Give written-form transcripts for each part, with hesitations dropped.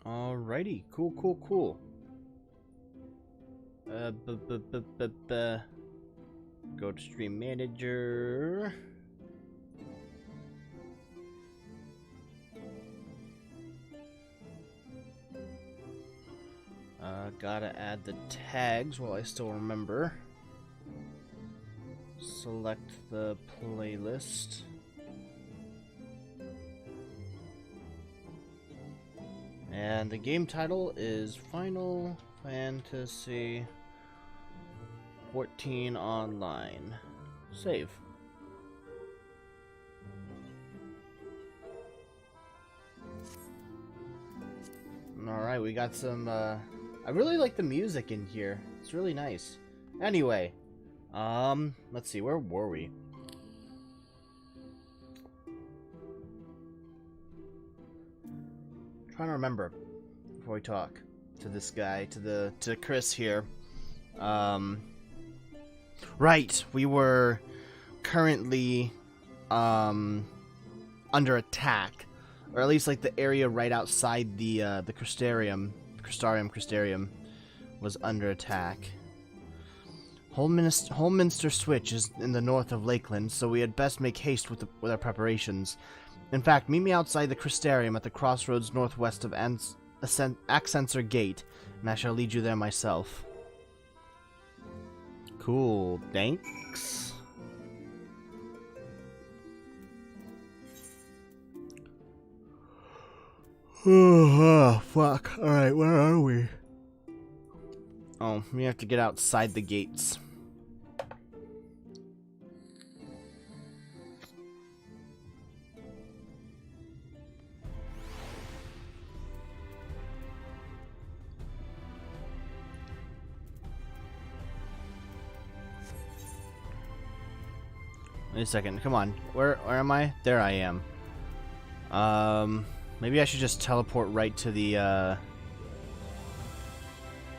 Alrighty, cool. Go to Stream Manager. Gotta add the tags while I still remember. Select the playlist. And the game title is Final Fantasy 14 Online. Save. Alright, we got some, I really like the music in here. It's really nice. Anyway, let's see, where were we? Trying to remember before we talk to this guy, to Chris here. Right, we were currently under attack, or at least like the area right outside the Crystarium was under attack. Holminster Switch is in the north of Lakeland, so we had best make haste with our preparations. In fact, meet me outside the Crystarium at the crossroads northwest of Accensor Gate, and I shall lead you there myself. Cool, thanks. Oh, fuck. Alright, where are we? Oh, we have to get outside the gates. Wait a second, come on. Where am I? There I am. Maybe I should just teleport right to the,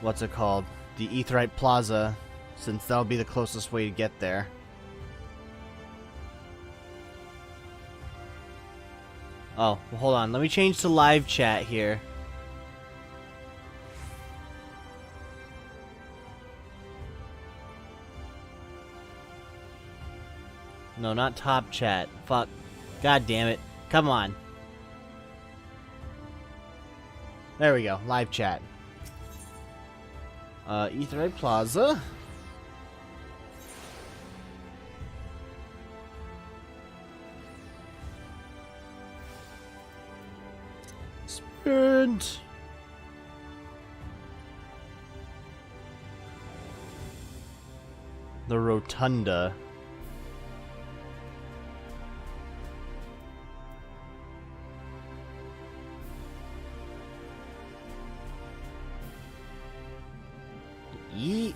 what's it called? The Aetherite Plaza, since that'll be the closest way to get there. Oh, well, hold on. Let me change to live chat here. No, not top chat. Fuck. God damn it. Come on. There we go. Live chat. Aetherite Plaza. Sprint. The Rotunda. Yeet.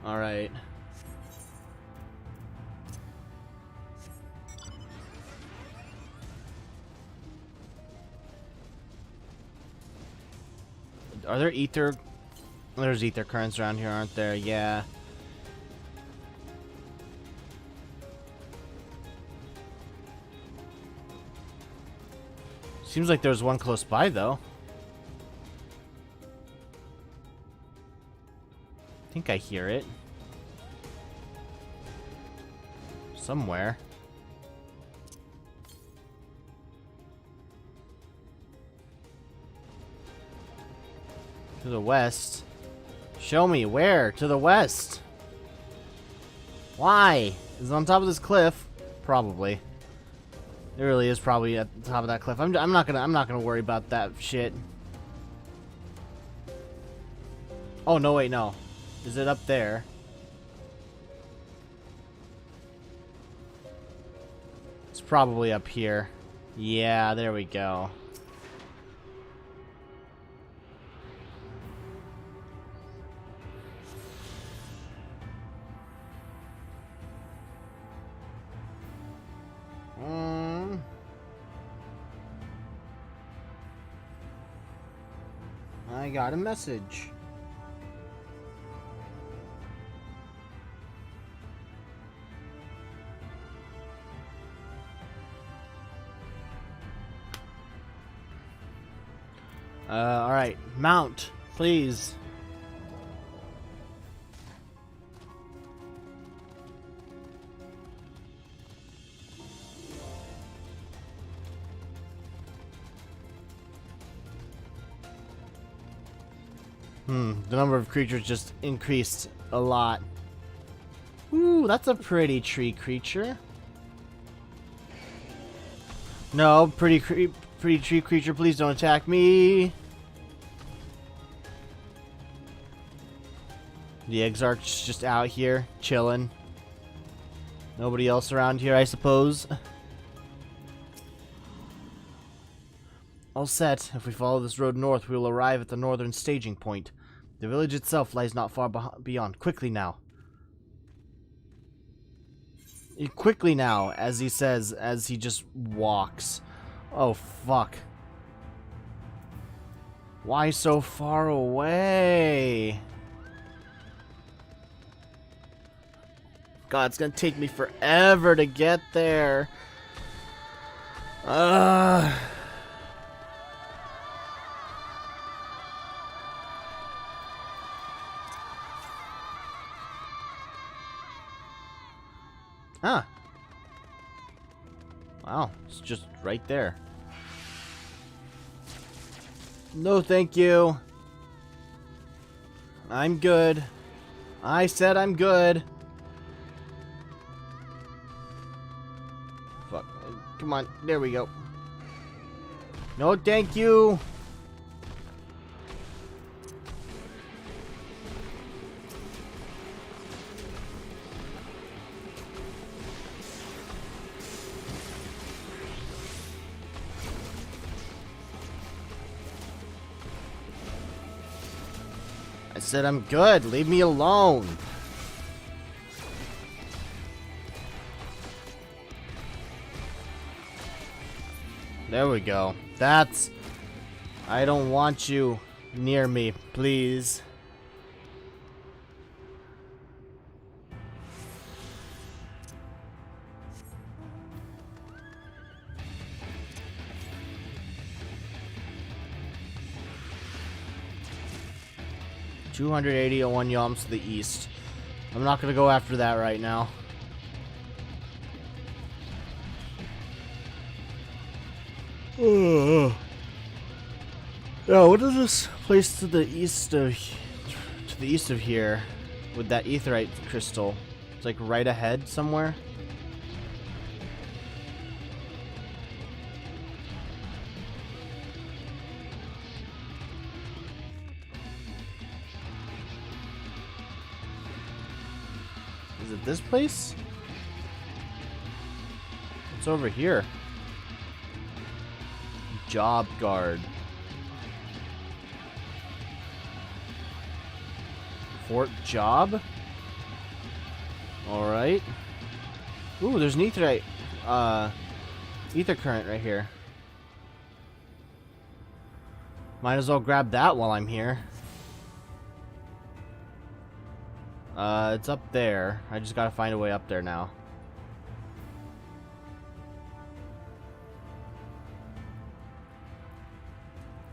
All right. Are there ether? There's ether currents around here, aren't there? Yeah. Seems like there's one close by, though. I think I hear it. Somewhere. To the west. Show me where? To the west. Why? Is it on top of this cliff? Probably. It really is probably at the top of that cliff. I'm not gonna worry about that shit. Oh no, wait, no. Is it up there? It's probably up here. Yeah, there we go. I got a message. Alright. Mount, please. The number of creatures just increased a lot. Ooh, that's a pretty tree creature. No, pretty tree creature, please don't attack me. The Exarch's just out here, chilling. Nobody else around here, I suppose. All set. If we follow this road north, we will arrive at the northern staging point. The village itself lies not far beyond. Quickly now. Quickly now, as he says, as he just walks. Oh, fuck. Why so far away? God, it's gonna take me forever to get there. Huh. Wow, it's just right there. No, thank you. I'm good. I said I'm good. Fuck. Come on, there we go. No, thank you. I said I'm good. Leave me alone. There we go. That's... I don't want you near me, please. $281 yalms to the east. I'm not gonna go after that right now. Yeah, what is this place to the east of here with that aetherite crystal? It's like right ahead somewhere. Is it this place? It's over here. Job guard. Fort Job? Alright. Ooh, there's an aetherite. Ether current right here. Might as well grab that while I'm here. It's up there. I just gotta find a way up there now.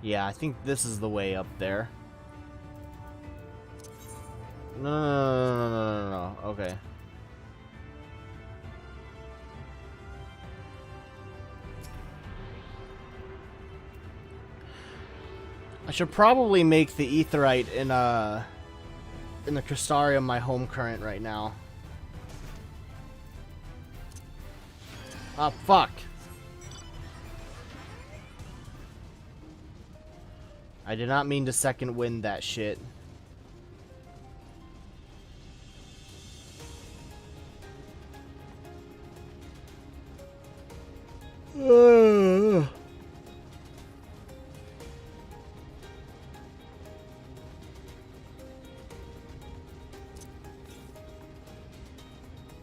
Yeah, I think this is the way up there. No. Okay. I should probably make the aetherite in the Crystarium my home current right now. Ah, fuck. I did not mean to second wind that shit.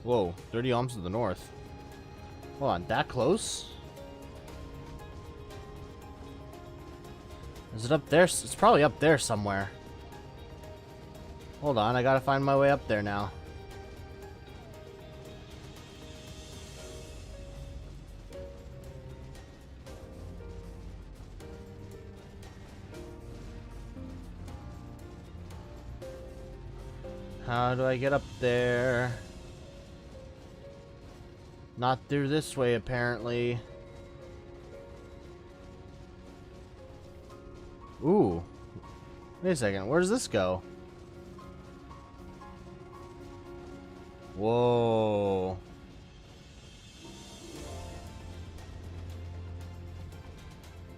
Whoa, 30 ohms to the north. Hold on, that close? Is it up there? It's probably up there somewhere. Hold on, I gotta find my way up there now. How do I get up there? Not through this way, apparently. Ooh. Wait a second, where does this go? Whoa.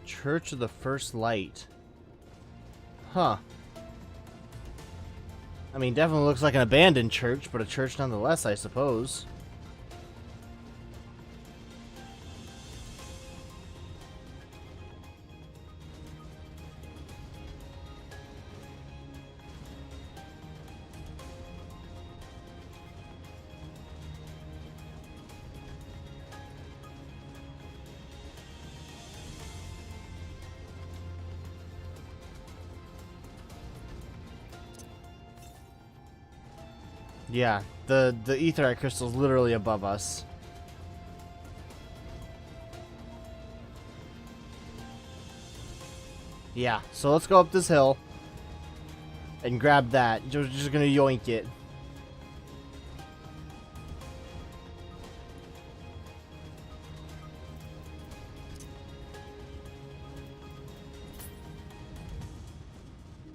Church of the First Light. Huh. I mean, definitely looks like an abandoned church, but a church nonetheless, I suppose. Yeah, the aetherite crystal is literally above us. Yeah, so let's go up this hill and grab that. Just gonna yoink it.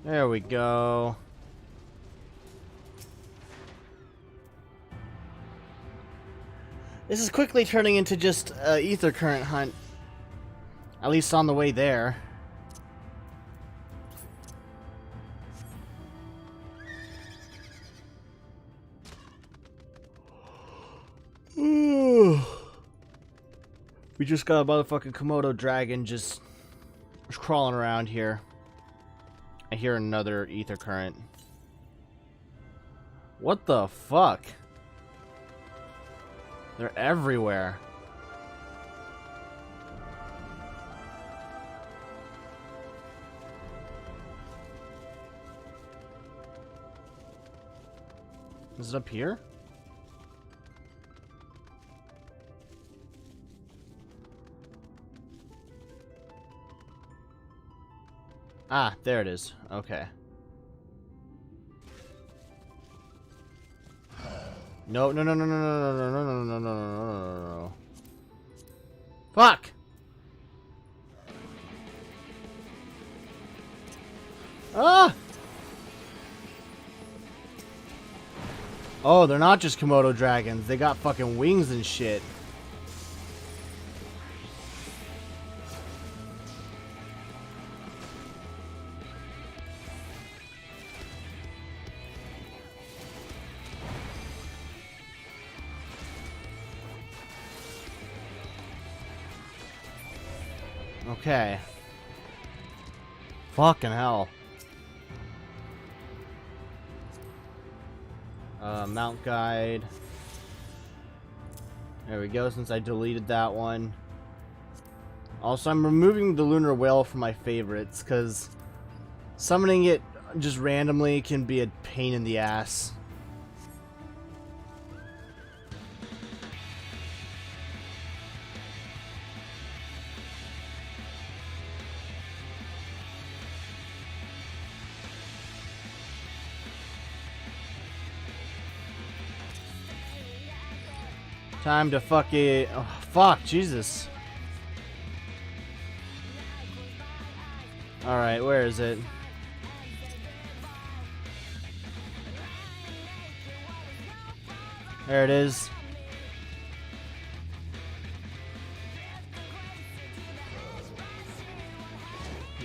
There we go. This is quickly turning into just ether current hunt. At least on the way there. We just got a motherfucking Komodo dragon just crawling around here. I hear another ether current. What the fuck? They're everywhere. Is it up here? Ah, there it is. Okay. No, no, no, no, no, no, no, no, no, no, no, no, no, no. Fuck! Ah! Oh, they're not just Komodo dragons. They got fucking wings and shit. Okay. Fucking hell. Mount guide. There we go, since I deleted that one. Also, I'm removing the lunar whale from my favorites, because summoning it just randomly can be a pain in the ass. Time to fuck it. Oh, fuck, Jesus. Alright, where is it? There it is.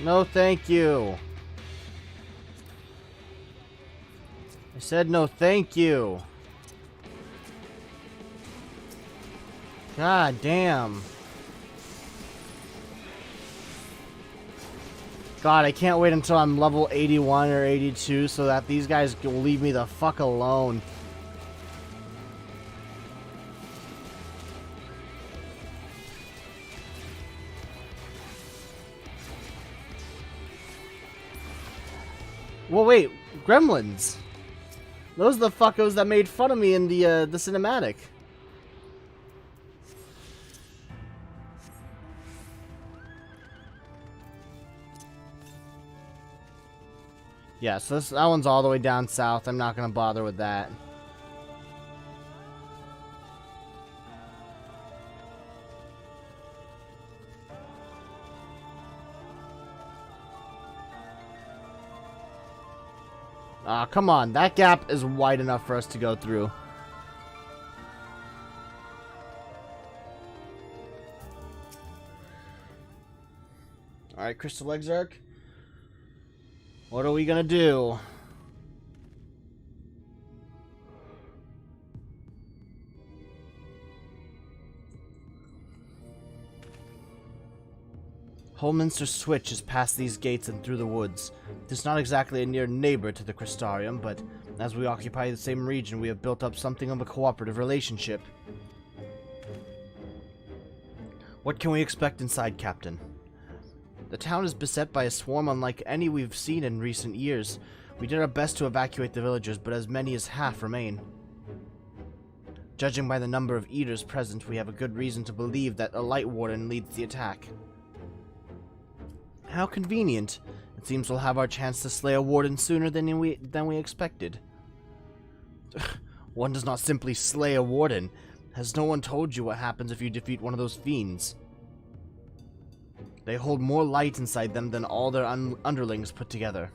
No, thank you. I said no, thank you. God damn. God, I can't wait until I'm level 81 or 82 so that these guys will leave me the fuck alone. Well, wait, gremlins. Those are the fuckos that made fun of me in the cinematic. Yeah, so that one's all the way down south. I'm not going to bother with that. Ah, come on. That gap is wide enough for us to go through. Alright, Crystal Exarch. What are we gonna do? Holminster Switch is past these gates and through the woods. It is not exactly a near neighbor to the Crystarium, but as we occupy the same region, we have built up something of a cooperative relationship. What can we expect inside, Captain? The town is beset by a swarm unlike any we've seen in recent years. We did our best to evacuate the villagers, but as many as half remain. Judging by the number of eaters present, we have a good reason to believe that a Light Warden leads the attack. How convenient. It seems we'll have our chance to slay a warden sooner than we expected. One does not simply slay a warden. Has no one told you what happens if you defeat one of those fiends? They hold more light inside them than all their underlings put together.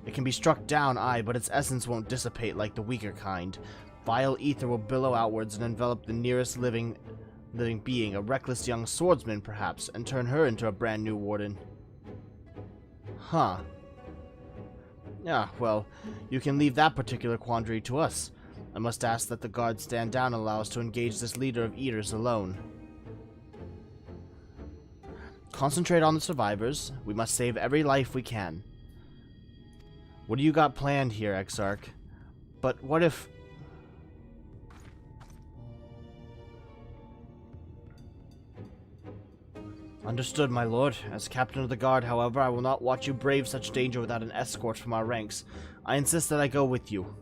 It can be struck down, aye, but its essence won't dissipate like the weaker kind. Vile ether will billow outwards and envelop the nearest living being, a reckless young swordsman perhaps, and turn her into a brand new warden. Huh. Yeah, well, you can leave that particular quandary to us. I must ask that the guards stand down and allow us to engage this leader of eaters alone. Concentrate on the survivors. We must save every life we can. What do you got planned here, Exarch? But what if... Understood, my lord. As captain of the guard, however, I will not watch you brave such danger without an escort from our ranks. I insist that I go with you.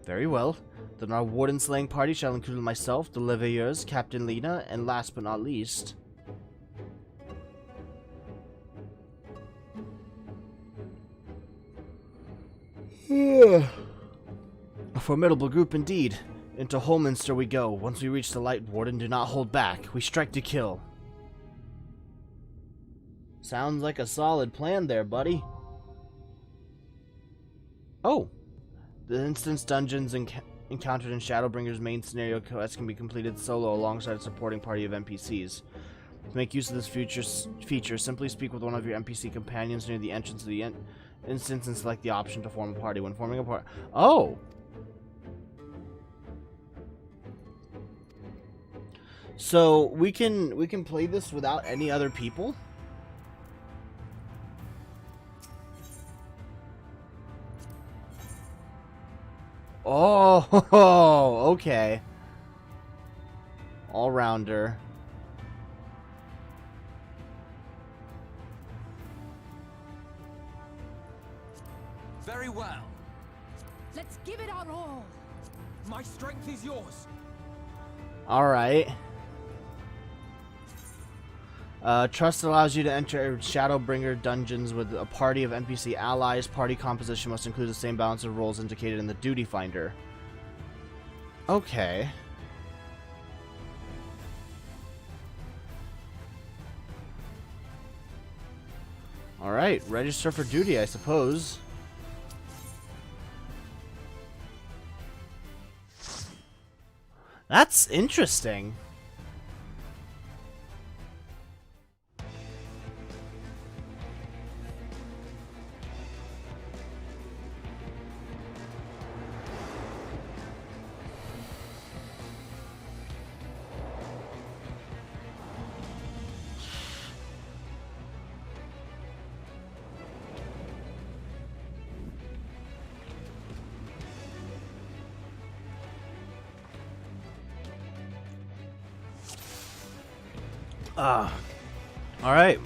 Very well. Then our warden slaying party shall include myself, the Leveilleurs, Captain Lena, and last but not least... a formidable group indeed. Into Holminster we go. Once we reach the Light Warden, do not hold back. We strike to kill. Sounds like a solid plan there, buddy. Oh! The instance dungeons encountered in Shadowbringer's main scenario quest can be completed solo alongside a supporting party of NPCs. To make use of this feature, simply speak with one of your NPC companions near the entrance of the instance and select the option to form a party. When forming a party... Oh! So we can play this without any other people? Oh, okay. All-rounder. Very well. Let's give it our all. My strength is yours. All right. Trust allows you to enter Shadowbringer dungeons with a party of NPC allies. Party composition must include the same balance of roles indicated in the Duty Finder. Okay. Alright, register for duty, I suppose. That's interesting. All right.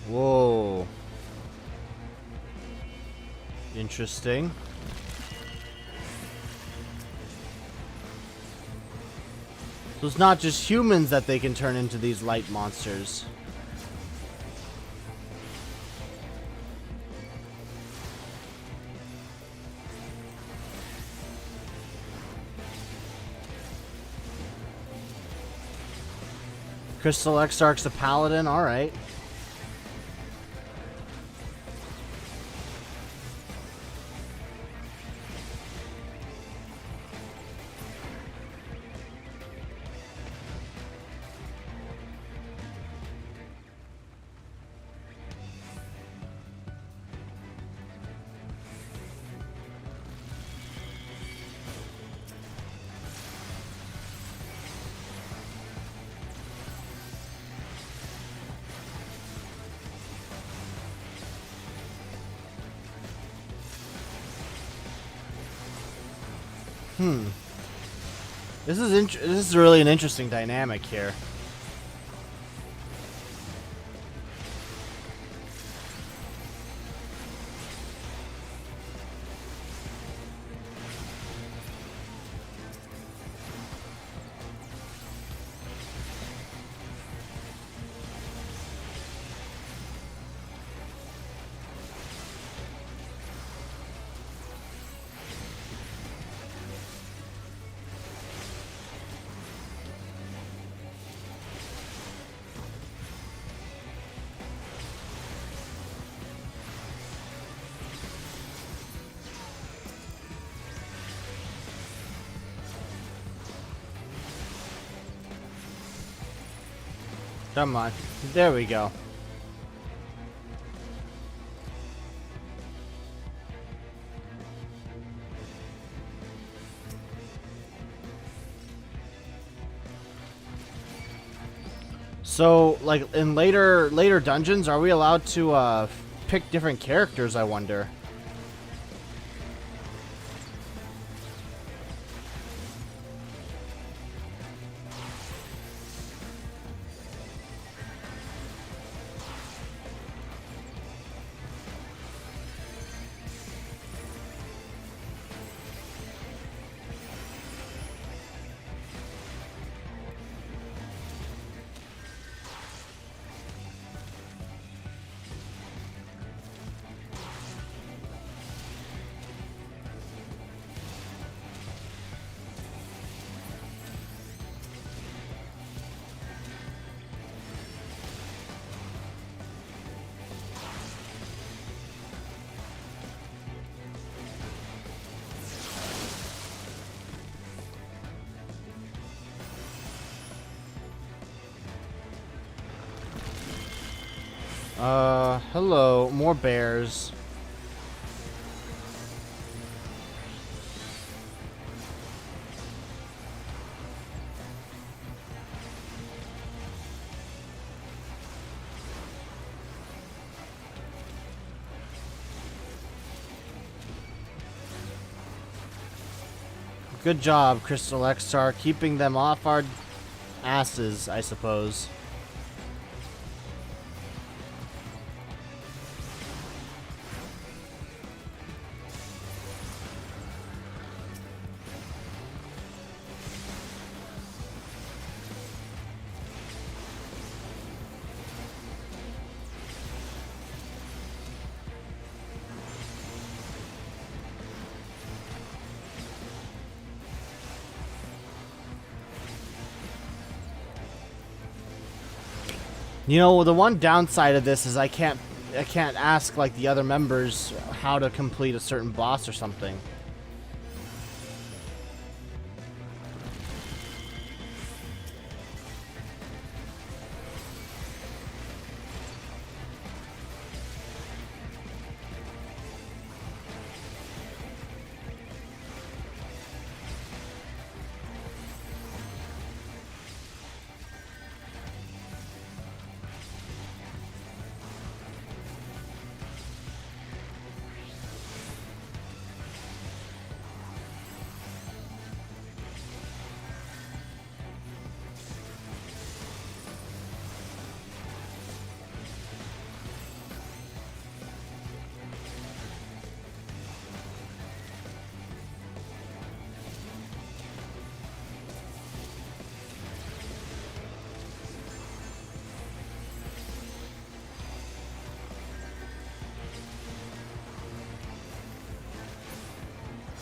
Whoa. Interesting. So it's not just humans that they can turn into these light monsters. Crystal Exarch's a paladin, alright. This is really an interesting dynamic here. Come on. There we go. So, like, in later dungeons, are we allowed to pick different characters, I wonder? Hello, more bears. Good job, Crystal Exarch, keeping them off our asses, I suppose. You know, the one downside of this is I can't ask like the other members how to complete a certain boss or something.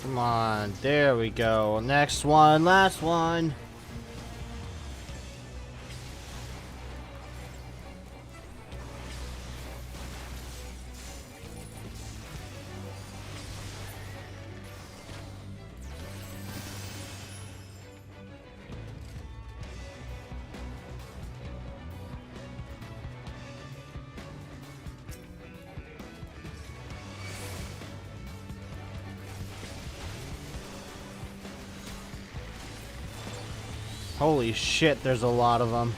Come on, there we go. Next one, last one. Holy shit, there's a lot of them.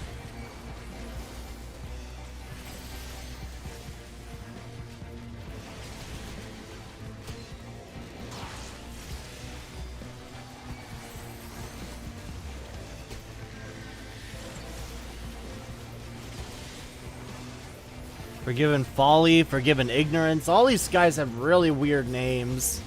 Forgiven Folly, Forgiven Ignorance. All these guys have really weird names.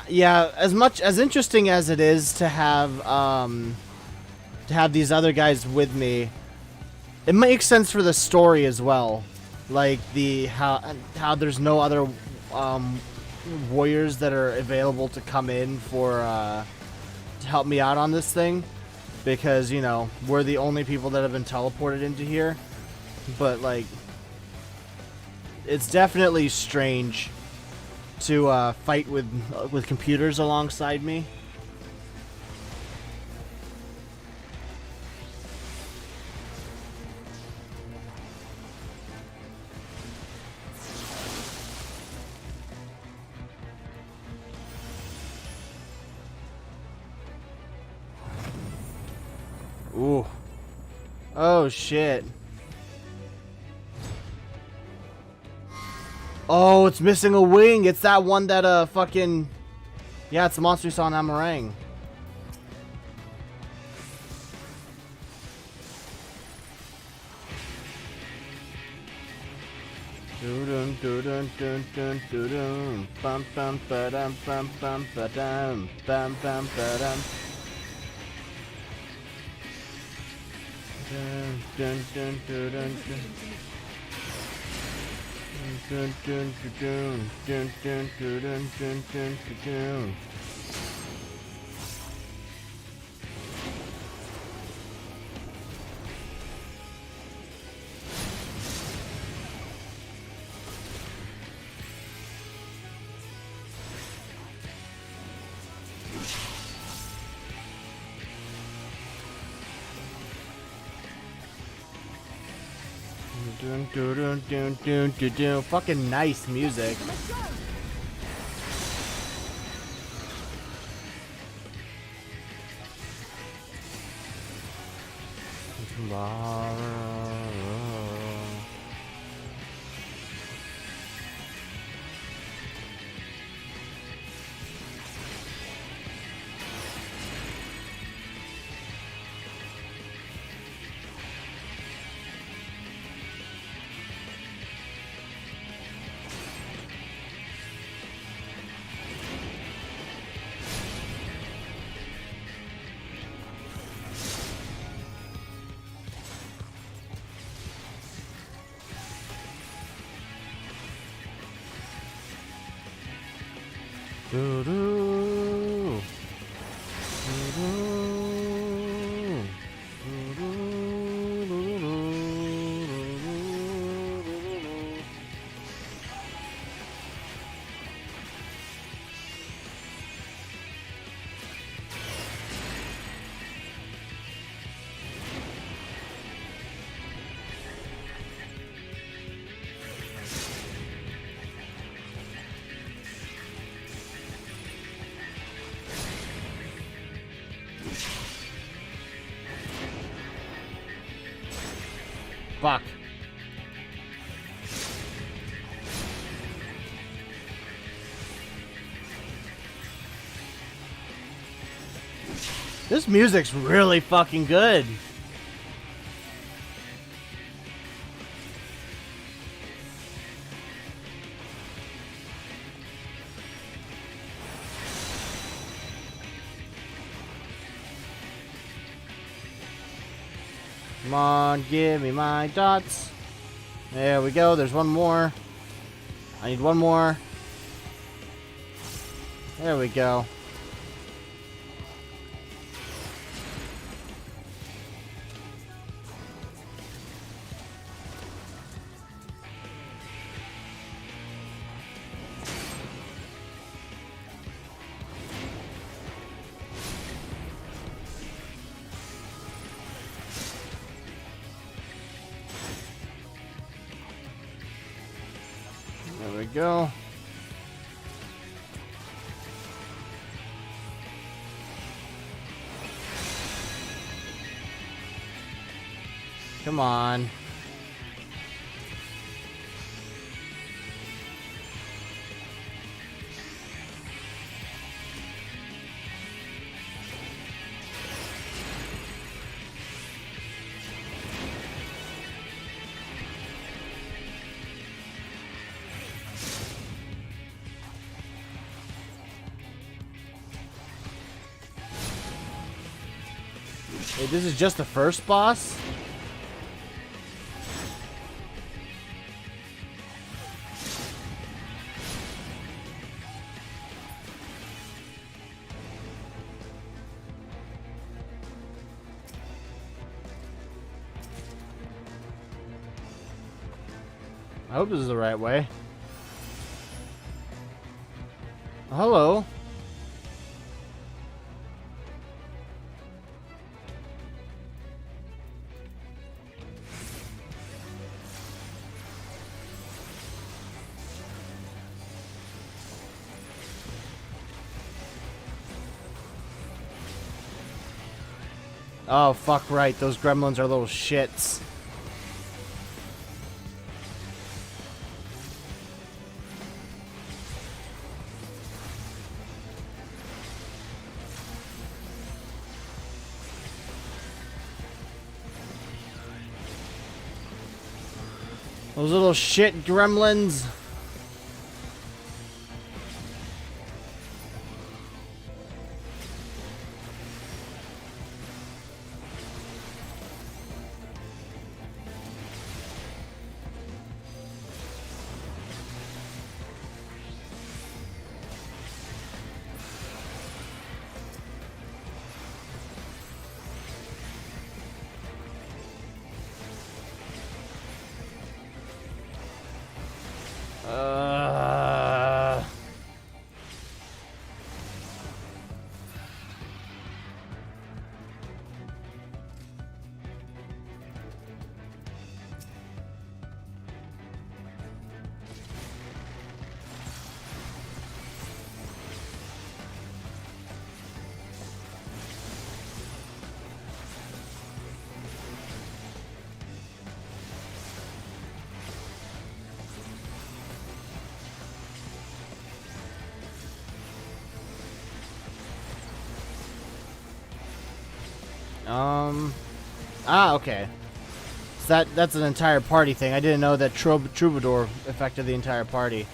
Yeah, as interesting as it is to have these other guys with me, it makes sense for the story as well. Like how there's no other warriors that are available to come in for to help me out on this thing, because you know we're the only people that have been teleported into here. But like, it's definitely strange to fight with computers alongside me. Ooh. Oh shit. Oh, it's missing a wing. It's that one that fucking... Yeah, it's the monster we saw in Amer. Dun dun dun dun dun dun dun. Bum bum ba dum bum bum ba dum bum bum ba dum. Dun dun dun dun dun dun. Dun dun dun dun dun dun dun dun dun dun. Dun, dun, dun, dun, dun, dun, dun. Fucking nice music. Doo-doo. Doo-doo. Doo-doo. Fuck. This music's really fucking good. Come on, give me my dots. There we go. There's one more. I need one more. There we go. There we go. Come on. Wait, this is just the first boss? I hope this is the right way. Hello. Oh, fuck right. Those gremlins are little shits. Those little shit gremlins. Okay. So that's an entire party thing. I didn't know that Troubadour affected the entire party.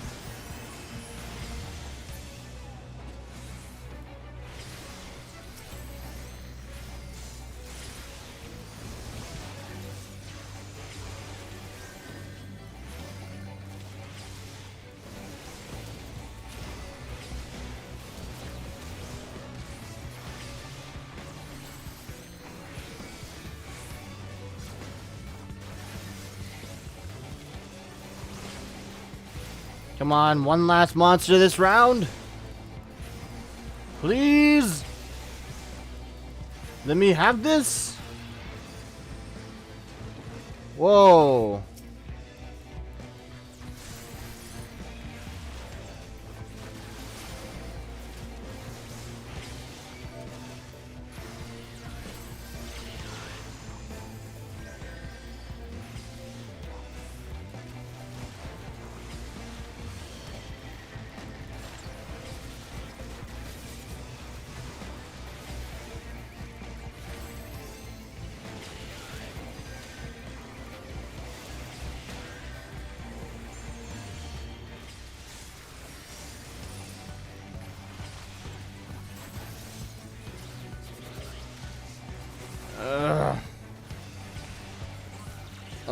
Come on, one last monster this round. Please. Let me have this. Whoa.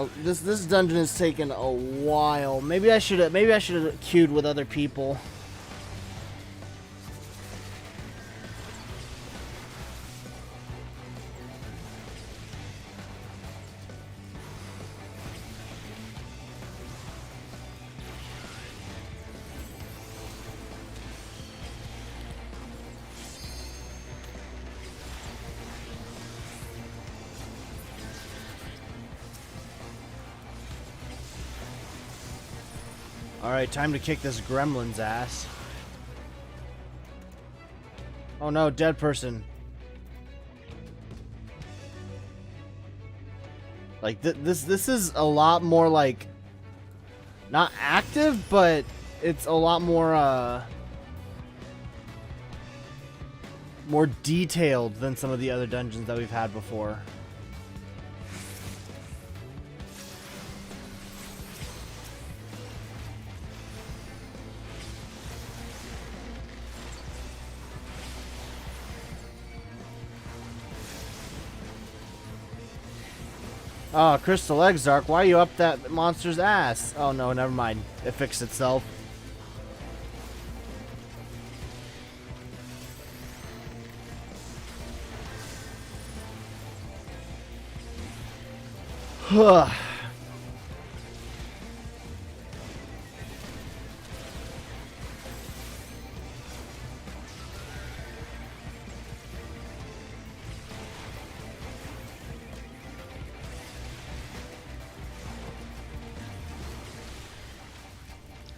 Oh, this dungeon has taken a while. Maybe I should have queued with other people. Alright, time to kick this gremlin's ass. Oh no, dead person. Like, this is a lot more, like, not active, but it's a lot more, more detailed than some of the other dungeons that we've had before. Oh, Crystal Exarch, why are you up that monster's ass? Oh no, never mind. It fixed itself. Huh.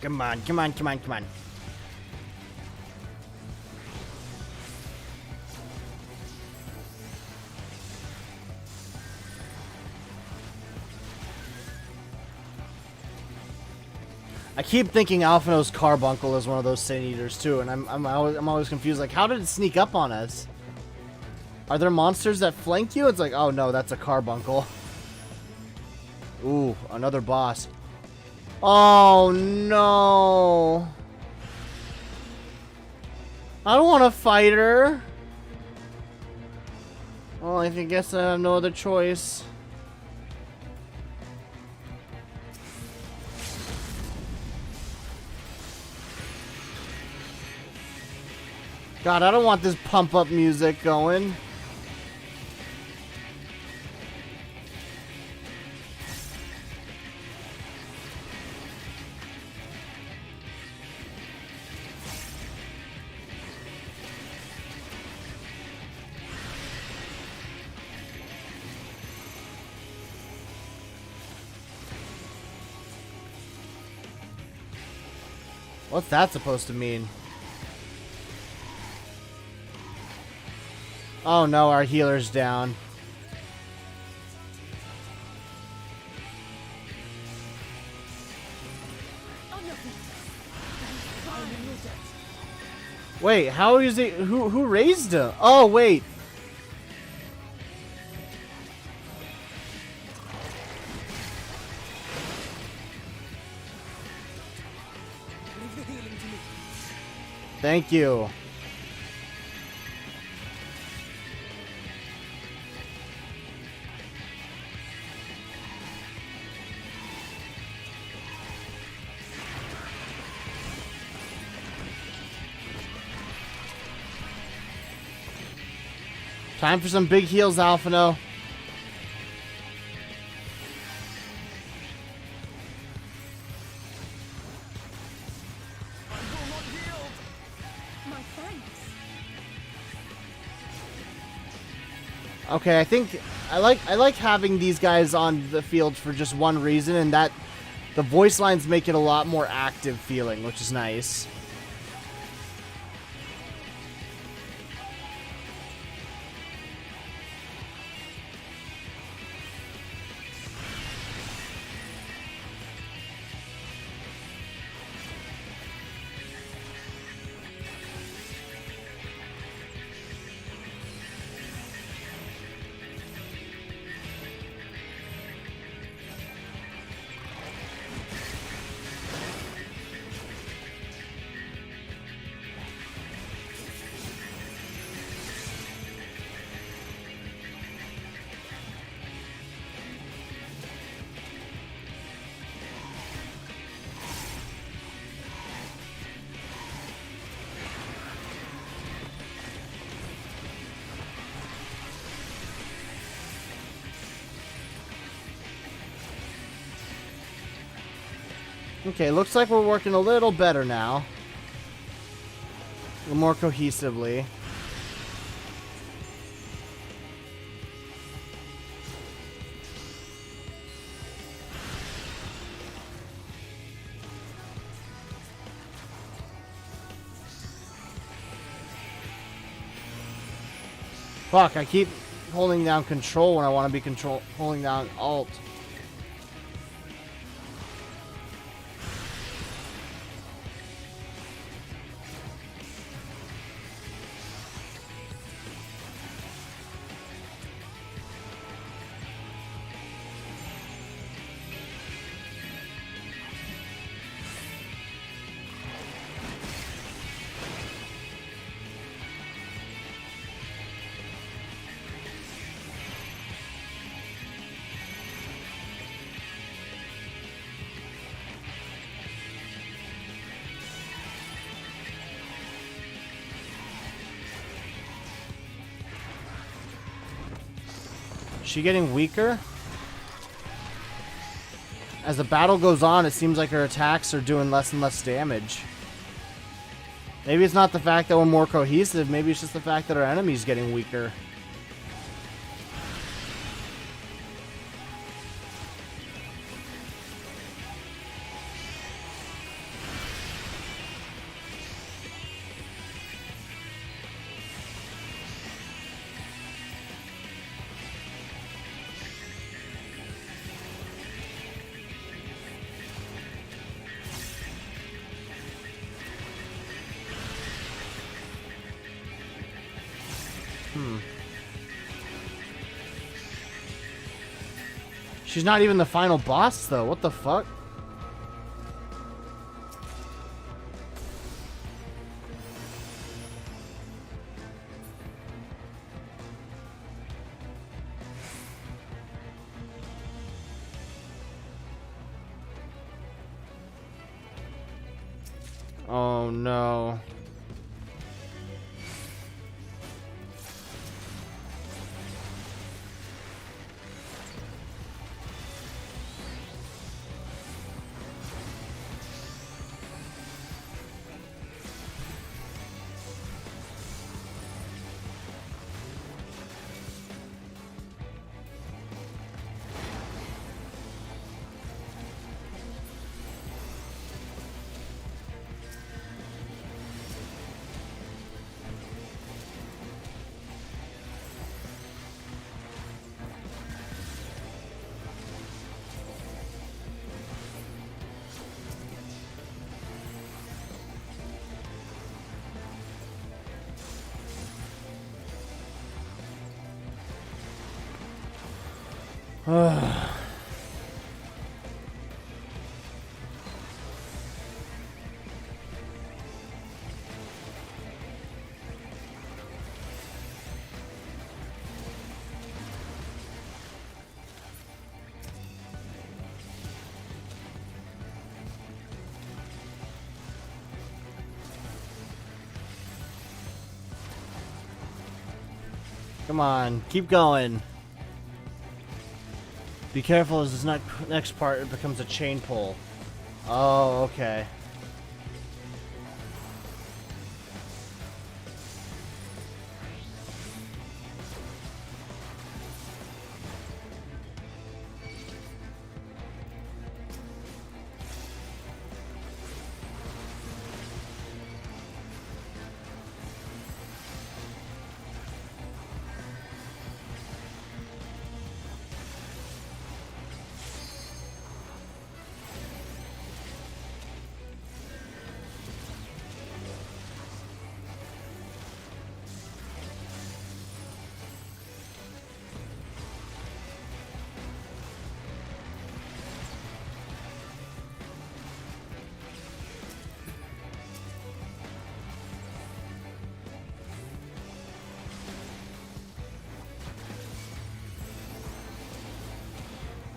Come on, come on, come on, come on. I keep thinking Alphino's Carbuncle is one of those Sin Eaters too, and I'm always confused. Like, how did it sneak up on us? Are there monsters that flank you? It's like, oh no, that's a Carbuncle. Ooh, another boss. Oh no! I don't want to fight her. Well, I guess I have no other choice. God, I don't want this pump up music going. What's that supposed to mean? Oh no, our healer's down. Wait, how is he? Who raised him? Oh wait. Thank you. Time for some big heals, Alphino. Okay, I think I like having these guys on the field for just one reason, and that the voice lines make it a lot more active feeling, which is nice. Okay, looks like we're working a little better now. A little more cohesively. Fuck, I keep holding down control when I want to be holding down alt. She getting weaker? As the battle goes on, it seems like her attacks are doing less and less damage. Maybe it's not the fact that we're more cohesive, maybe it's just the fact that our enemy's getting weaker. She's not even the final boss, though. What the fuck? Oh, no. Come on, keep going. Be careful as this next part it becomes a chain pull. Oh, okay.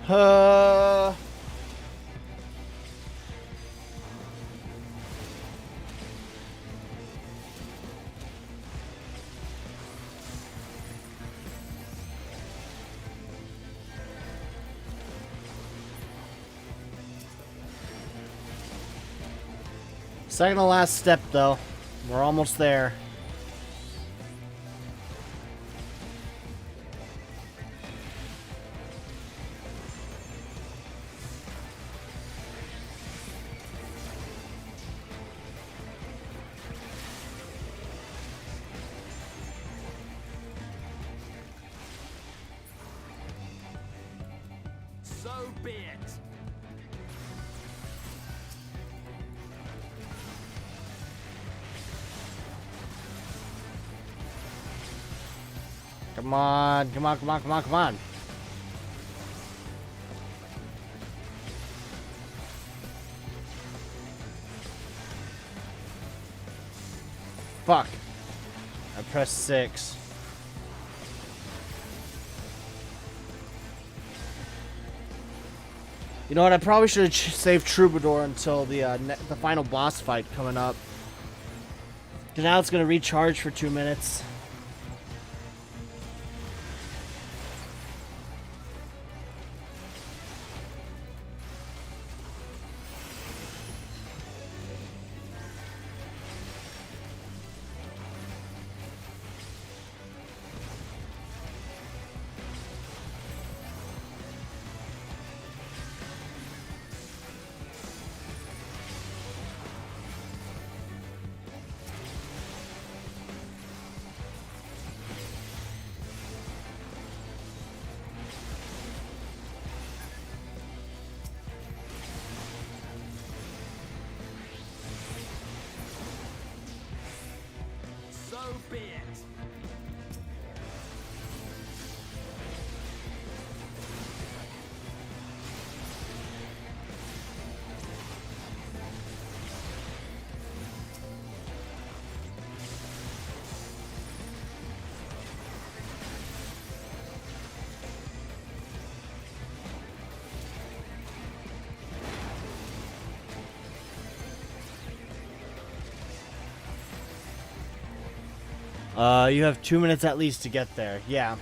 Uh... Second to last step, though. We're almost there. So be it. Come on, come on, come on, come on, come on. Fuck. I pressed 6. You know what? I probably should have saved Troubadour until the final boss fight coming up. Because now it's going to recharge for 2 minutes. So be it. You have 2 minutes at least to get there. Yeah.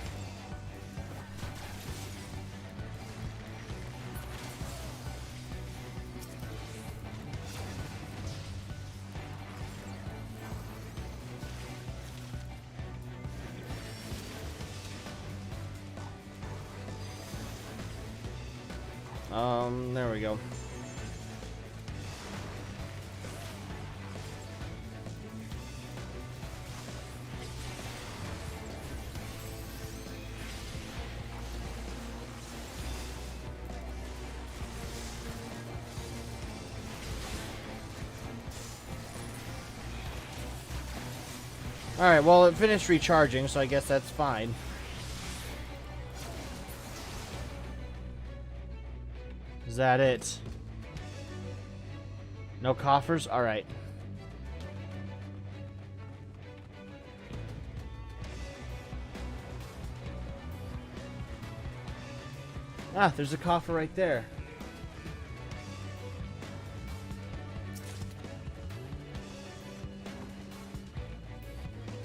There we go. Alright, well, it finished recharging, so I guess that's fine. Is that it? No coffers? Alright. Ah, there's a coffer right there.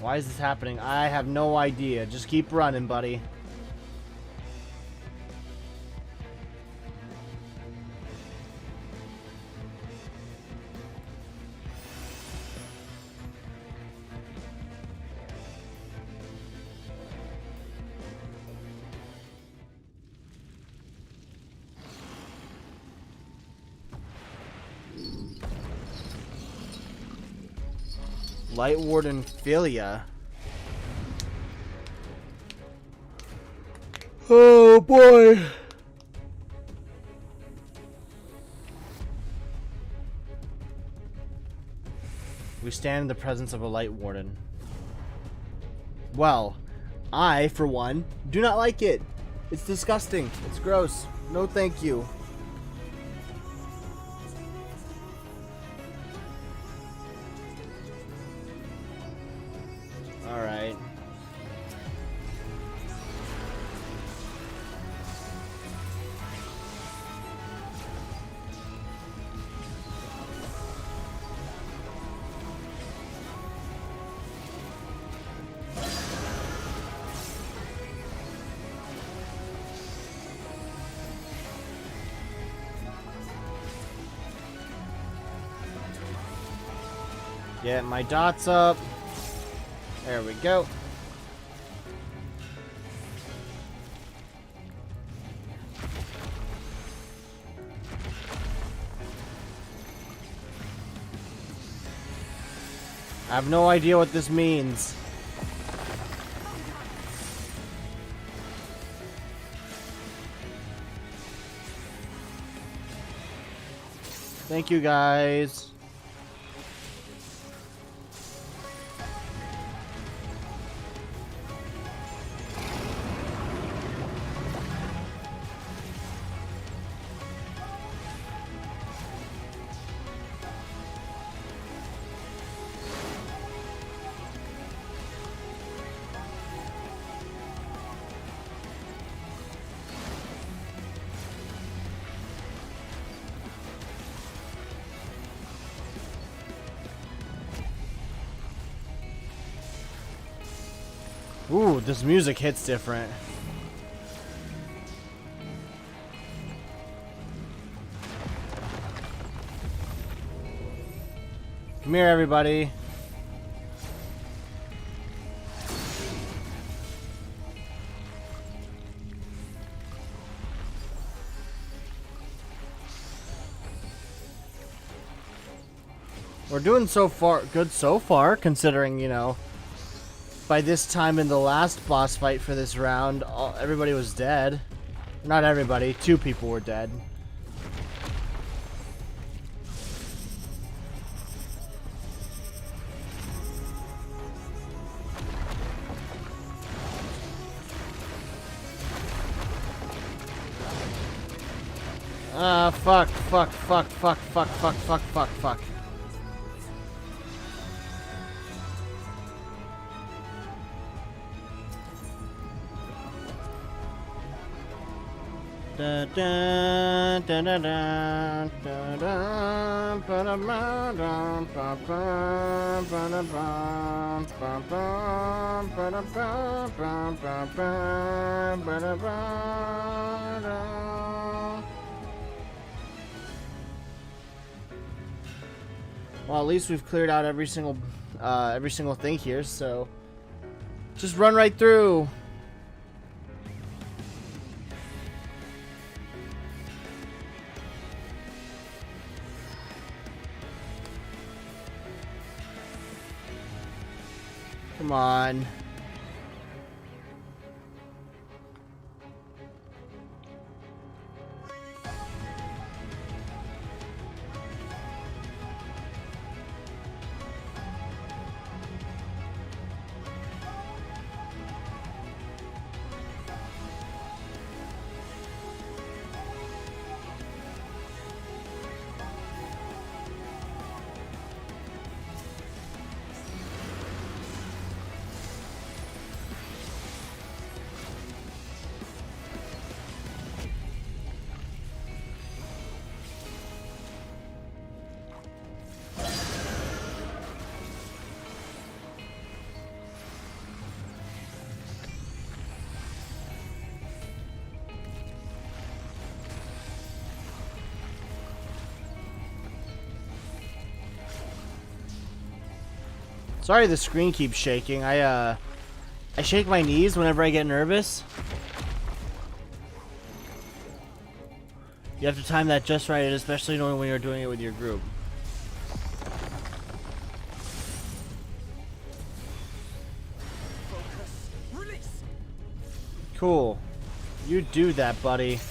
Why is this happening? I have no idea. Just keep running, buddy. Light Warden Minfilia. Oh boy. We stand in the presence of a Light Warden. Well, I, for one, do not like it. It's disgusting. It's gross. No thank you. Alright. Get my dots up. There we go. I have no idea what this means. Thank you, guys. Ooh, this music hits different. Come here, everybody. We're doing good so far, considering, you know, by this time in the last boss fight for this round, everybody was dead. Not everybody, 2 people were dead. Fuck. Da, da, da, da, da, da, da, ba, da, ba, da, ba, ba, ba, da, ba, ba, ba, ba, da, ba, ba, ba, ba, ba, da, ba, da. Well, at least we've cleared out every single thing here, so just run right through. Come on. Sorry the screen keeps shaking. I shake my knees whenever I get nervous. You have to time that just right, especially knowing when you're doing it with your group. Focus. Release. Cool. You do that, buddy.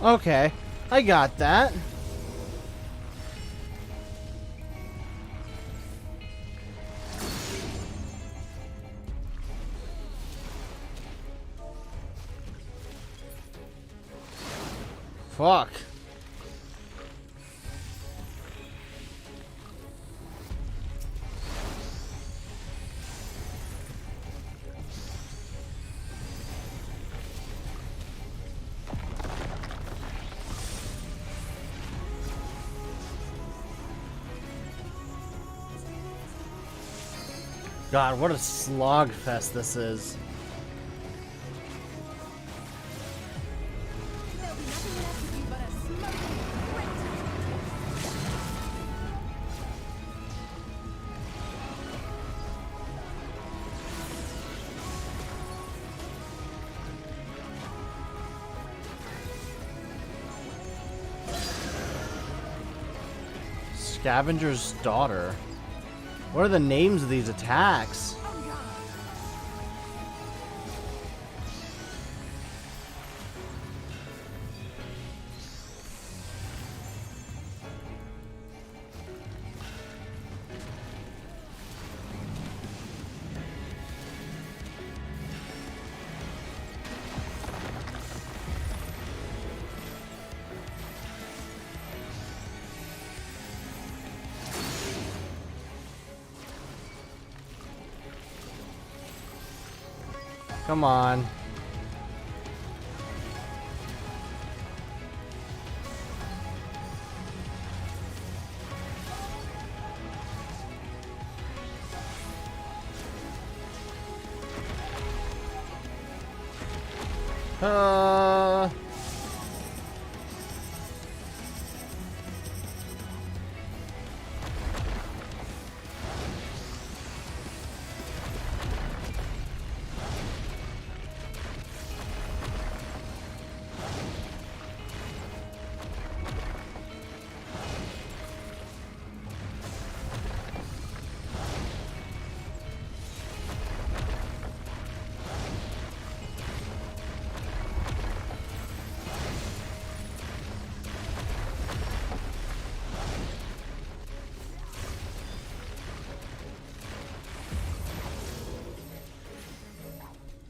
Okay, I got that. Fuck. God, what a slog fest this is. There'll be nothing left of you but a smoking grate. Scavenger's daughter. What are the names of these attacks? Oh God. Come on. Uh...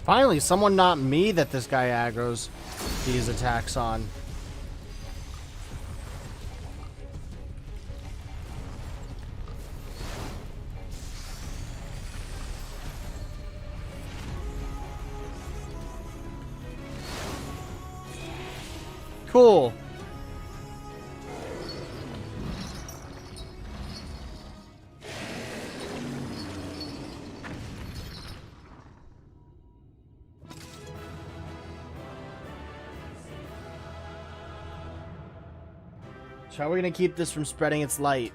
Finally, someone not me that this guy aggroes these attacks on. Cool. So how are we gonna keep this from spreading its light?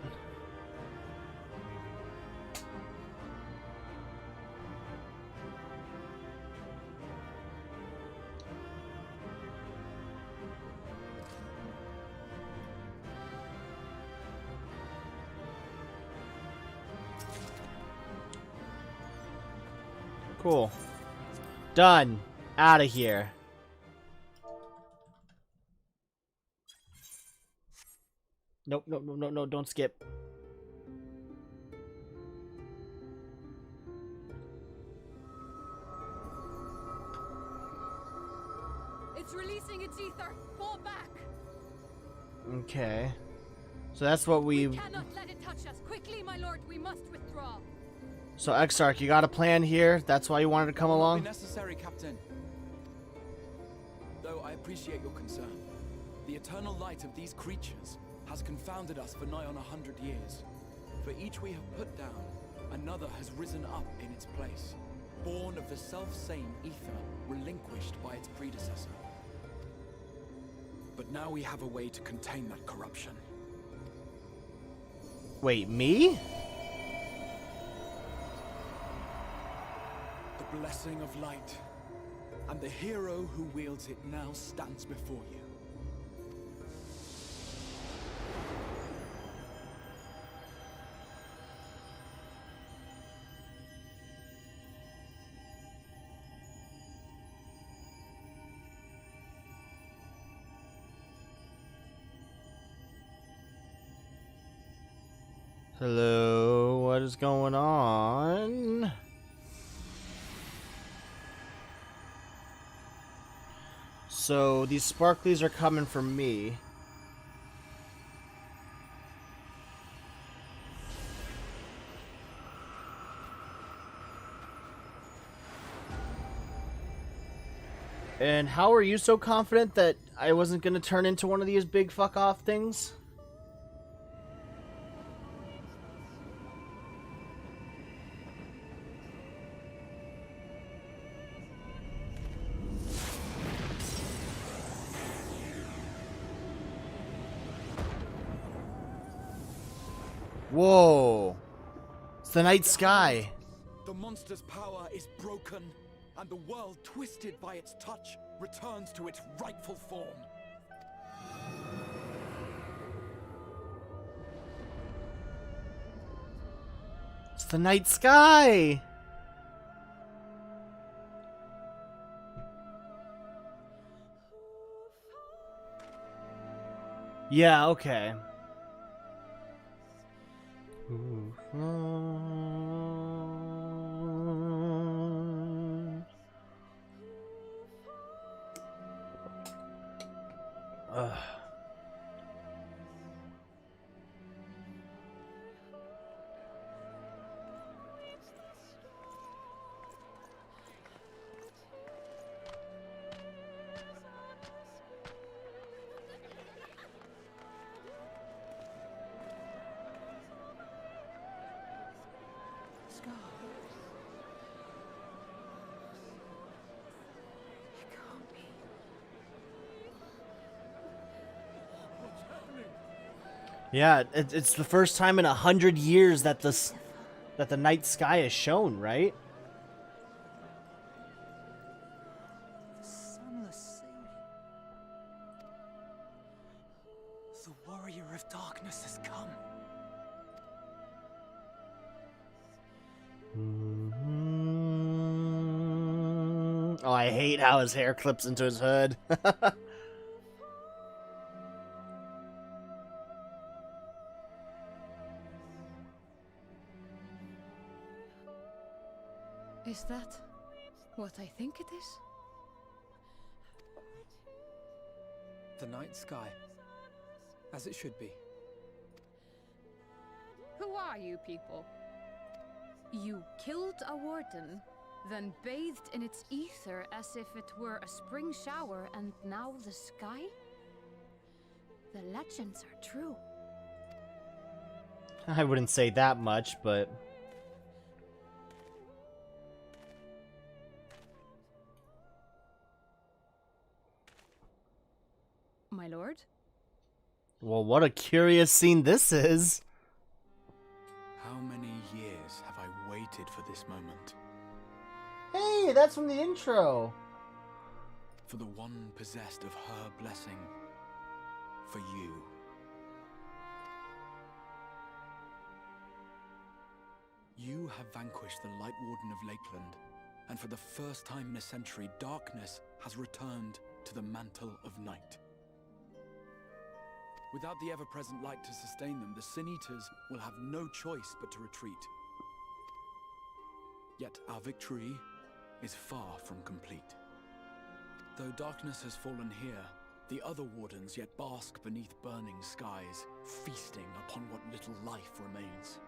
Cool. Done. Out of here. Nope, nope, no, no, no, don't skip. It's releasing its ether. Fall back. Okay. So that's what We cannot let it touch us. Quickly, my lord, we must withdraw. So Exarch, you got a plan here? That's why you wanted to come Will not along? be necessary, Captain. Though I appreciate your concern. The eternal light of these creatures has confounded us for nigh on 100 years. For each we have put down, another has risen up in its place, born of the self-same ether relinquished by its predecessor. But now we have a way to contain that corruption. Wait, me? The blessing of light, and the hero who wields it now stands before you. Hello, what is going on? So these sparklies are coming from me. And how are you so confident that I wasn't gonna turn into one of these big fuck off things? Whoa! It's the night sky. The monster's power is broken, and the world, twisted by its touch, returns to its rightful form. It's the night sky! Yeah, okay. Ugh. Yeah, it's the first time in 100 years that the night sky is shown, right? The sunless sea. The warrior of darkness has come. Oh, I hate how his hair clips into his hood. Is that what I think it is? The night sky, as it should be. Who are you people? You killed a warden, then bathed in its ether as if it were a spring shower, and now the sky? The legends are true. I wouldn't say that much, but... My lord? Well, what a curious scene this is. How many years have I waited for this moment? Hey, that's from the intro. For the one possessed of her blessing. For you. You have vanquished the Light Warden of Lakeland, and for the first time in a century, darkness has returned to the mantle of night. Without the ever-present light to sustain them, the Sin Eaters will have no choice but to retreat. Yet our victory is far from complete. Though darkness has fallen here, the other wardens yet bask beneath burning skies, feasting upon what little life remains.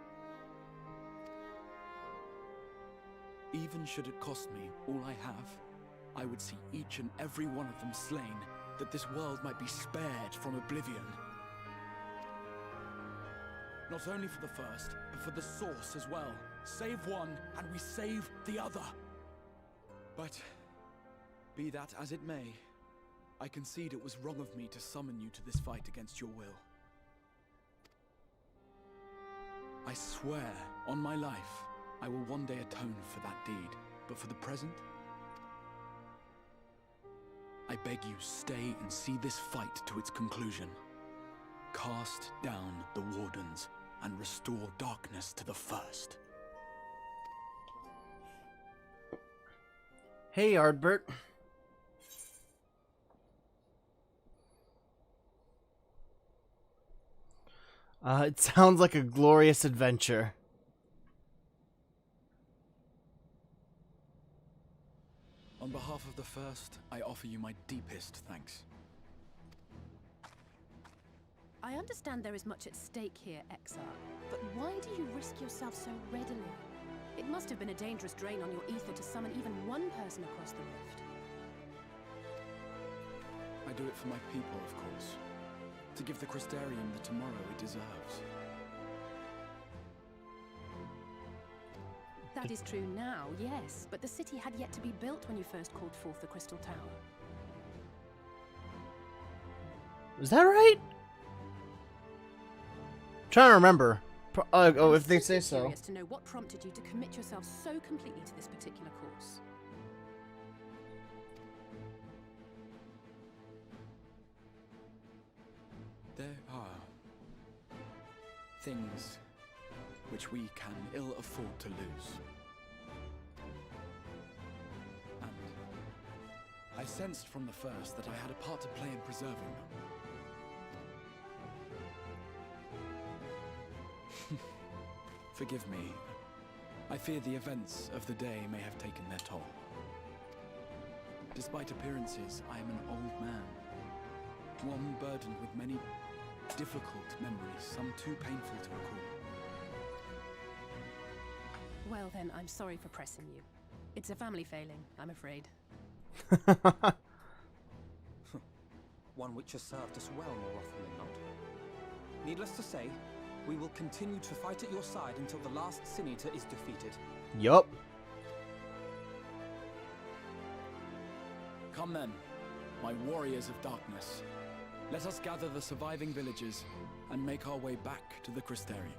Even should it cost me all I have, I would see each and every one of them slain, that this world might be spared from oblivion. Not only for the first, but for the source as well. Save one, and we save the other. But, be that as it may, I concede it was wrong of me to summon you to this fight against your will. I swear, on my life, I will one day atone for that deed. But for the present, I beg you, stay and see this fight to its conclusion. Cast down the wardens and restore darkness to the first. Hey, Ardbert. It sounds like a glorious adventure. On behalf of the First, I offer you my deepest thanks. I understand there is much at stake here, Exarch, but why do you risk yourself so readily? It must have been a dangerous drain on your ether to summon even one person across the rift. I do it for my people, of course. To give the Crystarium the tomorrow it deserves. That is true now, yes, but the city had yet to be built when you first called forth the Crystal Tower. Is that right? Trying to remember. Oh, if they say so. I'm curious to know what prompted you to commit yourself so completely to this particular course. There are things which we can ill afford to lose. And I sensed from the first that I had a part to play in preserving them. Forgive me. I fear the events of the day may have taken their toll. Despite appearances, I am an old man. One burdened with many difficult memories, some too painful to recall. Well then, I'm sorry for pressing you. It's a family failing, I'm afraid. One which has served us well more often than not. Needless to say, we will continue to fight at your side until the last Sin Eater is defeated. Yup. Come then, my warriors of darkness. Let us gather the surviving villages and make our way back to the Crystarium.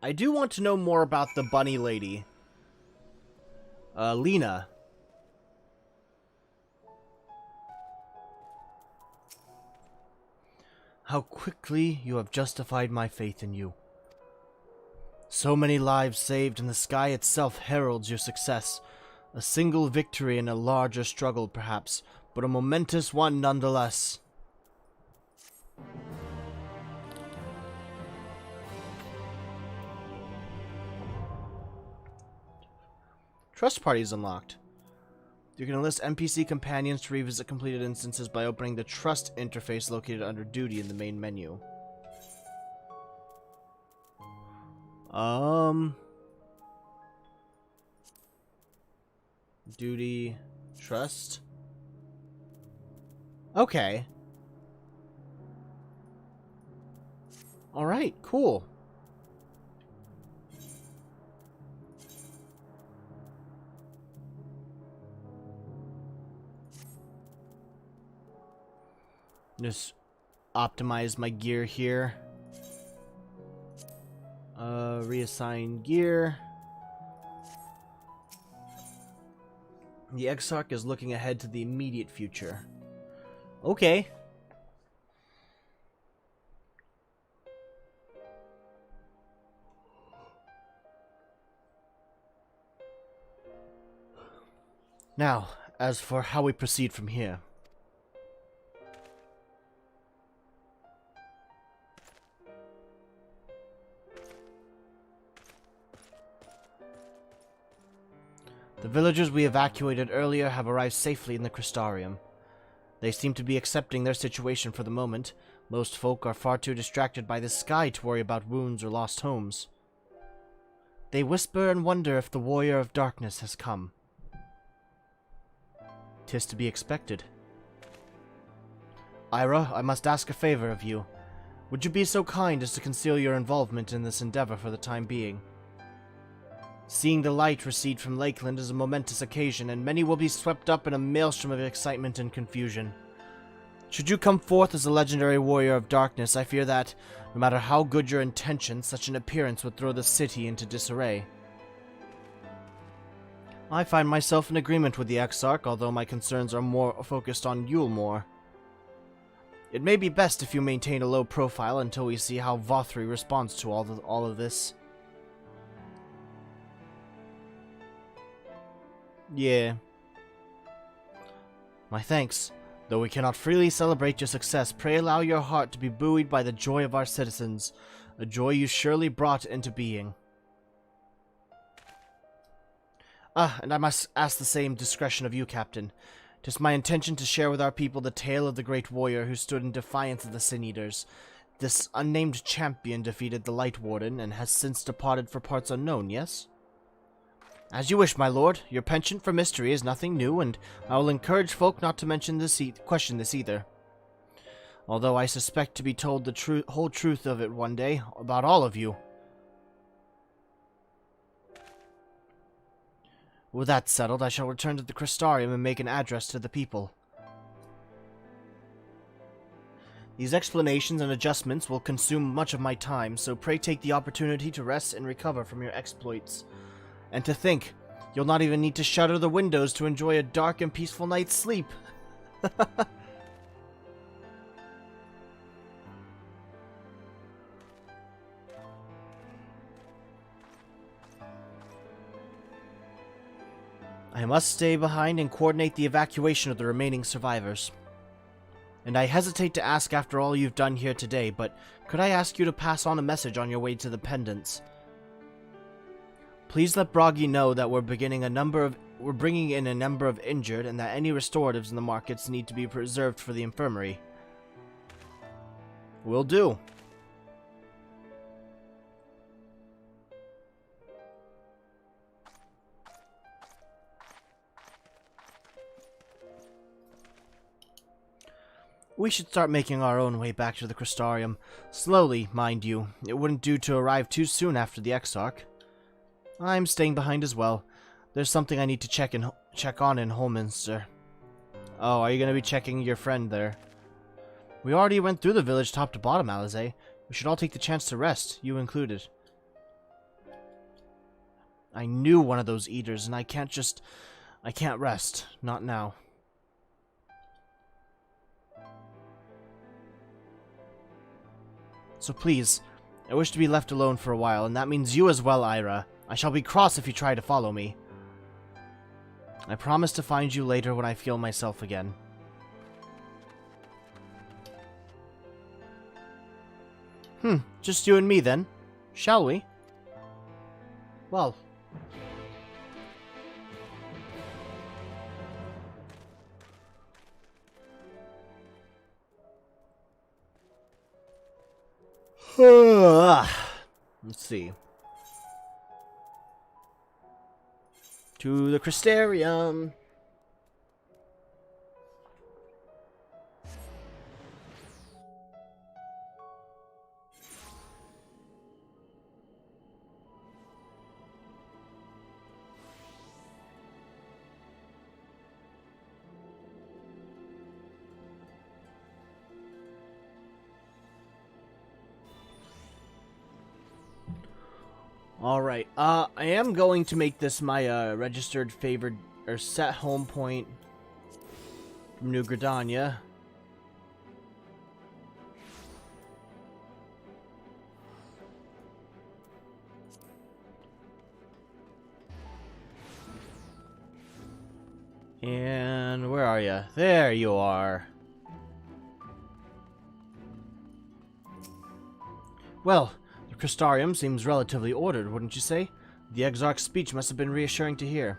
I do want to know more about the bunny lady. Lena. How quickly you have justified my faith in you. So many lives saved, and the sky itself heralds your success. A single victory in a larger struggle, perhaps, but a momentous one nonetheless. Trust Party is unlocked. You can enlist NPC companions to revisit completed instances by opening the Trust interface located under Duty in the main menu. Duty, Trust. Okay. Alright, cool. Just optimize my gear here. Reassign gear. The Exarch is looking ahead to the immediate future. Okay. Now, as for how we proceed from here. The villagers we evacuated earlier have arrived safely in the Crystarium. They seem to be accepting their situation for the moment. Most folk are far too distracted by the sky to worry about wounds or lost homes. They whisper and wonder if the warrior of darkness has come. 'Tis to be expected. Ira, I must ask a favor of you. Would you be so kind as to conceal your involvement in this endeavor for the time being? Seeing the light recede from Lakeland is a momentous occasion, and many will be swept up in a maelstrom of excitement and confusion. Should you come forth as a legendary warrior of darkness, I fear that, no matter how good your intentions, such an appearance would throw the city into disarray. I find myself in agreement with the Exarch, although my concerns are more focused on Yulmore. It may be best if you maintain a low profile until we see how Vothri responds to all of this. Yeah. My thanks. Though we cannot freely celebrate your success, pray allow your heart to be buoyed by the joy of our citizens, a joy you surely brought into being. And I must ask the same discretion of you, Captain. 'Tis my intention to share with our people the tale of the great warrior who stood in defiance of the Sin Eaters. This unnamed champion defeated the Light Warden and has since departed for parts unknown, yes? As you wish, my lord. Your penchant for mystery is nothing new, and I will encourage folk not to mention question this either. Although I suspect to be told the whole truth of it one day, about all of you. With that settled, I shall return to the Crystarium and make an address to the people. These explanations and adjustments will consume much of my time, so pray take the opportunity to rest and recover from your exploits. And to think, you'll not even need to shutter the windows to enjoy a dark and peaceful night's sleep. I must stay behind and coordinate the evacuation of the remaining survivors. And I hesitate to ask after all you've done here today, but could I ask you to pass on a message on your way to the Pendants? Please let Broggy know that we're bringing in a number of injured, and that any restoratives in the markets need to be preserved for the infirmary. Will do. We should start making our own way back to the Crystarium. Slowly, mind you. It wouldn't do to arrive too soon after the K-Sawk. I'm staying behind as well. There's something I need to check on in Holminster. Oh, are you going to be checking your friend there? We already went through the village top to bottom, Alize. We should all take the chance to rest, you included. I knew one of those eaters, and I can't rest. Not now. So please, I wish to be left alone for a while, and that means you as well, Ira. I shall be cross if you try to follow me. I promise to find you later when I feel myself again. Just you and me then. Shall we? Well. Let's see. To the Crystarium. Alright, I am going to make this my registered favored or set home point from New Gridania. And where are you? There you are. Well, the Crystarium seems relatively ordered, wouldn't you say? The Exarch's speech must have been reassuring to hear.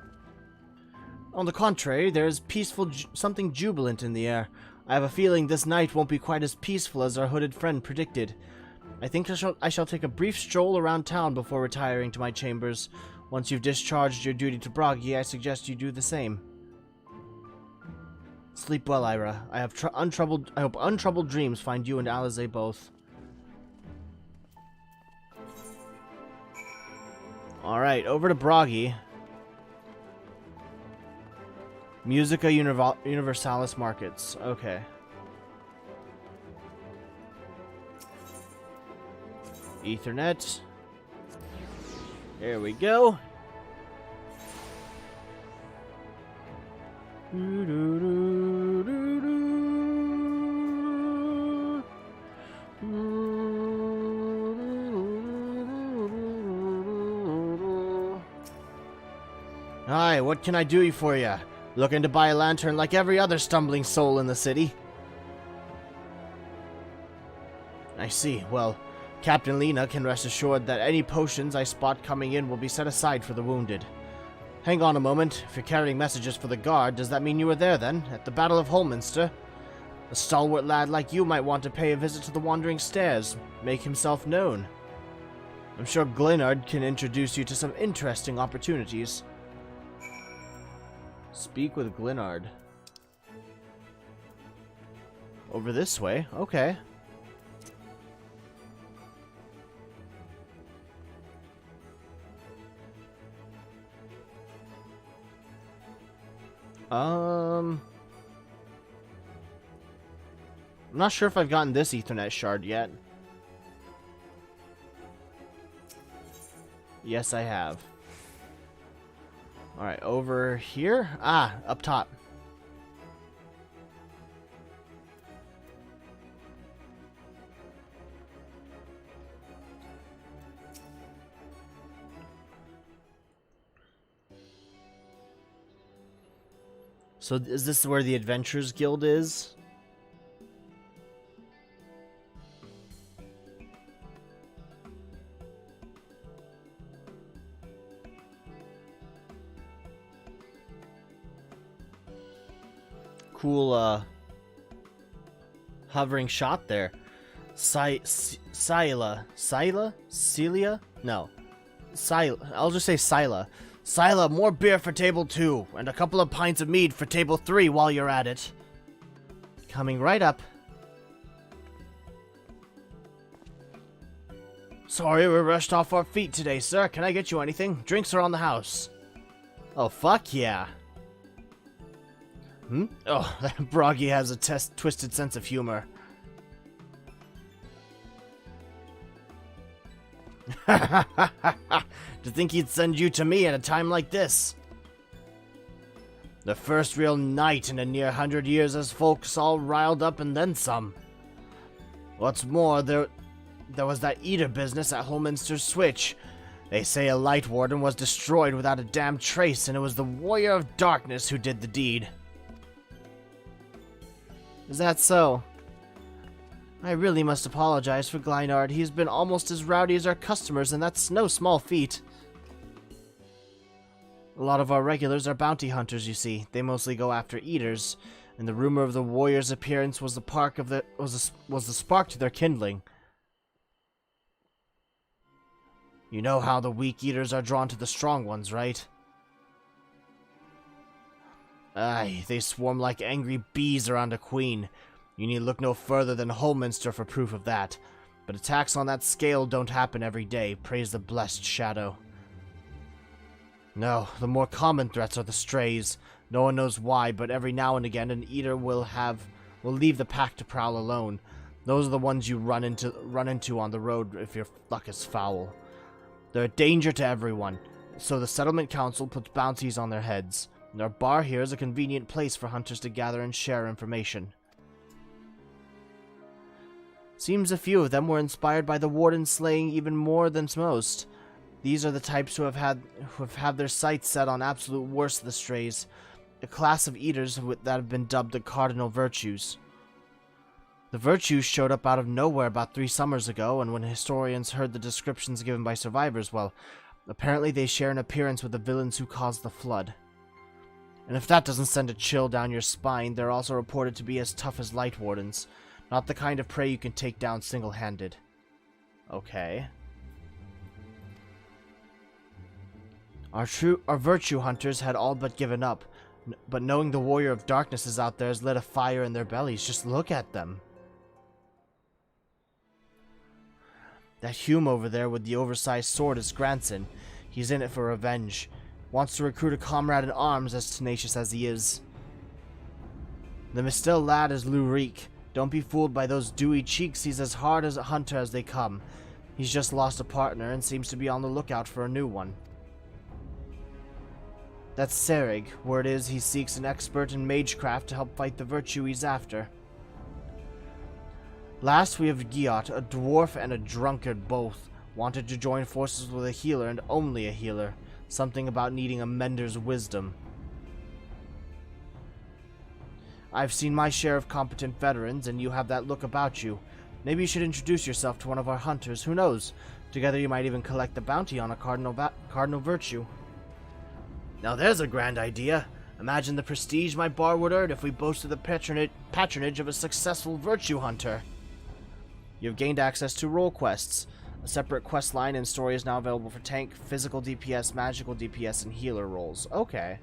On the contrary, there is something jubilant in the air. I have a feeling this night won't be quite as peaceful as our hooded friend predicted. I think I shall take a brief stroll around town before retiring to my chambers. Once you've discharged your duty to Broggy, I suggest you do the same. Sleep well, Ira. I hope untroubled dreams find you and Alize both. Alright, over to Broggy. Musica Universalis Markets. Okay. Ethernet. There we go. Aye, what can I do for you? Looking to buy a lantern like every other stumbling soul in the city? I see. Well, Captain Lena can rest assured that any potions I spot coming in will be set aside for the wounded. Hang on a moment. If you're carrying messages for the guard, does that mean you were there then, at the Battle of Holminster? A stalwart lad like you might want to pay a visit to the Wandering Stairs, make himself known. I'm sure Glenard can introduce you to some interesting opportunities. Speak with Glenard. Over this way? Okay. I'm not sure if I've gotten this Ethernet shard yet. Yes, I have. Alright, over here? Ah, up top. So is this where the Adventurers Guild is? Cool, hovering shot there. Celia? No. I'll just say Scylla. Scylla, more beer for table 2, and a couple of pints of mead for table 3 while you're at it. Coming right up. Sorry, we're rushed off our feet today, sir. Can I get you anything? Drinks are on the house. Oh, fuck yeah. Oh, that Broggy has a twisted sense of humor. To think he'd send you to me at a time like this. The first real night in a near 100 years as folks all riled up and then some. What's more, there was that eater business at Holminster Switch. They say a light warden was destroyed without a damn trace, and it was the Warrior of Darkness who did the deed. Is that so? I really must apologize for Glynard. He's been almost as rowdy as our customers, and that's no small feat. A lot of our regulars are bounty hunters, you see. They mostly go after eaters, and the rumor of the warrior's appearance was the spark to their kindling. You know how the weak eaters are drawn to the strong ones, right? Aye, they swarm like angry bees around a queen. You need look no further than Holminster for proof of that. But attacks on that scale don't happen every day, praise the blessed shadow. No, the more common threats are the strays. No one knows why, but every now and again an eater will leave the pack to prowl alone. Those are the ones you run into on the road if your luck is foul. They're a danger to everyone, so the settlement council puts bounties on their heads. And our bar here is a convenient place for hunters to gather and share information. Seems a few of them were inspired by the warden slaying even more than most. These are the types who have had their sights set on absolute worst of the strays, a class of eaters that have been dubbed the Cardinal Virtues. The Virtues showed up out of nowhere about 3 summers ago, and when historians heard the descriptions given by survivors, well, apparently they share an appearance with the villains who caused the flood. And if that doesn't send a chill down your spine, they're also reported to be as tough as light wardens. Not the kind of prey you can take down single-handed. Okay. Our virtue hunters had all but given up, but knowing the Warrior of Darkness is out there has lit a fire in their bellies. Just look at them. That Hume over there with the oversized sword is Granson. He's in it for revenge. Wants to recruit a comrade in arms as tenacious as he is. The Mistel lad is Lurik. Don't be fooled by those dewy cheeks. He's as hard as a hunter as they come. He's just lost a partner and seems to be on the lookout for a new one. That's Serig. Word is he seeks an expert in magecraft to help fight the virtue he's after. Last we have Giot, a dwarf and a drunkard both. Wanted to join forces with a healer and only a healer. Something about needing a mentor's wisdom. I've seen my share of competent veterans, and you have that look about you. Maybe you should introduce yourself to one of our hunters. Who knows? Together you might even collect the bounty on a cardinal virtue. Now there's a grand idea. Imagine the prestige my bar would earn if we boasted the patronage of a successful virtue hunter. You've gained access to role quests. A separate quest line and story is now available for tank, physical DPS, magical DPS, and healer roles. Okay.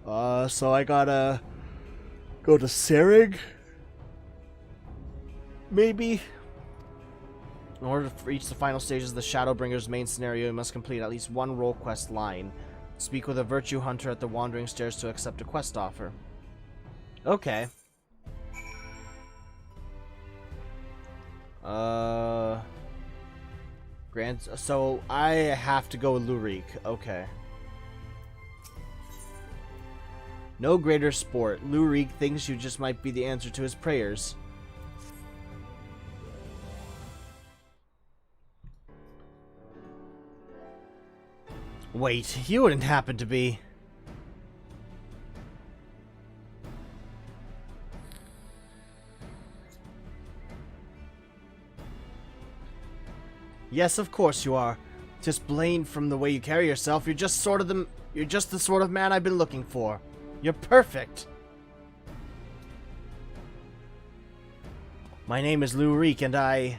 So I gotta go to Serig? Maybe? In order to reach the final stages of the Shadowbringer's main scenario, you must complete at least one role quest line. Speak with a virtue hunter at the Wandering Stairs to accept a quest offer. Okay. So I have to go with Lurik. Okay. No greater sport. Lurik thinks you just might be the answer to his prayers. Wait, you wouldn't happen to be... Yes, of course you are. Just plain from the way you carry yourself, you're just the sort of man I've been looking for. You're perfect. My name is Lurik, and I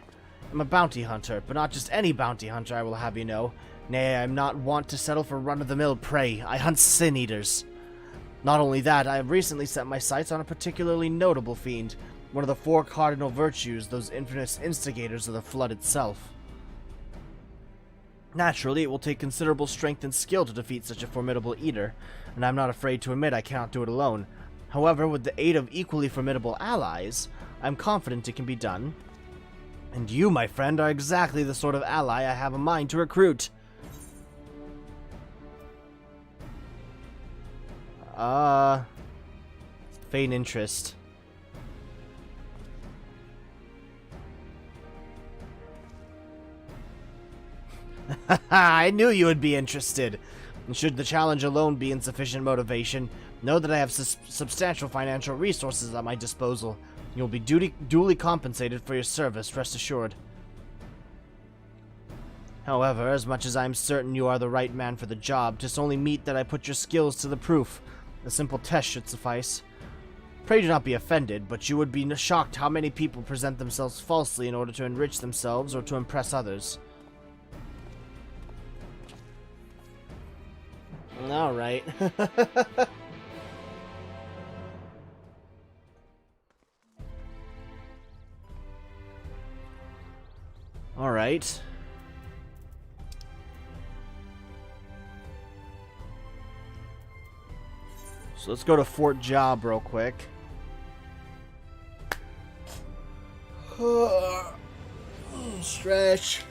am a bounty hunter, but not just any bounty hunter, I will have you know. Nay, I am not wont to settle for run-of-the-mill prey. I hunt sin-eaters. Not only that, I have recently set my sights on a particularly notable fiend, one of the 4 cardinal virtues, those infamous instigators of the flood itself. Naturally, it will take considerable strength and skill to defeat such a formidable eater, and I'm not afraid to admit I cannot do it alone. However, with the aid of equally formidable allies, I'm confident it can be done. And you, my friend, are exactly the sort of ally I have a mind to recruit. Feign interest. I knew you would be interested. And should the challenge alone be insufficient motivation, know that I have substantial financial resources at my disposal. You'll be duly compensated for your service, rest assured. However, as much as I'm certain you are the right man for the job, 'tis only meet that I put your skills to the proof. A simple test should suffice. Pray do not be offended, but you would be shocked how many people present themselves falsely in order to enrich themselves or to impress others. Alright. Alright. So let's go to Fort Job real quick. Stretch.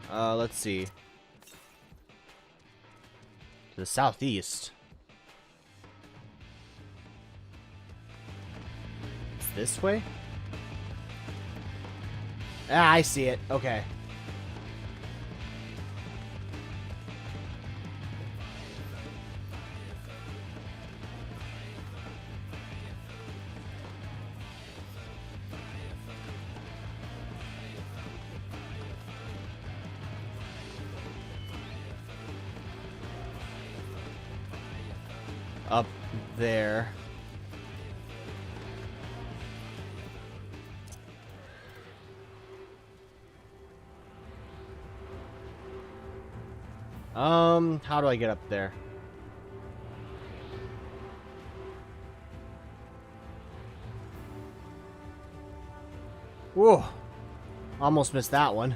Let's see. To the southeast. It's this way? Ah, I see it. Okay. Up there. How do I get up there? Whoa. Almost missed that one.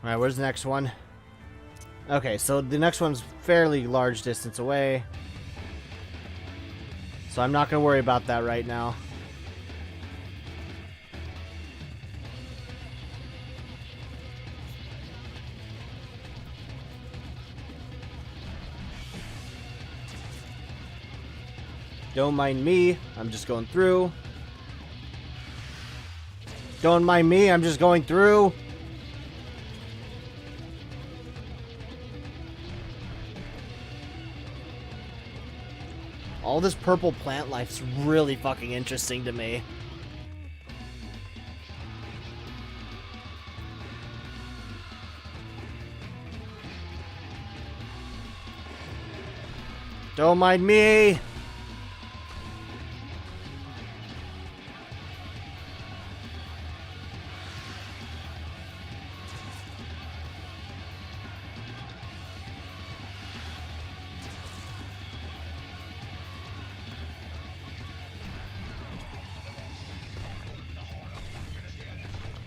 Alright, where's the next one? Okay, so the next one's fairly large distance away. So I'm not going to worry about that right now. Don't mind me, I'm just going through. Don't mind me, I'm just going through. All this purple plant life's really fucking interesting to me. Don't mind me!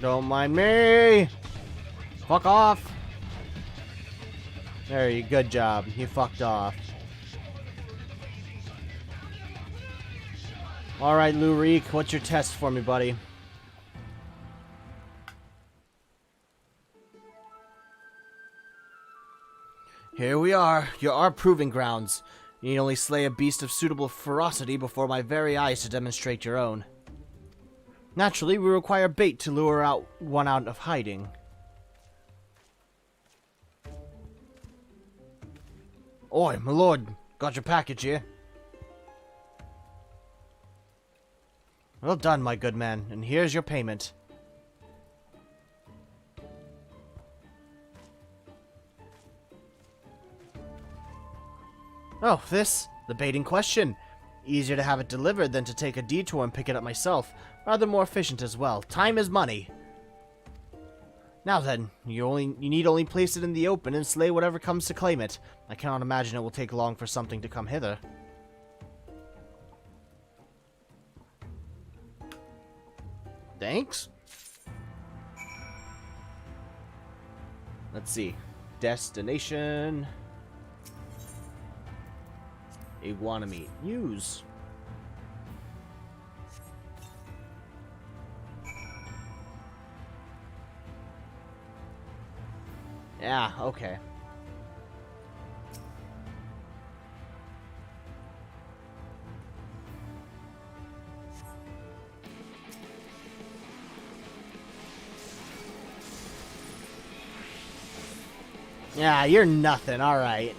Don't mind me! Fuck off! There you good job. You fucked off. Alright, Lurik, what's your test for me, buddy? Here we are, your proving grounds. You need only slay a beast of suitable ferocity before my very eyes to demonstrate your own. Naturally, we require bait to lure one out of hiding. Oi, my lord, got your package here. Well done, my good man, and here's your payment. Oh, the bait in question. Easier to have it delivered than to take a detour and pick it up myself. Rather more efficient as well. Time is money. Now then, you need only place it in the open and slay whatever comes to claim it. I cannot imagine it will take long for something to come hither. Thanks. Let's see. Destination. Iguana meat. Use. Yeah, okay. Yeah, you're nothing, alright.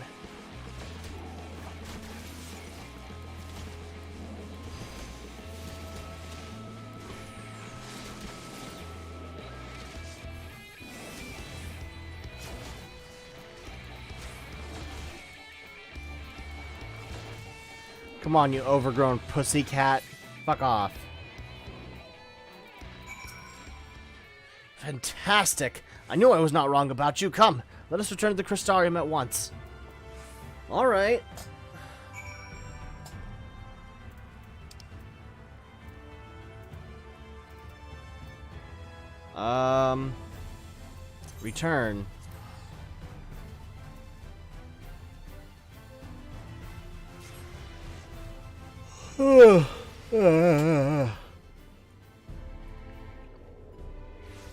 Come on, you overgrown pussycat. Fuck off. Fantastic! I knew I was not wrong about you. Come, let us return to the Crystarium at once. Alright. Return.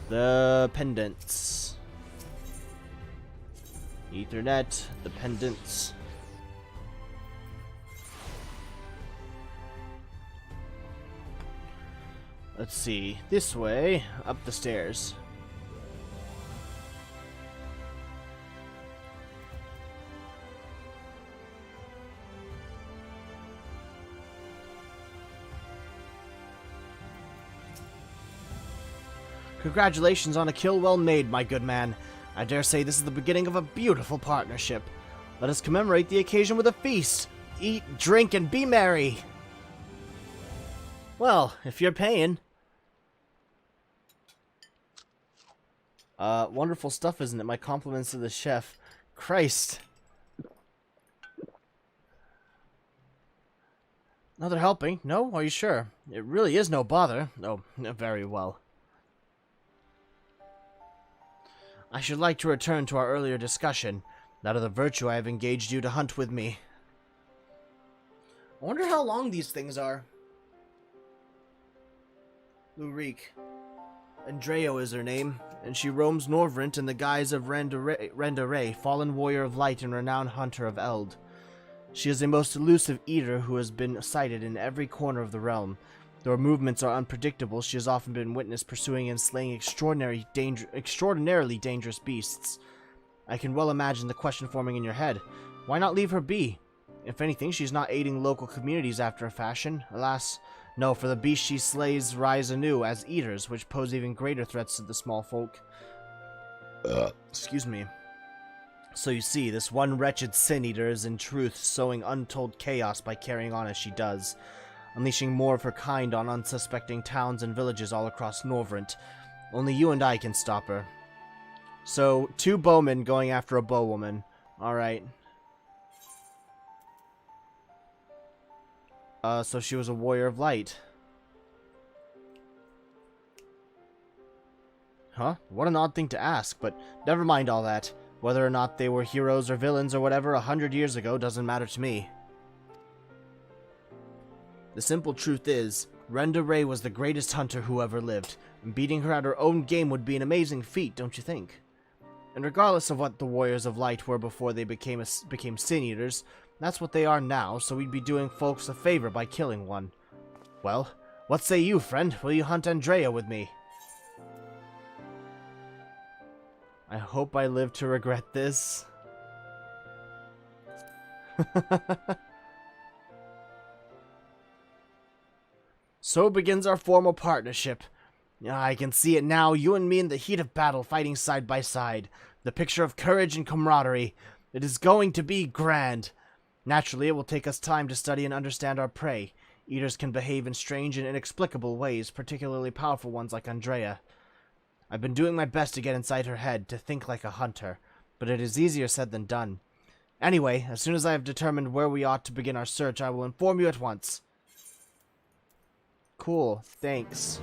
The pendants. Ethernet, the pendants. Let's see. This way, up the stairs. Congratulations on a kill well made, my good man. I dare say this is the beginning of a beautiful partnership. Let us commemorate the occasion with a feast. Eat, drink, and be merry. Well, if you're paying. Wonderful stuff, isn't it? My compliments to the chef. Christ. Another helping? No? Are you sure? It really is no bother. Oh, very well. I should like to return to our earlier discussion. Out of the virtue I have engaged you to hunt with me. I wonder how long these things are. Lurik. Andreo is her name, and she roams Norvrent in the guise of Rendare, fallen warrior of light and renowned hunter of Eld. She is a most elusive eater who has been sighted in every corner of the realm. Though her movements are unpredictable, she has often been witnessed pursuing and slaying extraordinarily dangerous beasts. I can well imagine the question forming in your head. Why not leave her be? If anything, she's not aiding local communities after a fashion. Alas, no, for the beasts she slays rise anew as eaters, which pose even greater threats to the small folk. Excuse me. So you see, this one wretched sin-eater is in truth sowing untold chaos by carrying on as she does, unleashing more of her kind on unsuspecting towns and villages all across Norvrent. Only you and I can stop her. So, 2 bowmen going after a bowwoman. Alright. So she was a warrior of light. Huh? What an odd thing to ask, but never mind all that. Whether or not they were heroes or villains or whatever 100 years ago doesn't matter to me. The simple truth is, Renda Ray was the greatest hunter who ever lived, and beating her at her own game would be an amazing feat, don't you think? And regardless of what the Warriors of Light were before they became sin-eaters, that's what they are now, so we'd be doing folks a favor by killing one. Well, what say you, friend? Will you hunt Andrea with me? I hope I live to regret this. So begins our formal partnership. I can see it now, you and me in the heat of battle fighting side by side. The picture of courage and camaraderie. It is going to be grand. Naturally, it will take us time to study and understand our prey. Eaters can behave in strange and inexplicable ways, particularly powerful ones like Andrea. I've been doing my best to get inside her head, to think like a hunter, but it is easier said than done. Anyway, as soon as I have determined where we ought to begin our search, I will inform you at once. Cool, thanks.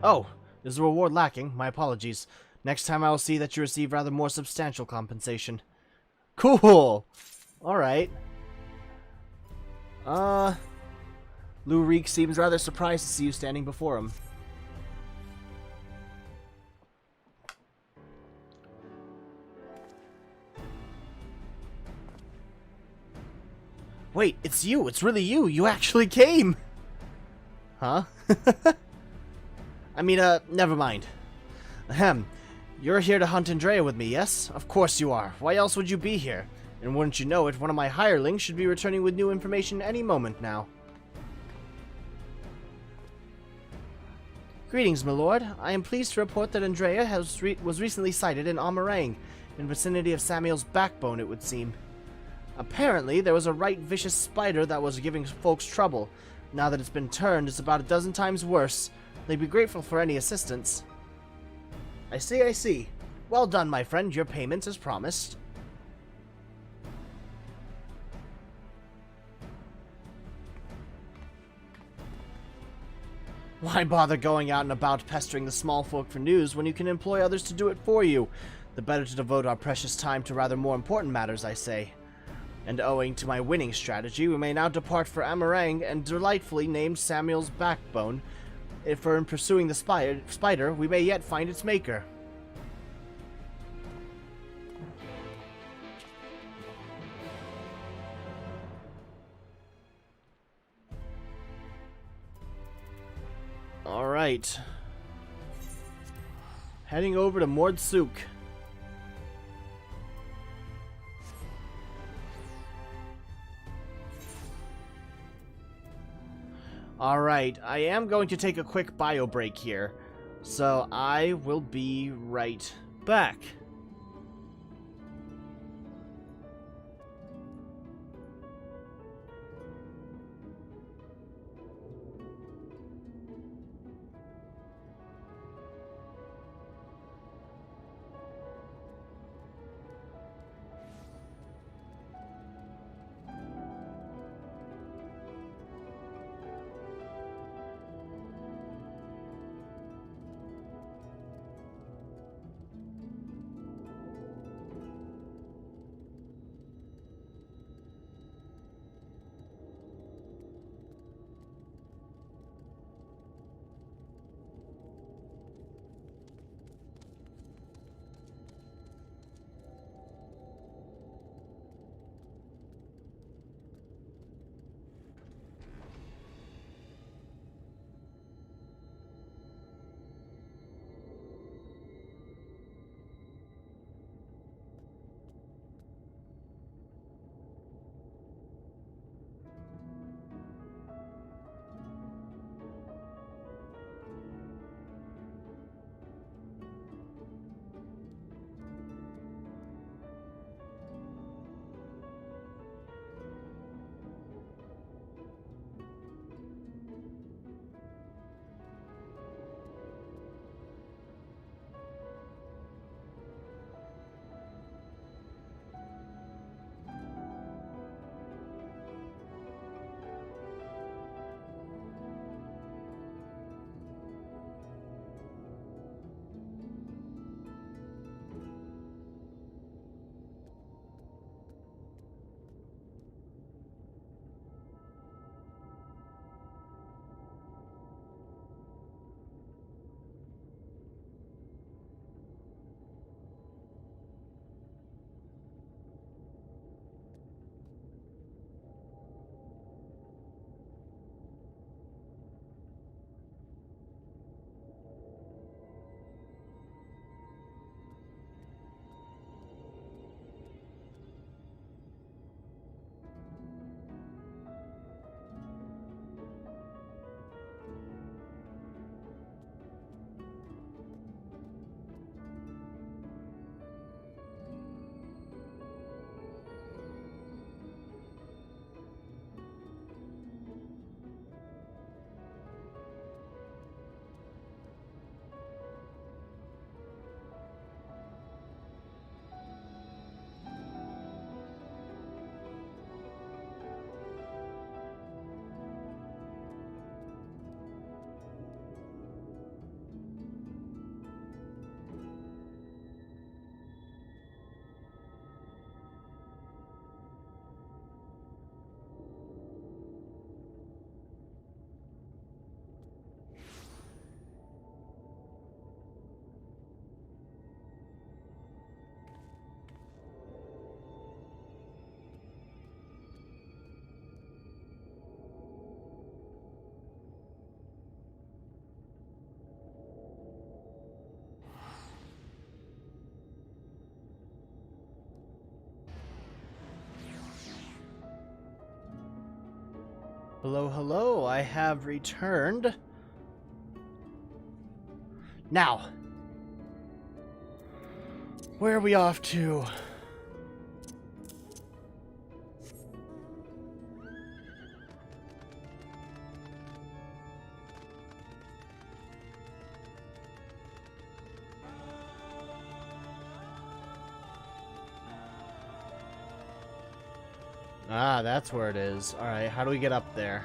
Oh, there's a reward lacking. My apologies. Next time I will see that you receive rather more substantial compensation. Cool! Alright. Lou Reek seems rather surprised to see you standing before him. Wait, it's you! It's really you! You actually came! Huh? I mean, never mind. Ahem. You're here to hunt Andrea with me, yes? Of course you are. Why else would you be here? And wouldn't you know it, one of my hirelings should be returning with new information any moment now. Greetings, my lord. I am pleased to report that Andrea was recently sighted in Amer, in vicinity of Samuel's backbone, it would seem. Apparently, there was a right vicious spider that was giving folks trouble. Now that it's been turned, it's about a dozen times worse. They'd be grateful for any assistance. I see. Well done, my friend. Your payment as promised. Why bother going out and about pestering the small folk for news when you can employ others to do it for you? The better to devote our precious time to rather more important matters, I say. And owing to my winning strategy, we may now depart for Amerang and delightfully named Samuel's backbone. For in pursuing the spider, we may yet find its maker. Alright. Heading over to Mordsuk. Alright, I am going to take a quick bio break here, so I will be right back. Hello, hello, I have returned. Now, where are we off to? Ah, that's where it is. Alright, how do we get up there?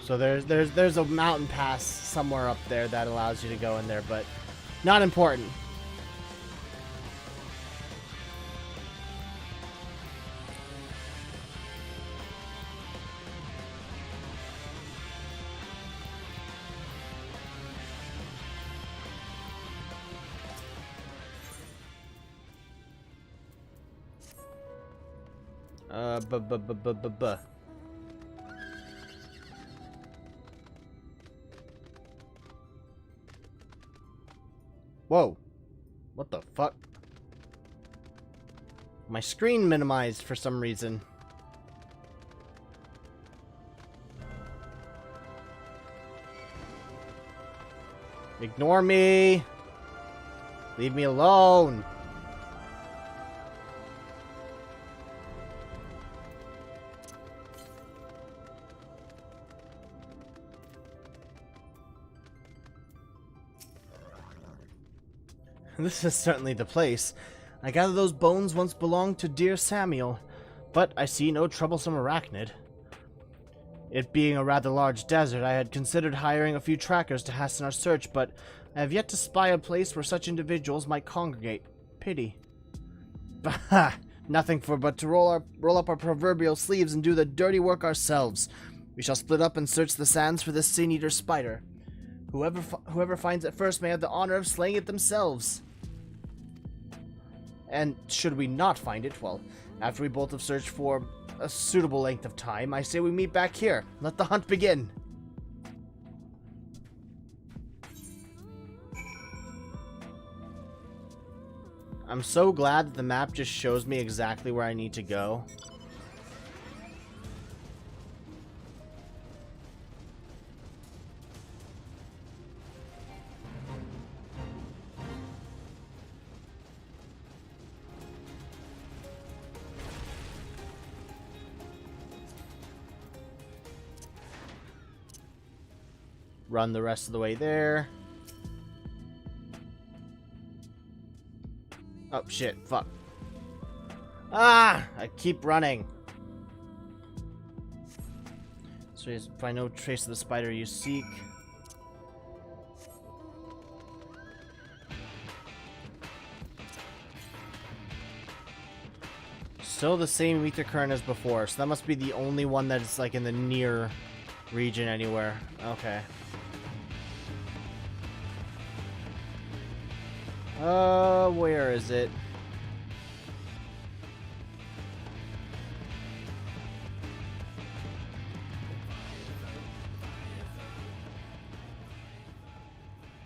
So there's a mountain pass somewhere up there that allows you to go in there, but not important. Buh. Whoa. What the fuck? My screen minimized for some reason. Ignore me. Leave me alone. This is certainly the place. I gather those bones once belonged to dear Samuel, but I see no troublesome arachnid. It being a rather large desert, I had considered hiring a few trackers to hasten our search, but I have yet to spy a place where such individuals might congregate. Pity. Bah! Nothing for but to roll up our proverbial sleeves and do the dirty work ourselves. We shall split up and search the sands for this sin-eater spider. Whoever finds it first may have the honor of slaying it themselves. And should we not find it, well, after we both have searched for a suitable length of time, I say we meet back here. Let the hunt begin. I'm so glad that the map just shows me exactly where I need to go. Run the rest of the way there. Oh, shit. Fuck. Ah! I keep running. So find no trace of the spider you seek. Still the same ether current as before, so that must be the only one that's like in the near region anywhere. Okay. Where is it?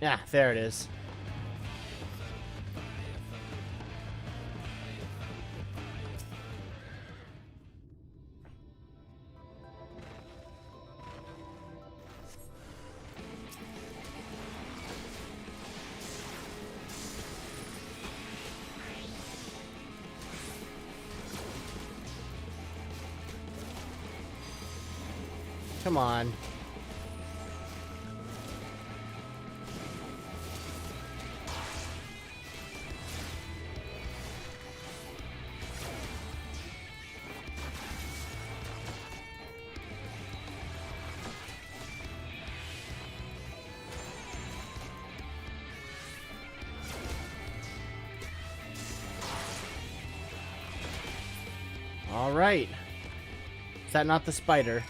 Yeah, there it is. Come on. All right. Is that not the spider?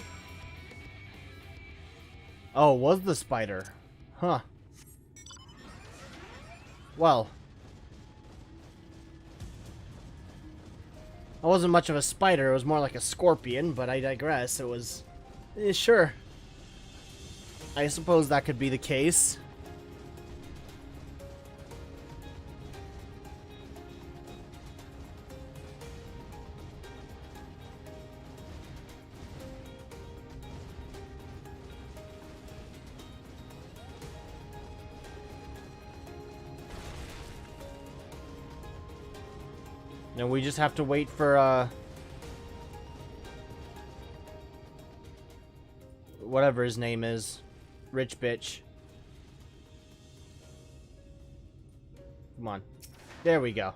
Oh, it was the spider. Huh. Well. I wasn't much of a spider, it was more like a scorpion, but I digress. It was... sure. I suppose that could be the case. And we just have to wait for, whatever his name is. Rich bitch. Come on. There we go.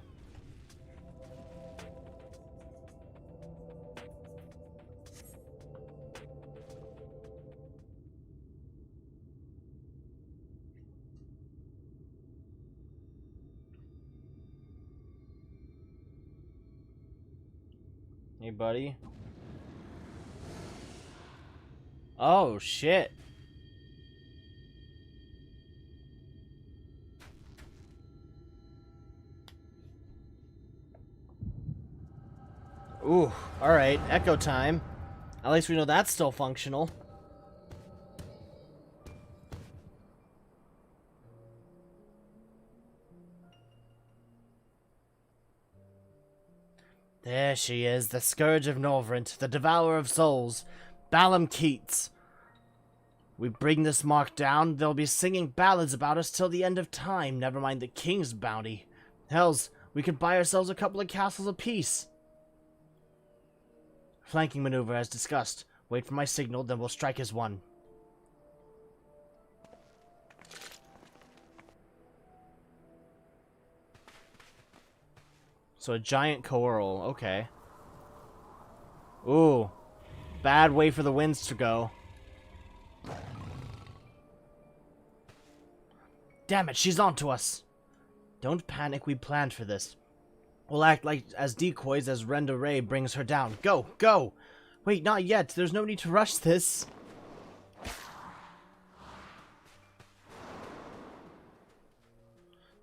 Hey, buddy. Oh, shit. Ooh, alright. Echo time. At least we know that's still functional. There she is, the Scourge of Norvrent, the Devourer of Souls, Balaam Keats. We bring this mark down, they'll be singing ballads about us till the end of time, never mind the king's bounty. Hells, we could buy ourselves a couple of castles apiece. Flanking maneuver as discussed. Wait for my signal, then we'll strike as one. So a giant coral, okay. Ooh. Bad way for the winds to go. Damn it, she's onto us! Don't panic, we planned for this. We'll act like as decoys as Renda Ray brings her down. Go! Go! Wait, not yet. There's no need to rush this.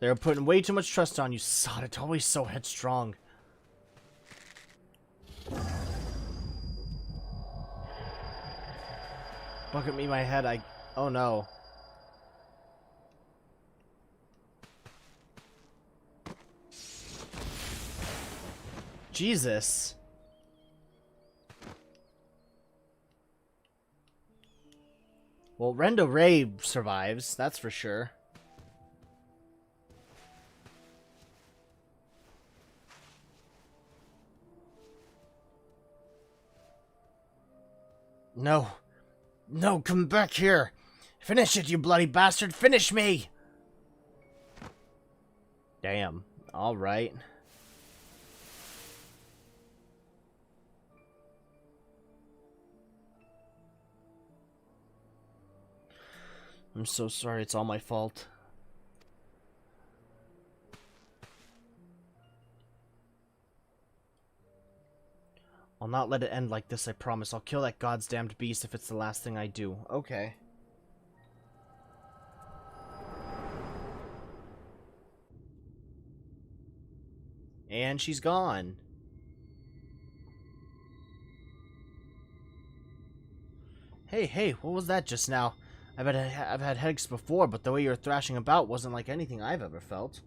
They're putting way too much trust on you, sod. It's always so headstrong. Bucket me my head, oh no. Jesus. Well, Renda Ray survives, that's for sure. No. No, come back here. Finish it, you bloody bastard. Finish me! Damn. Alright. I'm so sorry, it's all my fault. I'll not let it end like this, I promise. I'll kill that goddamned beast if it's the last thing I do. Okay. And she's gone. Hey, what was that just now? I've had headaches before, but the way you were thrashing about wasn't like anything I've ever felt.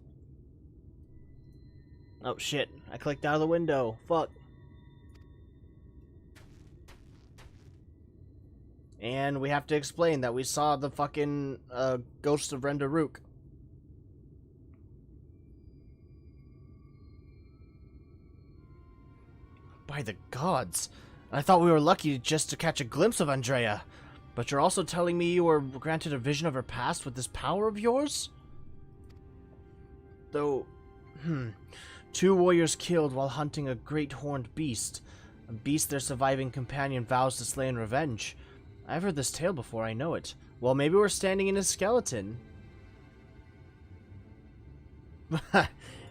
Oh shit, I clicked out of the window. Fuck. And we have to explain that we saw the fucking ghost of Renda Rook. By the gods. I thought we were lucky just to catch a glimpse of Andrea. But you're also telling me you were granted a vision of her past with this power of yours? Though, 2 warriors killed while hunting a great horned beast. A beast their surviving companion vows to slay in revenge. I've heard this tale before, I know it. Well, maybe we're standing in a skeleton. It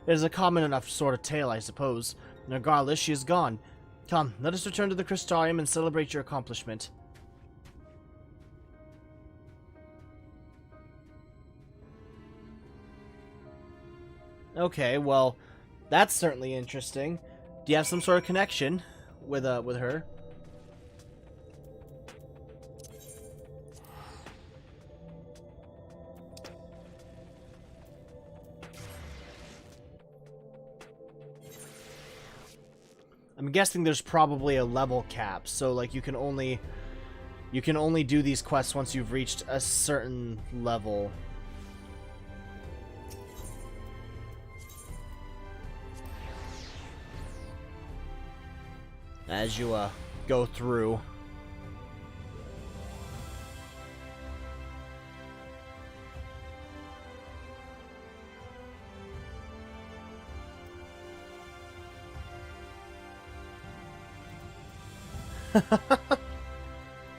is a common enough sort of tale, I suppose. Regardless, she is gone. Come, let us return to the Crystarium and celebrate your accomplishment. Okay, well, that's certainly interesting. Do you have some sort of connection with her? I'm guessing there's probably a level cap, so like you can only do these quests once you've reached a certain level. As you go through.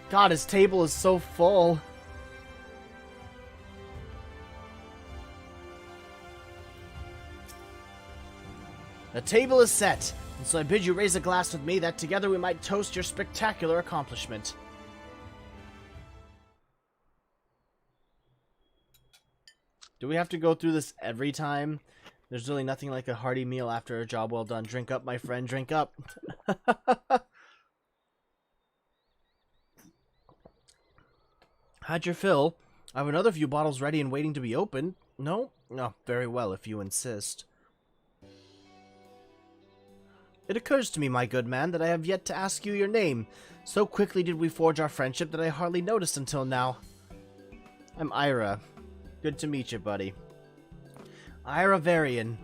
God, his table is so full. The table is set, and so I bid you raise a glass with me that together we might toast your spectacular accomplishment. Do we have to go through this every time? There's really nothing like a hearty meal after a job well done. Drink up, my friend, drink up. Had your fill. I have another few bottles ready and waiting to be opened. No? No, very well, if you insist. It occurs to me, my good man, that I have yet to ask you your name. So quickly did we forge our friendship that I hardly noticed until now. I'm Ira. Good to meet you, buddy. Ira Varian.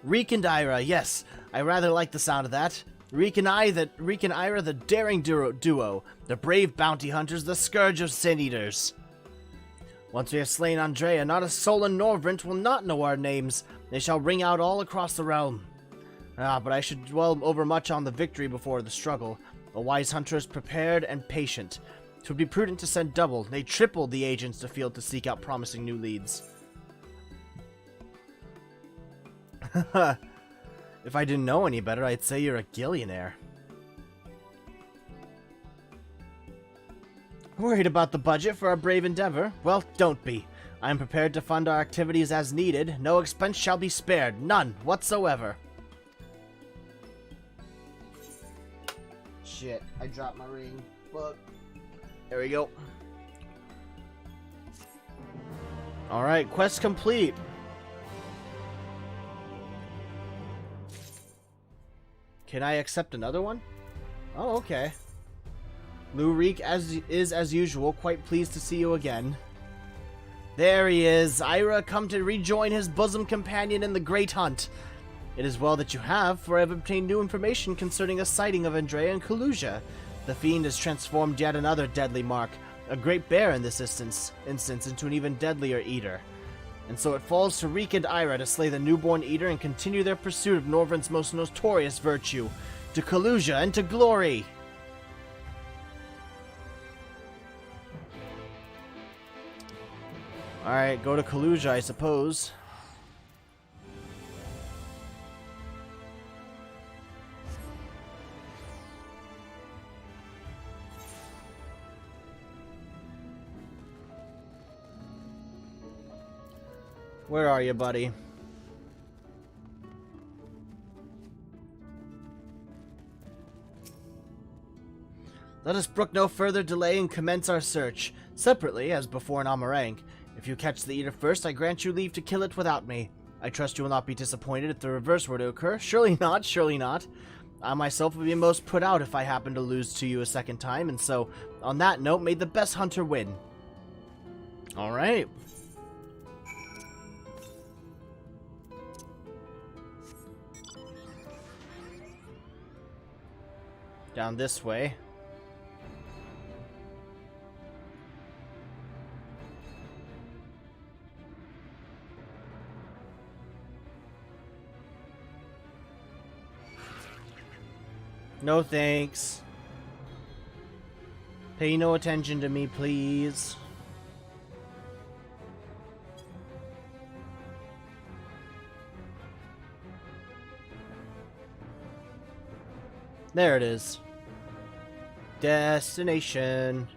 Reek and Ira, yes. I rather like the sound of that. Reek and Ira, the daring duo. The brave bounty hunters, the scourge of sin eaters. Once we have slain Andrea, not a soul in Norvrent will not know our names. They shall ring out all across the realm. But I should dwell overmuch on the victory before the struggle. A wise hunter is prepared and patient. 'Twould be prudent to send double, nay triple, the agents to field to seek out promising new leads. If I didn't know any better, I'd say you're a gillionaire. Worried about the budget for our brave endeavor? Well, don't be. I am prepared to fund our activities as needed. No expense shall be spared. None whatsoever. Shit, I dropped my ring. Look. There we go. Alright, quest complete. Can I accept another one? Oh, okay. Lurik, as usual, quite pleased to see you again. There he is, Ira, come to rejoin his bosom companion in the great hunt. It is well that you have, for I have obtained new information concerning a sighting of Andrea in Kalusia. The fiend has transformed yet another deadly mark, a great bear in this instance into an even deadlier eater. And so it falls to Reek and Ira to slay the newborn eater and continue their pursuit of Norvrent's most notorious virtue, to Kalusia and to glory! Alright, go to Kalusia, I suppose. Where are you, buddy? Let us brook no further delay and commence our search. Separately, as before in Amer. If you catch the eater first, I grant you leave to kill it without me. I trust you will not be disappointed if the reverse were to occur. Surely not, surely not. I myself would be most put out if I happened to lose to you a second time, and so, on that note, may the best hunter win. Alright. Down this way. No thanks. Pay no attention to me, please. There it is. Destination.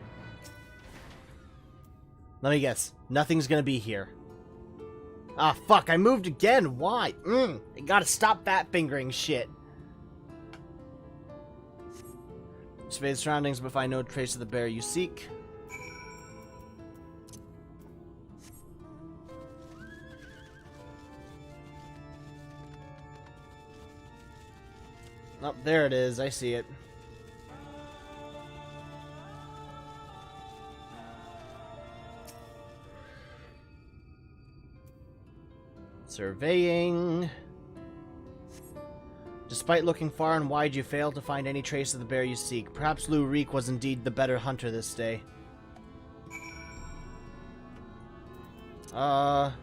Let me guess. Nothing's gonna be here. Ah, fuck. I moved again. Why? I gotta stop fat fingering shit. Survey the surroundings, but find no trace of the bear you seek. Oh, there it is. I see it. Surveying. Despite looking far and wide, you fail to find any trace of the bear you seek. Perhaps Lou Reek was indeed the better hunter this day. So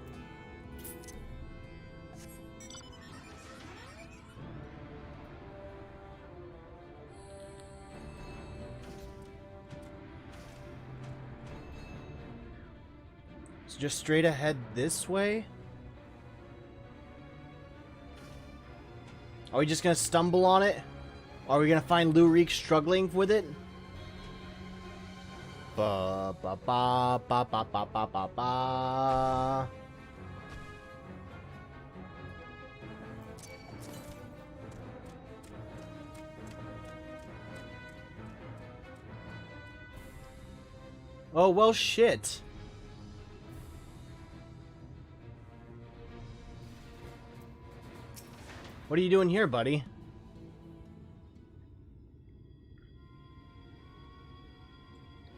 just straight ahead this way? Are we just gonna stumble on it? Are we gonna find Lou Reek struggling with it? Ba ba ba ba ba ba ba ba ba. Oh well, shit. What are you doing here, buddy?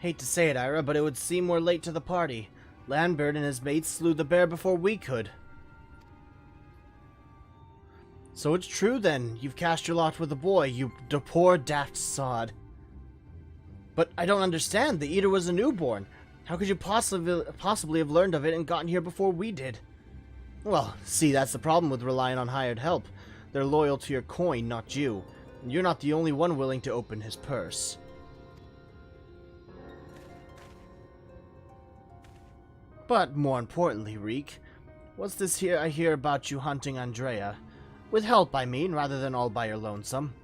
Hate to say it, Ira, but it would seem we're late to the party. Lambert and his mates slew the bear before we could. So it's true then. You've cast your lot with the boy, you poor daft sod. But I don't understand. The eater was a newborn. How could you possibly have learned of it and gotten here before we did? Well, see, that's the problem with relying on hired help. They're loyal to your coin, not you. And you're not the only one willing to open his purse. But more importantly, Reek, what's this here I hear about you hunting Andrea? With help, I mean, rather than all by your lonesome.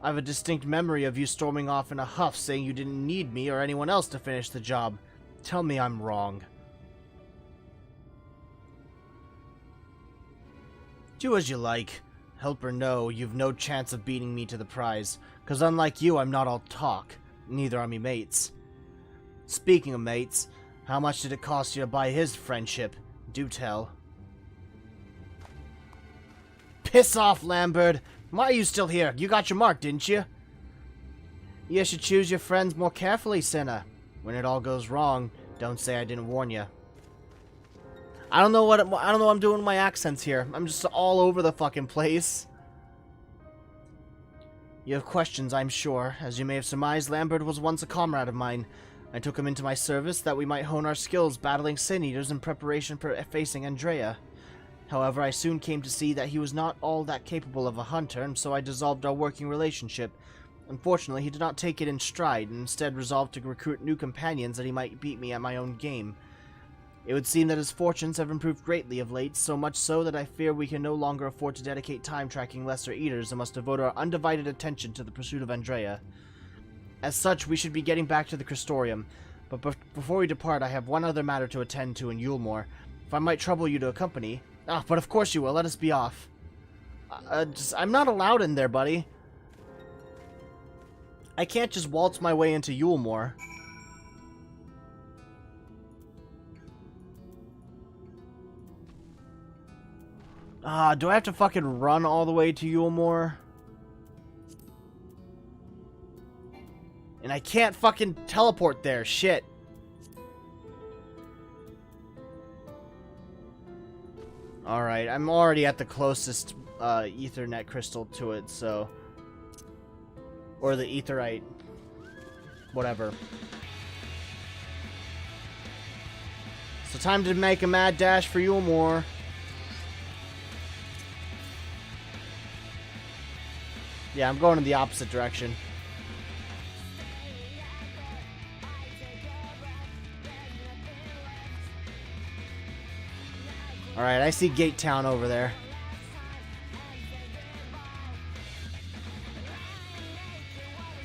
I have a distinct memory of you storming off in a huff saying you didn't need me or anyone else to finish the job. Tell me I'm wrong. Do as you like. Help or no, you've no chance of beating me to the prize, 'cause unlike you, I'm not all talk. Neither are me mates. Speaking of mates, how much did it cost you to buy his friendship? Do tell. Piss off, Lambert! Why are you still here? You got your mark, didn't you? You should choose your friends more carefully, Senna. When it all goes wrong, don't say I didn't warn you. I don't know what I'm doing with my accents here. I'm just all over the fucking place. You have questions, I'm sure. As you may have surmised, Lambert was once a comrade of mine. I took him into my service that we might hone our skills battling sin eaters in preparation for facing Andrea. However, I soon came to see that he was not all that capable of a hunter, and so I dissolved our working relationship. Unfortunately, he did not take it in stride, and instead resolved to recruit new companions that he might beat me at my own game. It would seem that his fortunes have improved greatly of late, so much so that I fear we can no longer afford to dedicate time tracking lesser eaters and must devote our undivided attention to the pursuit of Andrea. As such, we should be getting back to the Cristorium, but before we depart, I have one other matter to attend to in Yulmore. If I might trouble you to accompany... Ah, but of course you will. Let us be off. I'm not allowed in there, buddy. I can't just waltz my way into Yulmore. Do I have to fucking run all the way to Yulmore? And I can't fucking teleport there. Shit. Alright, I'm already at the closest Ethernet crystal to it, so... Or the Aetherite. Whatever. So time to make a mad dash for Yulmore. Yeah, I'm going in the opposite direction. Alright, I see Gate Town over there.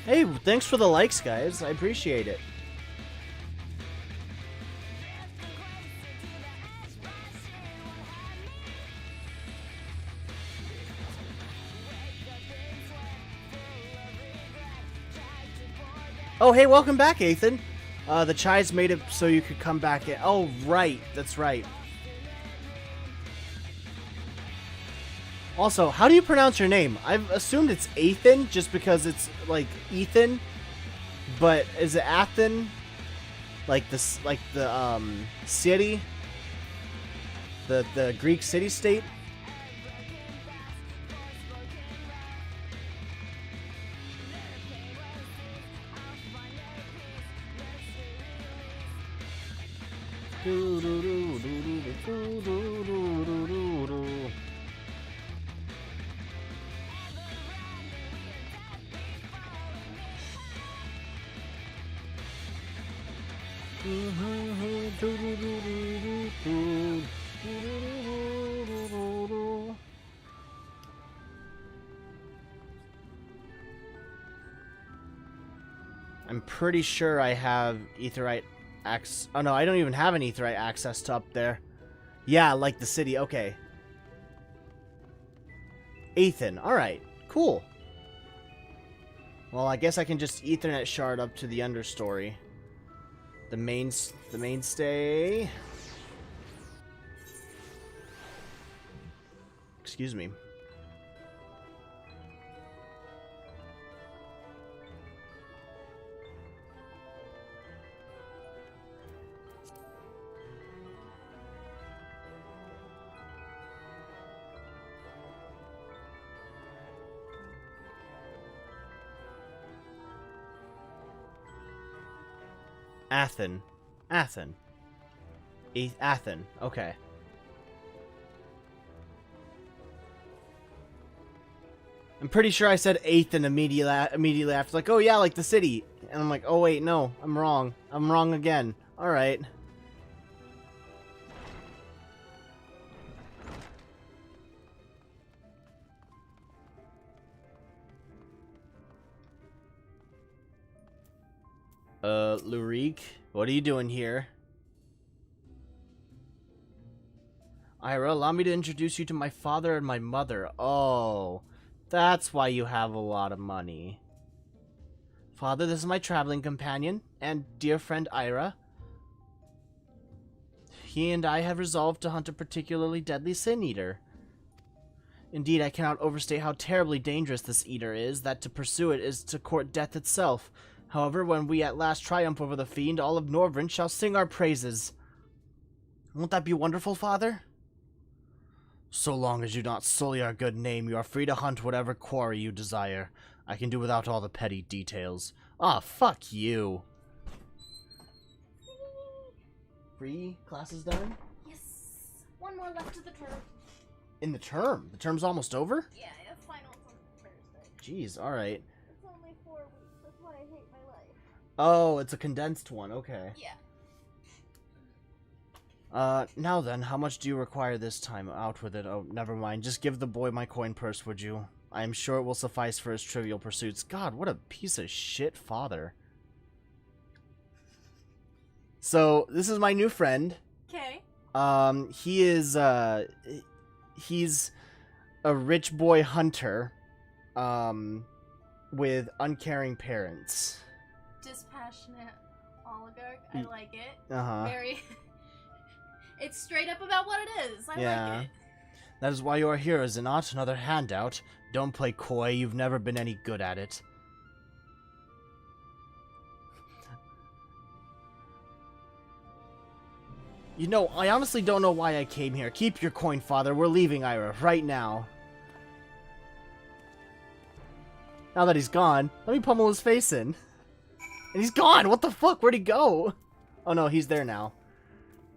Hey, thanks for the likes, guys. I appreciate it. Oh, hey, welcome back, Ethan. The chives made it so you could come back in. Oh, right. That's right. Also, how do you pronounce your name? I've assumed it's Ethan just because it's like Ethan, but is it Athen? Like the city, the Greek city-state? I'm pretty sure I have Aetherite access. Oh no, I don't even have an Aetherite access to up there. Yeah, like the city. Okay. Ethan. Alright. Cool. Well, I guess I can just Ethernet shard up to the understory. The mainstay. Excuse me. Athen. Athen. Okay. I'm pretty sure I said Athen immediately after. Like, oh yeah, like the city. And I'm like, oh wait, no, I'm wrong. I'm wrong again. Alright. Lurik, what are you doing here? Ira, allow me to introduce you to my father and my mother. Oh, that's why you have a lot of money. Father, this is my traveling companion and dear friend Ira. He and I have resolved to hunt a particularly deadly sin eater. Indeed, I cannot overstate how terribly dangerous this eater is, that to pursue it is to court death itself. However, when we at last triumph over the fiend, all of Norvryn shall sing our praises. Won't that be wonderful, Father? So long as you do not sully our good name, you are free to hunt whatever quarry you desire. I can do without all the petty details. Ah, fuck you. Free? Class is done? Yes. One more left of the term. In the term? The term's almost over? Yeah, finals on Thursday. Jeez, alright. It's only 4 weeks. That's why I hate my life. Oh, it's a condensed one. Okay. Yeah. Now then, how much do you require this time? Out with it. Oh, never mind. Just give the boy my coin purse, would you? I am sure it will suffice for his trivial pursuits. God, what a piece of shit father. So, this is my new friend. Okay. He's a rich boy hunter, with uncaring parents. Dispassionate oligarch. I like it. Uh-huh. Very... It's straight up about what it is. I like it. That is why you are here, is it not? Another handout. Don't play coy, you've never been any good at it. You know, I honestly don't know why I came here. Keep your coin, Father. We're leaving Ira right now. Now that he's gone, let me pummel his face in. And he's gone! What the fuck? Where'd he go? Oh no, he's there now.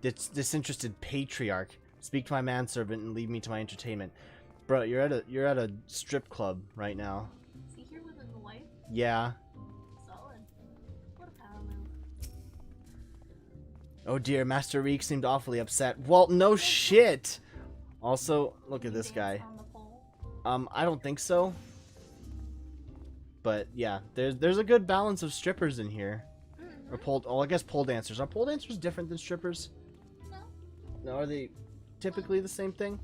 Disinterested patriarch. Speak to my manservant and leave me to my entertainment. Bro, you're at a strip club right now. Is he here with his wife? Yeah. Solid. What a power move. Oh dear, Master Reek seemed awfully upset. Well, no shit! Also, look at this guy. On the pole? I don't think so. But yeah, there's a good balance of strippers in here. Or pole, oh, I guess pole dancers. Are pole dancers different than strippers? No. No, are they typically the same thing?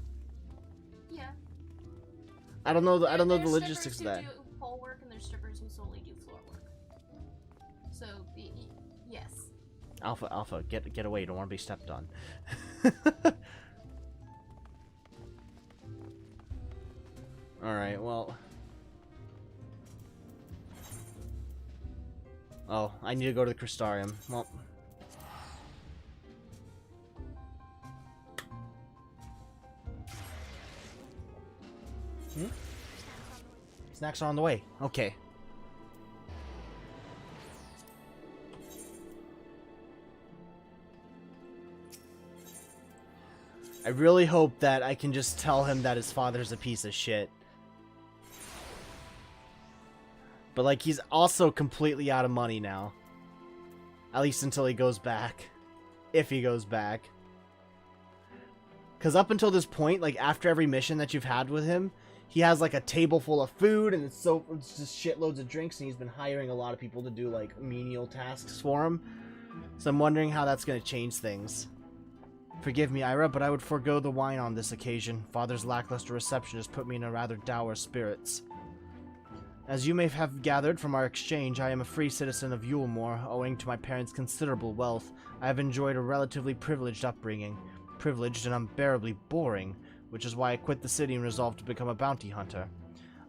Yeah. I don't know the There's logistics of that. strippers who do pole work and there's strippers who solely do floor work. So, yes. Alpha, get away. You don't want to be stepped on. Alright, well... Oh, I need to go to the Crystarium. Well... Snacks are on the way. Okay. I really hope that I can just tell him that his father's a piece of shit. But, like, he's also completely out of money now. At least until he goes back. If he goes back. Because up until this point, like, after every mission that you've had with him, he has, like, a table full of food, and it's just shitloads of drinks, and he's been hiring a lot of people to do, like, menial tasks for him. So I'm wondering how that's going to change things. Forgive me, Ira, but I would forego the wine on this occasion. Father's lackluster reception has put me in a rather dour spirits. As you may have gathered from our exchange, I am a free citizen of Yulemore. Owing to my parents' considerable wealth, I have enjoyed a relatively privileged upbringing. Privileged and unbearably boring, which is why I quit the city and resolved to become a bounty hunter.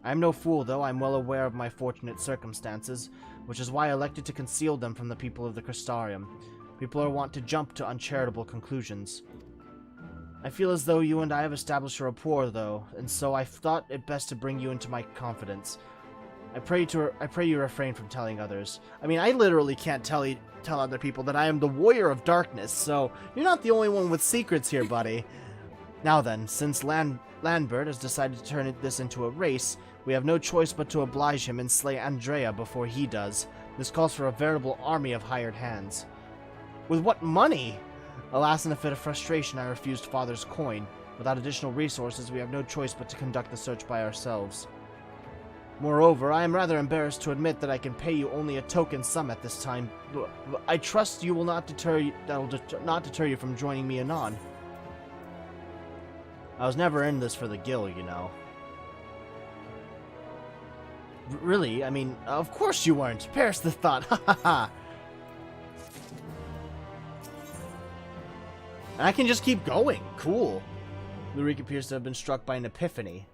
I am no fool, though. I am well aware of my fortunate circumstances, which is why I elected to conceal them from the people of the Crystarium. People are wont to jump to uncharitable conclusions. I feel as though you and I have established a rapport, though, and so I thought it best to bring you into my confidence. I pray you refrain from telling others. I mean, I literally can't tell other people that I am the warrior of darkness, so you're not the only one with secrets here, buddy. Now then, since Landbird has decided to turn this into a race, we have no choice but to oblige him and slay Andrea before he does. This calls for a veritable army of hired hands. With what money? Alas, in a fit of frustration, I refused Father's coin. Without additional resources, we have no choice but to conduct the search by ourselves. Moreover, I am rather embarrassed to admit that I can pay you only a token sum at this time. I trust you will not deter you from joining me anon. I was never in this for the gil, you know. Really? I mean, of course you weren't. Perish the thought. Ha ha ha. And I can just keep going. Cool. Lurik appears to have been struck by an epiphany.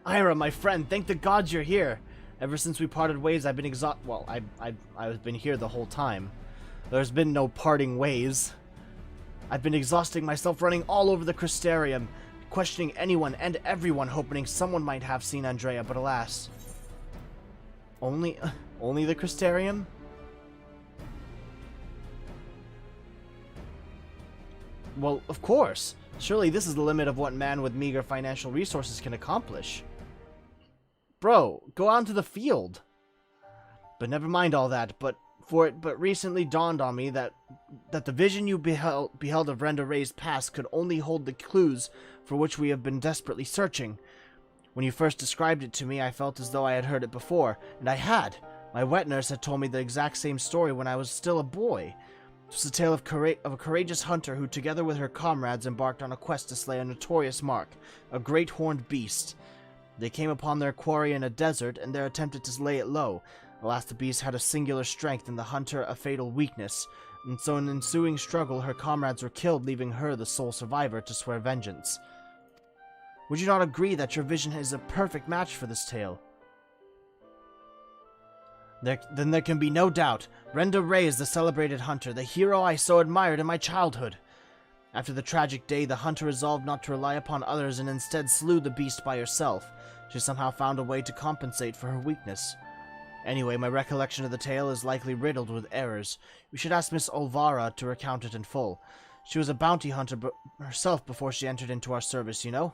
Ira, my friend, thank the gods you're here. Ever since we parted ways, I've been well, I've been here the whole time. There's been no parting ways. I've been exhausting myself running all over the Crystarium, questioning anyone and everyone, hoping someone might have seen Andrea, but alas. Only the Crystarium? Well, of course. Surely this is the limit of what man with meager financial resources can accomplish. Bro, go out into the field. But never mind all that, but recently dawned on me that the vision you beheld of Renda Ray's past could only hold the clues for which we have been desperately searching. When you first described it to me, I felt as though I had heard it before, and I had. My wet nurse had told me the exact same story when I was still a boy. It was a tale of a courageous hunter who, together with her comrades, embarked on a quest to slay a notorious mark, a great horned beast. They came upon their quarry in a desert, and there attempted to lay it low. Alas, the beast had a singular strength, and the hunter a fatal weakness, and so in ensuing struggle, her comrades were killed, leaving her the sole survivor to swear vengeance. Would you not agree that your vision is a perfect match for this tale? Then there can be no doubt. Renda Ray is the celebrated hunter, the hero I so admired in my childhood. After the tragic day, the hunter resolved not to rely upon others and instead slew the beast by herself. She somehow found a way to compensate for her weakness. Anyway, my recollection of the tale is likely riddled with errors. We should ask Miss Olvara to recount it in full. She was a bounty hunter herself before she entered into our service, you know?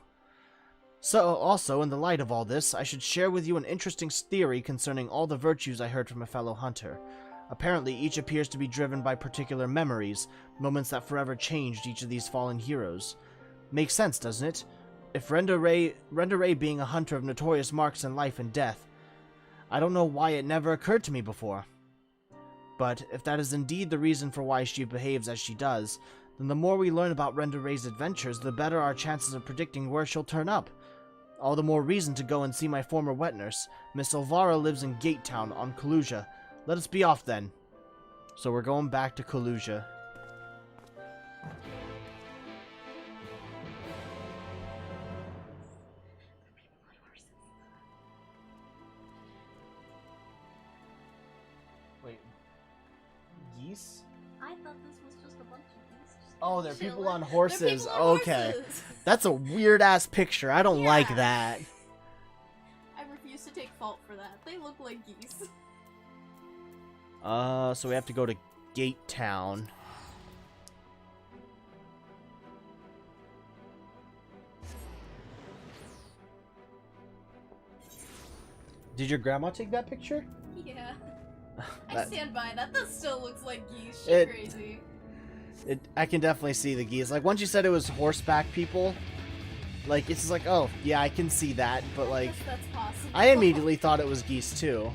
So, also, in the light of all this, I should share with you an interesting theory concerning all the virtues I heard from a fellow hunter. Apparently, each appears to be driven by particular memories, moments that forever changed each of these fallen heroes. Makes sense, doesn't it? If Renda Ray being a hunter of notorious marks in life and death, I don't know why it never occurred to me before. But if that is indeed the reason for why she behaves as she does, then the more we learn about Renda Ray's adventures, the better our chances of predicting where she'll turn up. All the more reason to go and see my former wet nurse. Miss Elvira lives in Gate Town on Kalusia. Let us be off then. So we're going back to Kalusia. Wait. Geese? I thought this was just a bunch of geese. Oh, they're people chilling. on horses. They're people on Okay. horses. That's a weird ass picture. I don't like Yeah. that. I refuse to take fault for that. They look like geese. So we have to go to Gate Town. Did your grandma take that picture? Yeah. I That- stand by that. That still looks like geese. She's It- crazy. I can definitely see the geese. Like, once you said it was horseback people, like, it's just like, oh, yeah, I can see that, but, I like, guess that's possible. I immediately thought it was geese, too.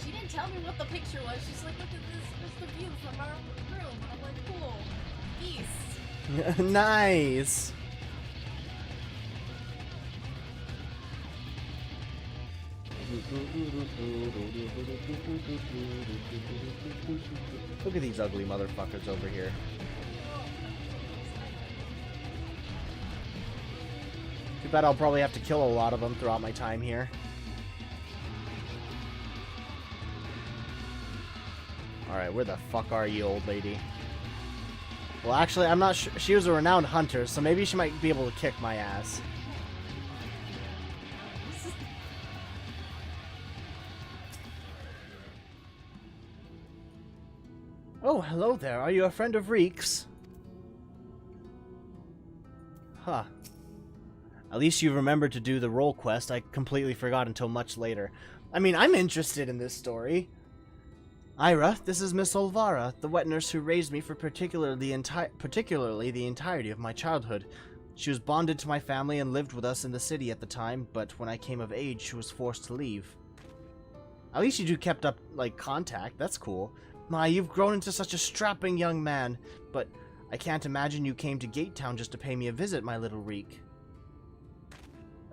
She didn't tell me what the picture was. She's like, look at this. Here's the view from our room. And I'm like, cool. Geese. Nice! Look at these ugly motherfuckers over here. Too bad I'll probably have to kill a lot of them throughout my time here. Alright, where the fuck are you, old lady? Well, actually, I'm not sure. She was a renowned hunter, so maybe she might be able to kick my ass. Oh, hello there. Are you a friend of Reek's? Huh. At least you remembered to do the role quest. I completely forgot until much later. I mean, I'm interested in this story. Ira, this is Miss Olvara, the wet nurse who raised me for particularly the entirety of my childhood. She was bonded to my family and lived with us in the city at the time, but when I came of age, she was forced to leave. At least you two kept up, like, contact. That's cool. My, you've grown into such a strapping young man, but I can't imagine you came to Gate Town just to pay me a visit, my little Reek.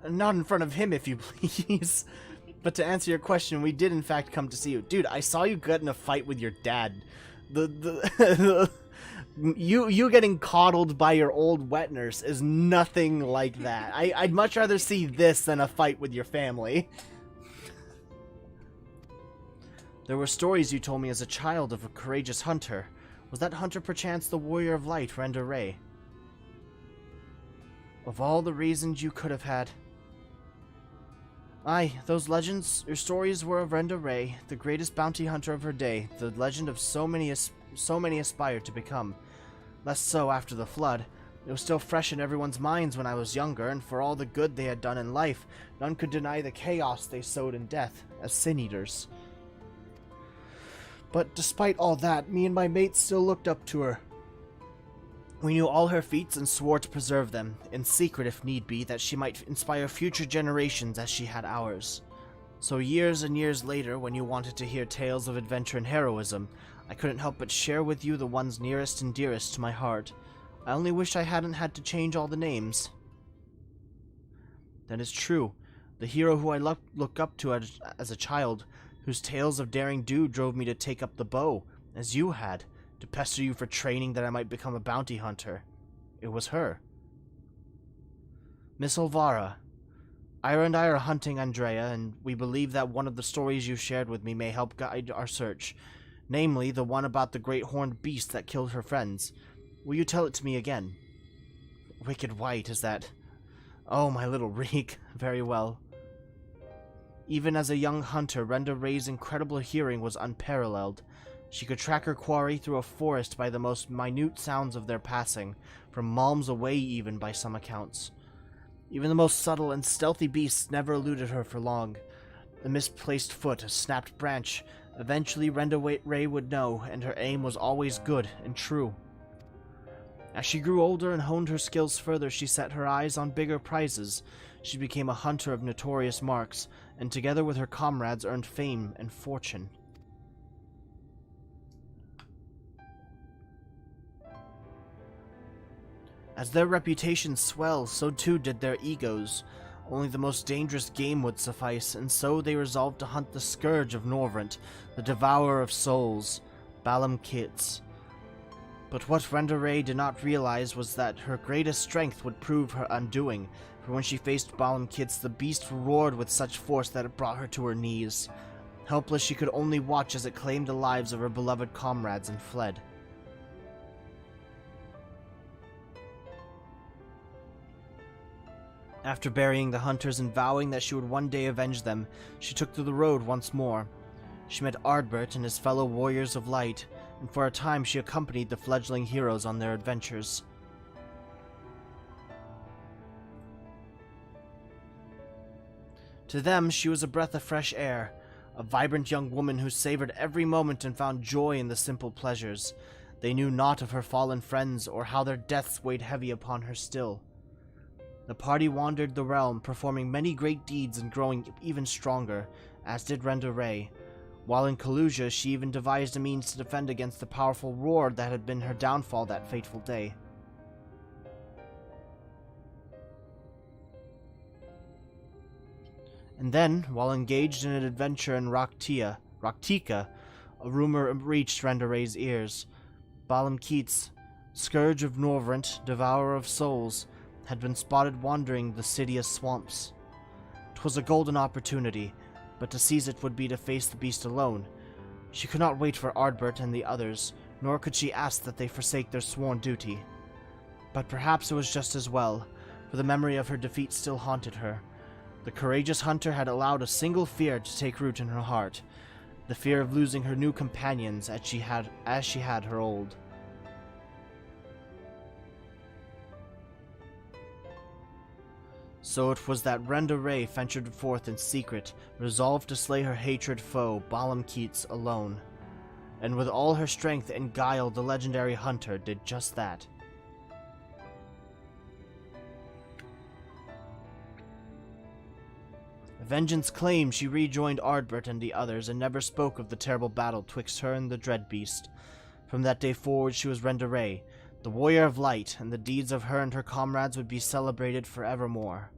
Not in front of him, if you please. But to answer your question, we did in fact come to see you. Dude, I saw you get in a fight with your dad. You getting coddled by your old wet nurse is nothing like that. I'd much rather see this than a fight with your family. There were stories you told me as a child of a courageous hunter. Was that hunter perchance the warrior of light, Renda Ray? Of all the reasons you could have had. Aye, those legends, your stories were of Renda Ray, the greatest bounty hunter of her day, the legend of so many aspired to become. Less so after the flood. It was still fresh in everyone's minds when I was younger, and for all the good they had done in life, none could deny the chaos they sowed in death, as sin-eaters. But despite all that, me and my mates still looked up to her. We knew all her feats and swore to preserve them, in secret if need be, that she might inspire future generations as she had ours. So years and years later, when you wanted to hear tales of adventure and heroism, I couldn't help but share with you the ones nearest and dearest to my heart. I only wish I hadn't had to change all the names. That is true. The hero who I looked up to as a child, whose tales of daring do drove me to take up the bow, as you had, to pester you for training that I might become a bounty hunter. It was her. Miss Olvara, Ira and I are hunting Andrea, and we believe that one of the stories you shared with me may help guide our search, namely the one about the great horned beast that killed her friends. Will you tell it to me again? Wicked white, is that? Oh, my little Reek. Very well. Even as a young hunter, Renda Ray's incredible hearing was unparalleled. She could track her quarry through a forest by the most minute sounds of their passing, from malms away even by some accounts. Even the most subtle and stealthy beasts never eluded her for long. A misplaced foot, a snapped branch, eventually Renda Ray would know, and her aim was always good and true. As she grew older and honed her skills further, she set her eyes on bigger prizes. She became a hunter of notorious marks, and together with her comrades earned fame and fortune. As their reputations swell, so too did their egos. Only the most dangerous game would suffice, and so they resolved to hunt the scourge of Norvrent, the devourer of souls, Balam Kitz. But what Renderay did not realize was that her greatest strength would prove her undoing, for when she faced Balam Kitz, the beast roared with such force that it brought her to her knees. Helpless, she could only watch as it claimed the lives of her beloved comrades and fled. After burying the hunters and vowing that she would one day avenge them, she took to the road once more. She met Ardbert and his fellow warriors of light, and for a time she accompanied the fledgling heroes on their adventures. To them, she was a breath of fresh air, a vibrant young woman who savored every moment and found joy in the simple pleasures. They knew naught of her fallen friends or how their deaths weighed heavy upon her still. The party wandered the realm, performing many great deeds and growing even stronger, as did Renderay. While in Kalusia, she even devised a means to defend against the powerful roar that had been her downfall that fateful day. And then, while engaged in an adventure in Raktika, a rumor reached Renderay's ears. Balam Kitz, scourge of Norvrent, devourer of souls, had been spotted wandering the Sidious swamps. 'Twas a golden opportunity, but to seize it would be to face the beast alone. She could not wait for Ardbert and the others, nor could she ask that they forsake their sworn duty. But perhaps it was just as well, for the memory of her defeat still haunted her. The courageous hunter had allowed a single fear to take root in her heart, the fear of losing her new companions as she had her old. So it was that Renderay ventured forth in secret, resolved to slay her hatred foe, Balam Kitz, alone. And with all her strength and guile, the legendary hunter did just that. Vengeance claimed, she rejoined Ardbert and the others, and never spoke of the terrible battle twixt her and the dread beast. From that day forward she was Renderay, the warrior of light, and the deeds of her and her comrades would be celebrated forevermore.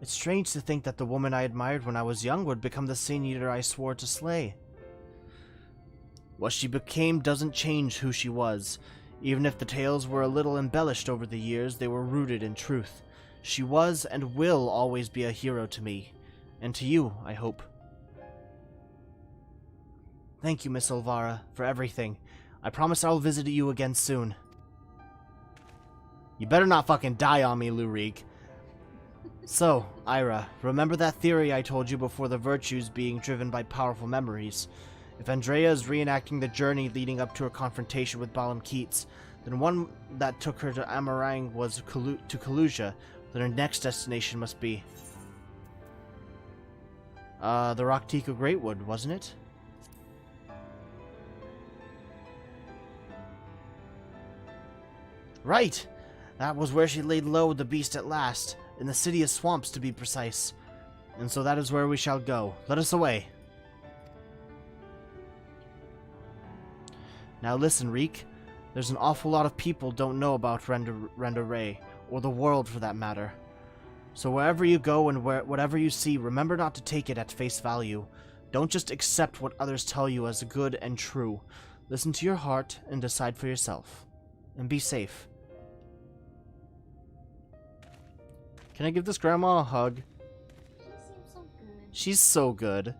It's strange to think that the woman I admired when I was young would become the Sin Eater I swore to slay. What she became doesn't change who she was. Even if the tales were a little embellished over the years, they were rooted in truth. She was and will always be a hero to me, and to you, I hope. Thank you, Miss Elvira, for everything. I promise I'll visit you again soon. You better not fucking die on me, Lurik. So, Ira, remember that theory I told you before, the virtues being driven by powerful memories? If Andrea is reenacting the journey leading up to her confrontation with Balam Kitz, then one that took her to Amerang was to Kalusia, then her next destination must be the Raktika Greatwood, wasn't it? Right! That was where she laid low the beast at last, in the Sidious swamps to be precise. And so that is where we shall go. Let us away. Now listen, Reek. There's an awful lot of people don't know about Renderay, or the world for that matter. So wherever you go and whatever you see, remember not to take it at face value. Don't just accept what others tell you as good and true. Listen to your heart and decide for yourself. And be safe. Can I give this grandma a hug? She seems so good. She's so good.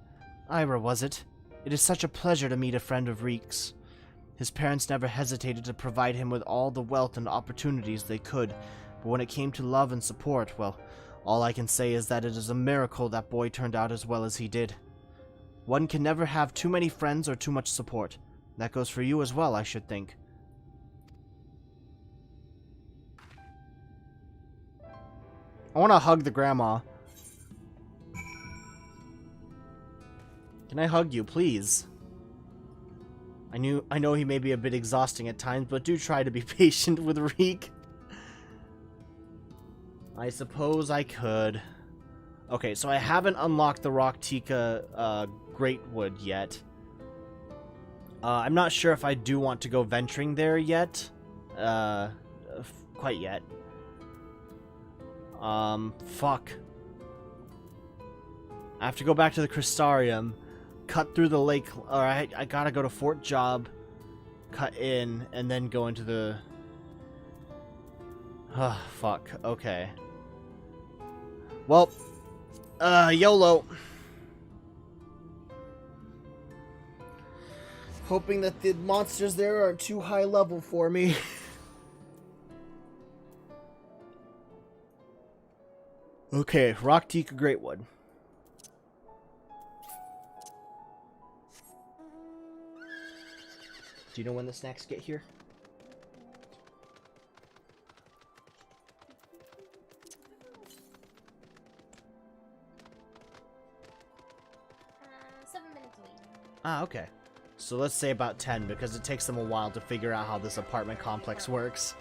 Ira, was it? It is such a pleasure to meet a friend of Reek's. His parents never hesitated to provide him with all the wealth and opportunities they could, but when it came to love and support, well, all I can say is that it is a miracle that boy turned out as well as he did. One can never have too many friends or too much support. That goes for you as well, I should think. I want to hug the grandma. Can I hug you, please? I know he may be a bit exhausting at times, but do try to be patient with Reek. I suppose I could. Okay, so I haven't unlocked the Raktika Greatwood yet. I'm not sure if I do want to go venturing there yet. Quite yet. Fuck. I have to go back to the Crystarium, cut through the lake, or I gotta go to Fort Job, cut in, and then go into the... fuck. Okay. Well, YOLO. Hoping that the monsters there aren't too high level for me. Okay, Rock Tika Greatwood. Do you know when the snacks get here? 7 minutes away. Ah, okay. So let's say about 10, because it takes them a while to figure out how this apartment complex works.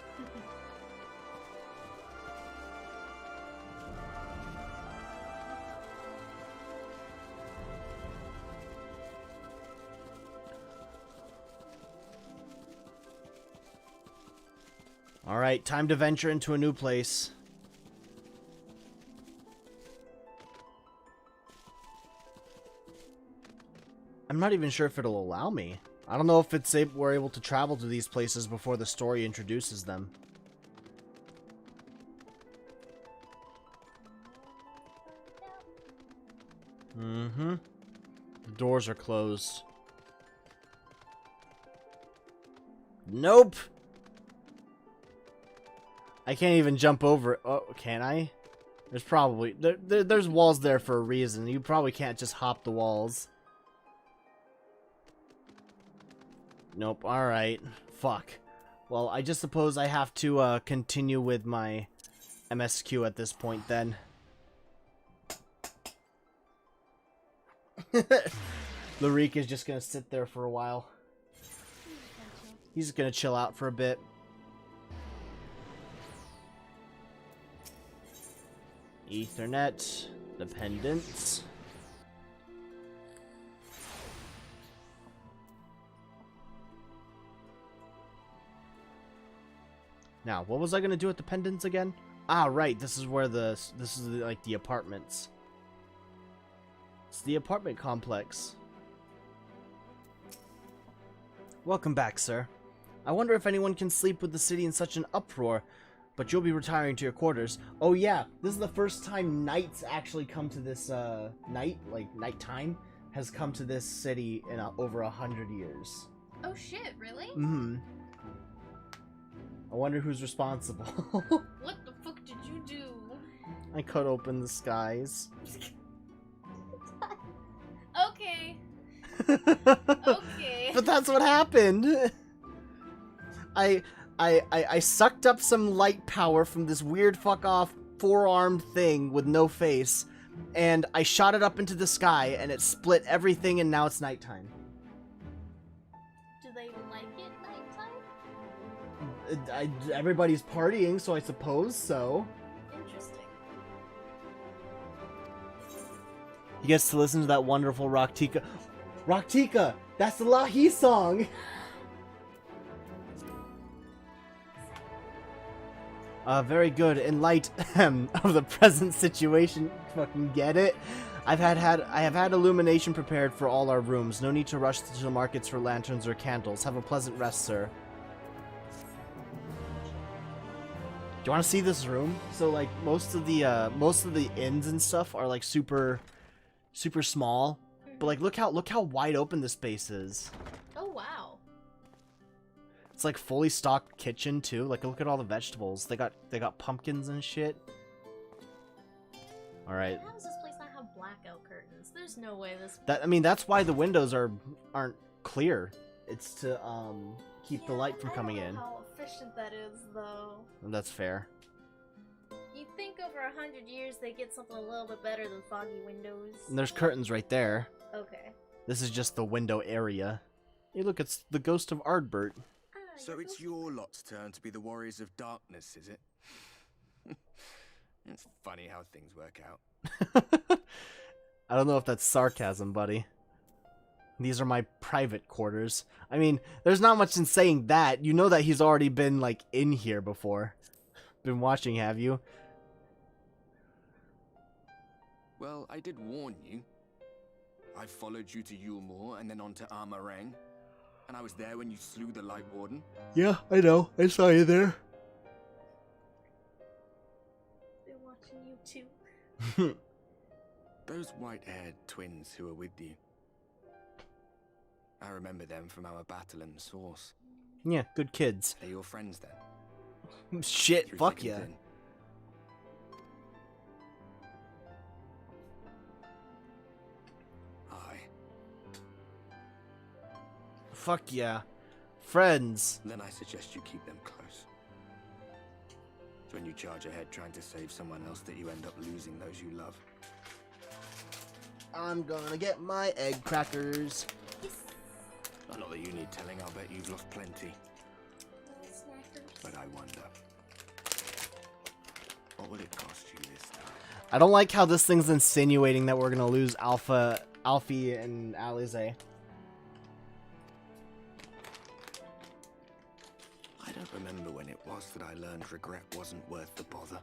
Alright, time to venture into a new place. I'm not even sure if it'll allow me. I don't know if we're able to travel to these places before the story introduces them. Mm-hmm. The doors are closed. Nope! I can't even jump over it. Oh, can I? There's probably... There's walls there for a reason. You probably can't just hop the walls. Nope, alright. Fuck. Well, I just suppose I have to continue with my MSQ at this point then. Larik is just gonna sit there for a while. He's gonna chill out for a bit. Ethernet, dependence. Now, what was I gonna do with the pendants again? Ah, right. This is where like the apartments. It's the apartment complex. Welcome back, sir. I wonder if anyone can sleep with the city in such an uproar, but you'll be retiring to your quarters. Oh yeah, this is the first time nights actually come to this, nighttime has come to this city in over 100 years. Oh shit, really? Mm-hmm. I wonder who's responsible. What the fuck did you do? I cut open the skies. Okay. Okay. But that's what happened. I sucked up some light power from this weird fuck off four-armed thing with no face, and I shot it up into the sky, and it split everything, and now it's nighttime. Do they like it nighttime? Everybody's partying, so I suppose so. Interesting. He gets to listen to that wonderful Rock Tika. Rock Tika! That's the Lahi song! Very good. In light of the present situation, fucking get it? I have had illumination prepared for all our rooms. No need to rush to the markets for lanterns or candles. Have a pleasant rest, sir. Do you want to see this room? So like most of the inns and stuff are like super small, but like look how wide open the space is. Oh wow. It's like fully stocked kitchen too. Like look at all the vegetables. They got pumpkins and shit. All right. How does this place not have blackout curtains? There's no way this. I mean that's why the windows aren't clear. It's to keep the light from coming in. How efficient that is, though. That's fair. You'd think over 100 years they get something a little bit better than foggy windows. And there's curtains right there. Okay. This is just the window area. Hey, look, it's the ghost of Ardbert. So it's your lot's turn to be the warriors of darkness, is it? It's funny how things work out. I don't know if that's sarcasm, buddy. These are my private quarters. I mean, there's not much in saying that. You know that he's already been, like, in here before. Been watching, have you? Well, I did warn you. I followed you to Yulmore and then on to Amer, and I was there when you slew the Light Warden. Yeah, I know. I saw you there. They're watching you too. Those white-haired twins who were with you. I remember them from our battle in the Source. Yeah, good kids. Are your friends then? Shit, Through fuck thick and yeah. thin? Fuck yeah. Friends. Then I suggest you keep them close. It's when you charge ahead trying to save someone else that you end up losing those you love. I'm gonna get my egg crackers. Not that you need telling, I'll bet you've lost plenty. Snackers. But I wonder, what will it cost you this time? I don't like how this thing's insinuating that we're gonna lose Alfie and Alize. I don't remember when it was that I learned regret wasn't worth the bother.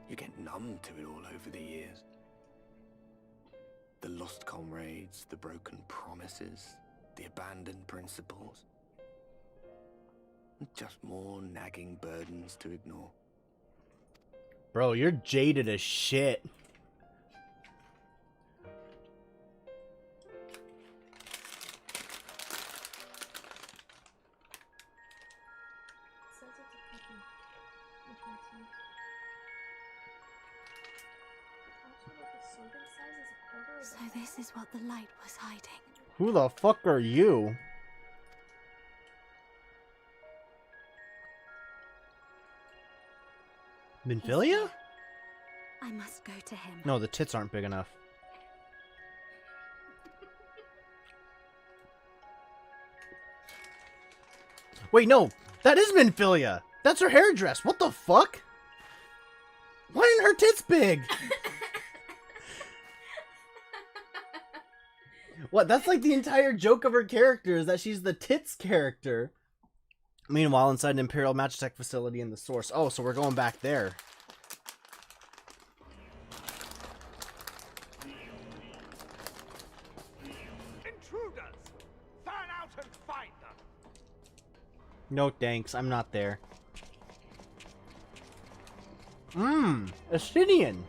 You get numb to it all over the years. The lost comrades, the broken promises, the abandoned principles. Just more nagging burdens to ignore. Bro, you're jaded as shit. Says it's a cookie. Which makes sense. Also, like the serving size is a quarter of So this is what the light was hiding. Who the fuck are you? Minfilia? I must go to him. No, the tits aren't big enough. Wait, no! That is Minfilia! That's her hairdress! What the fuck? Why aren't her tits big? What? That's like the entire joke of her character, is that she's the tits character. Meanwhile, inside an Imperial Magitech facility in the Source. Oh, so we're going back there. Intruders! Fan out and find them! No thanks, I'm not there. Astidian.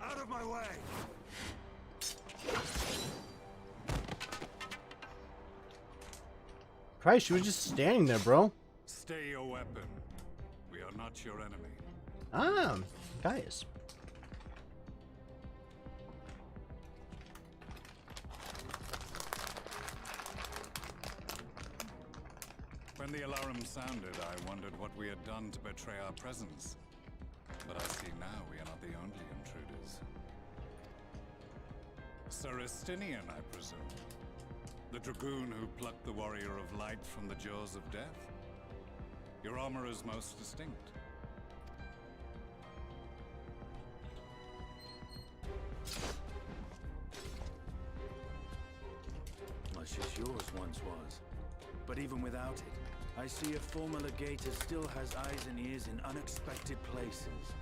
Out of my way! Christ, she was just standing there, bro. Stay your weapon. We are not your enemy. Ah, guys. When the alarm sounded, I wondered what we had done to betray our presence. But I see now we are not the only intruders. Sir Estinian, I presume. The dragoon who plucked the warrior of light from the jaws of death. Your armor is most distinct. Much as yours once was. But even without it, I see a former legator still has eyes and ears in unexpected places.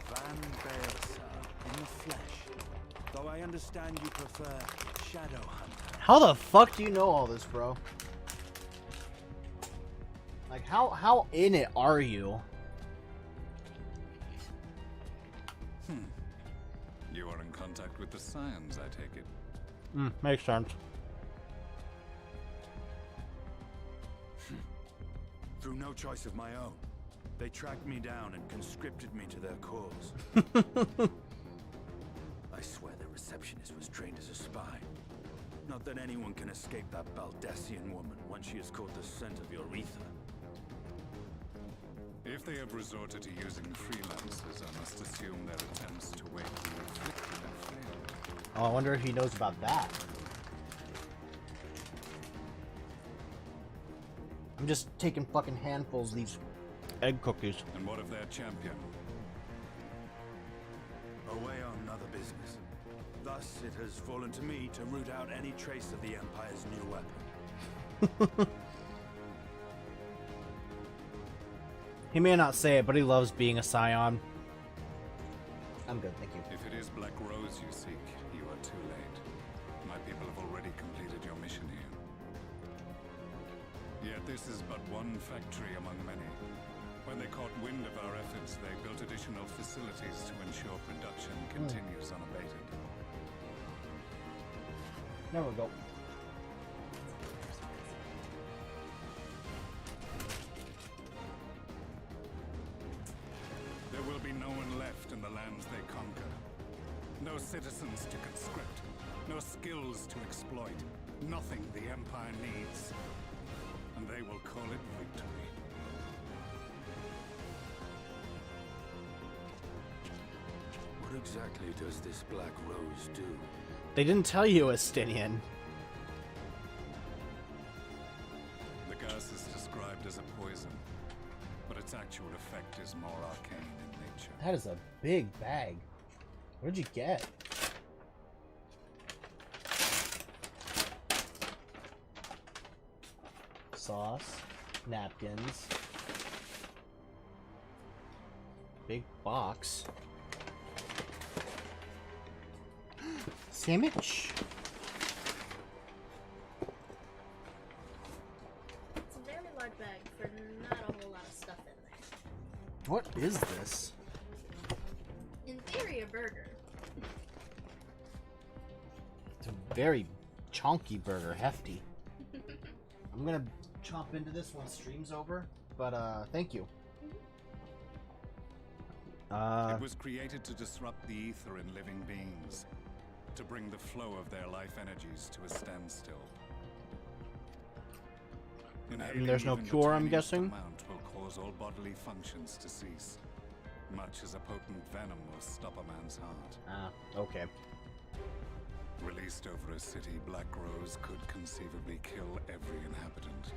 Van Baelsar, in the flesh. Though I understand you prefer Shadowhunter. How the fuck do you know all this, bro? Like, how in it are you? You are in contact with the Scions, I take it. Makes sense. Through no choice of my own, they tracked me down and conscripted me to their cause. I swear the receptionist was trained as a spy. Not that anyone can escape that Baldessian woman once she has caught the scent of your ether. If they have resorted to using freelancers, I must assume their attempts to wake the afflicted have failed. Oh, I wonder if he knows about that. I'm just taking fucking handfuls of these egg cookies. And what of their champion? Away on other business. Thus, it has fallen to me to root out any trace of the Empire's new weapon. He may not say it, but he loves being a scion. I'm good, thank you. If it is Black Rose you seek, you are too late. My people have already completed your mission here. Yet this is but one factory among many. When they caught wind of our efforts, they built additional facilities to ensure production continues unabated. There we go. There will be no one left in the lands they conquer. No citizens to conscript. No skills to exploit. Nothing the Empire needs. And they will call it victory. What exactly does this Black Rose do? They didn't tell you, Estinian. The gas is described as a poison, but its actual effect is more arcane in nature. That is a big bag. What did you get? Sauce, napkins, big box, sandwich. It's a very large bag for not a whole lot of stuff in there. What is this? In theory, a burger. It's a very chunky burger, hefty. I'm gonna chomp into this when stream's over, but thank you. It was created to disrupt the ether in living beings, to bring the flow of their life energies to a standstill. There's no Inhaling even the cure, I'm tiniest guessing? amount will cause all bodily functions to cease, much as a potent venom will stop a man's heart. Ah, okay. Released over a city, Black Rose could conceivably kill every inhabitant,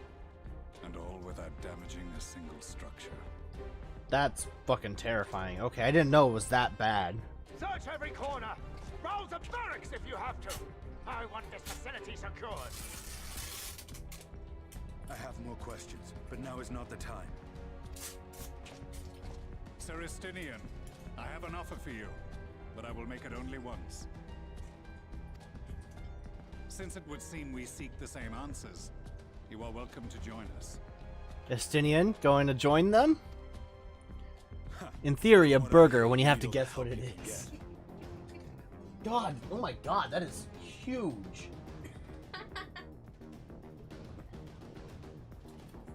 and all without damaging a single structure. That's fucking terrifying. Okay, I didn't know it was that bad. Search every corner! Rouse the barracks if you have to! I want this facility secured! I have more questions, but now is not the time. Sir Estinian, I have an offer for you, but I will make it only once. Since it would seem we seek the same answers, you are welcome to join us. Estinian, going to join them? In theory, a burger when you have to guess what it is. God, oh my god, that is huge.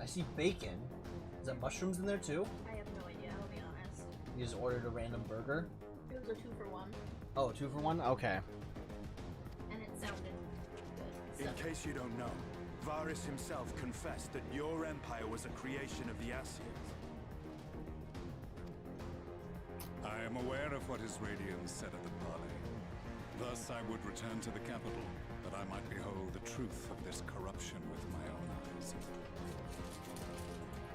I see bacon. Is that mushrooms in there too? I have no idea, I'll be honest. You just ordered a random burger? It was a 2-for-1, Oh, 2 for 1? Okay. and it sounded good. In So, case you don't know, Varys himself confessed that your empire was a creation of the Asians. I am aware of what his radiance said at the parley. Thus I would return to the capital, that I might behold the truth of this corruption with my own eyes.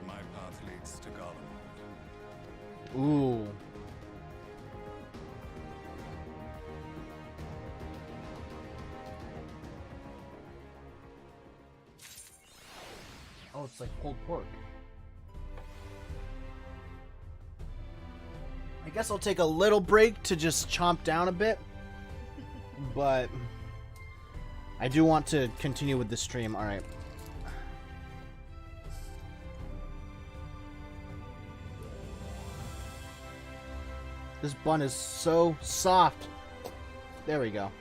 My path leads to Garlemald. Ooh. Oh, it's like pulled pork. I guess I'll take a little break to just chomp down a bit. But I do want to continue with the stream. Alright. This bun is so soft. There we go.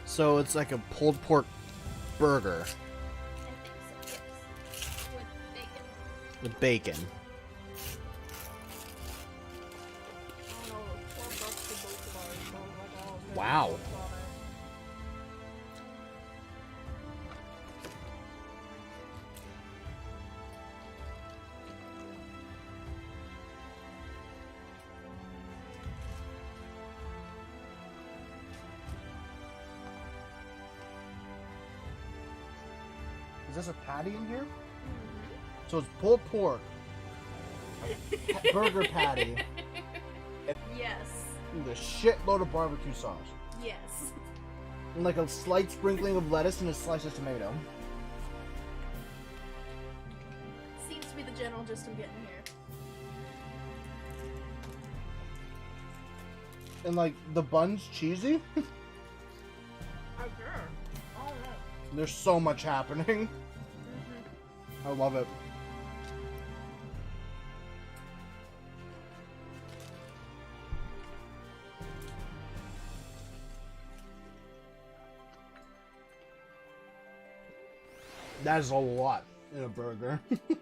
So it's like a pulled pork burger I think so, yes. With bacon. with bacon. I don't know, $12 for both of ours, so like, oh, no, Wow. $12. Is this a patty in here? So it's pulled pork, burger patty, Yes. with a shitload of barbecue sauce, Yes. and like a slight sprinkling of lettuce and a slice of tomato. just am getting here. And like the bun's cheesy. I sure. Oh no. There's so much happening. I love it. That is a lot in a burger. I figured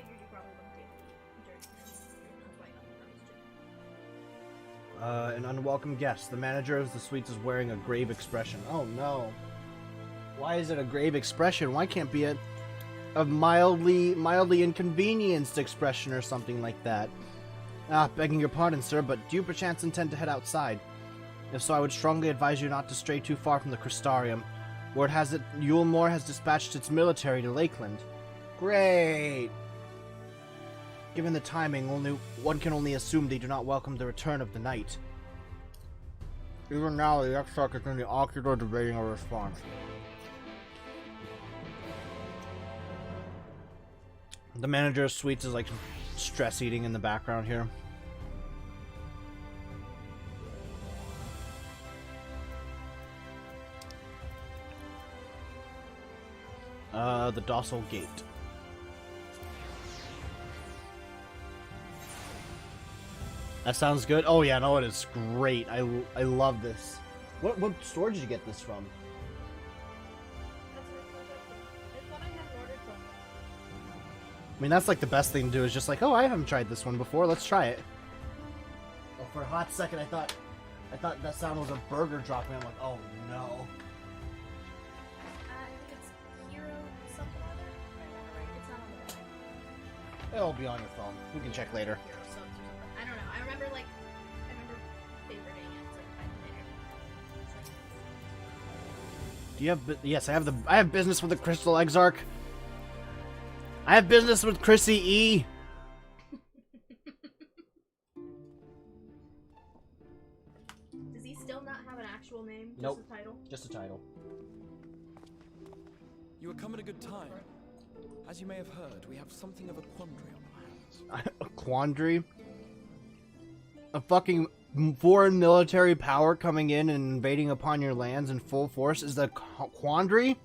you probably wouldn't be jerky. That's why I got the An unwelcome guest. The manager of the suites is wearing a grave expression. Oh no. Why is it a grave expression? Why can't it be a mildly inconvenienced expression or something like that? Begging your pardon, sir, but do you perchance intend to head outside? If so, I would strongly advise you not to stray too far from the Crystarium. Word has it Yulmore has dispatched its military to Lakeland. Great! Given the timing, one can only assume they do not welcome the return of the night. Even now, the K-Sawk is in the ocular debating a response. The manager of suites is like stress eating in the background here. The docile gate. That sounds good. Oh yeah, no, it is great. I love this. What store did you get this from? It's what I had ordered from. I mean, that's like the best thing to do is just like, oh, I haven't tried this one before. Let's try it. Oh, for a hot second, I thought that sound was a burger dropping. I'm like, oh no. I think it's Hero something or other. If I remember right. It's not on the website. It'll be on your phone. We can check later. Hero subs or something. I don't know. I remember favoriting it sometime later. Do you have? Yes, I have business with the Crystal Exarch. I have business with Chrissy E. Does he still not have an actual name? Just Nope. a title? Just a title. You have come at a good time. As you may have heard, we have something of a quandary on our hands. A quandary? A fucking foreign military power coming in and invading upon your lands in full force is the quandary?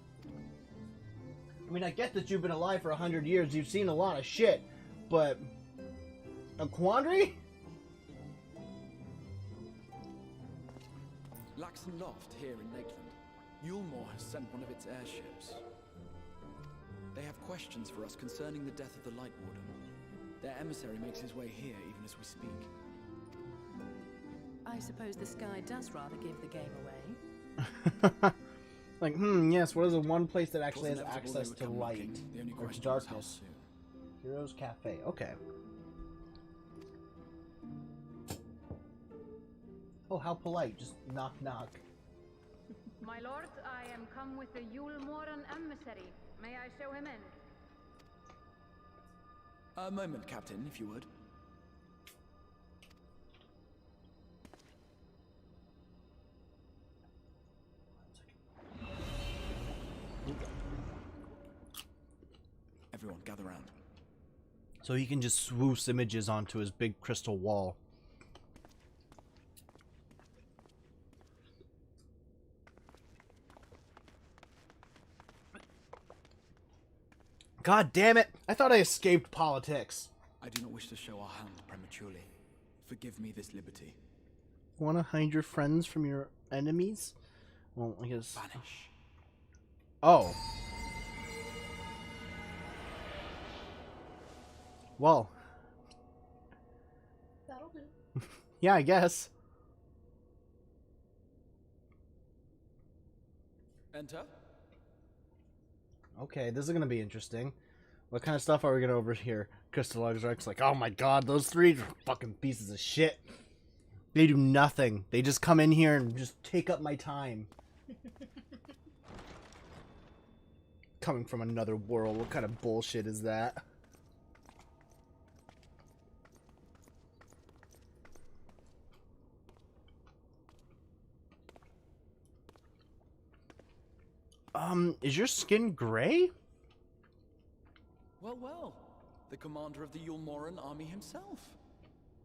I mean, I get that you've been alive for 100 years, you've seen a lot of shit, but a quandary? Laxon Loft here in Lakeland. Yulmore has sent one of its airships. They have questions for us concerning the death of the Light Warden. Their emissary makes his way here even as we speak. I suppose the sky does rather give the game away. Like, yes, what is the one place that actually has Inevitable access they would to come light knocking. The only or question was how darkness? soon. Heroes Cafe, okay. Oh, how polite, just knock knock. My lord, I am come with the Yulmoran emissary. May I show him in? A moment, Captain, if you would. Everyone, gather round. So he can just swoosh images onto his big crystal wall. God damn it! I thought I escaped politics. I do not wish to show our hand prematurely. Forgive me this liberty. Want to hide your friends from your enemies? Well, I guess. Vanish. Oh. Well. That'll do. Yeah, I guess. Enter. Okay, this is gonna be interesting. What kind of stuff are we gonna overhear? Crystal Exarch's like, oh my god, those three are fucking pieces of shit. They do nothing. They just come in here and just take up my time. Coming from another world, what kind of bullshit is that? Is your skin gray? Well, well. The commander of the Yulmoran army himself.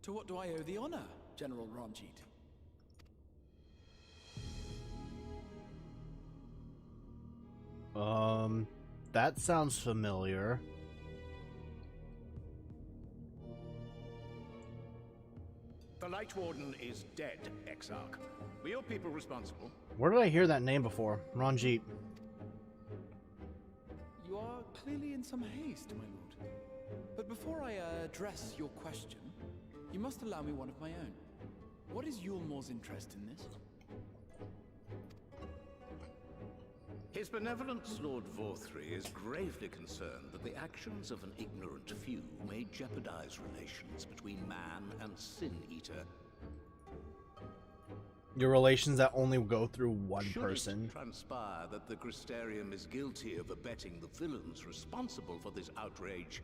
To what do I owe the honor, General Ranjit? That sounds familiar. The Light Warden is dead, Exarch. Were your people responsible? Where did I hear that name before? Ranjit. You are clearly in some haste, my lord. But before I address your question, you must allow me one of my own. What is Yulmor's interest in this? His Benevolence, Lord Vorthry, is gravely concerned that the actions of an ignorant few may jeopardize relations between man and Sin-Eater. Your relations that only go through one Should person. it transpire that the Crystarium is guilty of abetting the villains responsible for this outrage,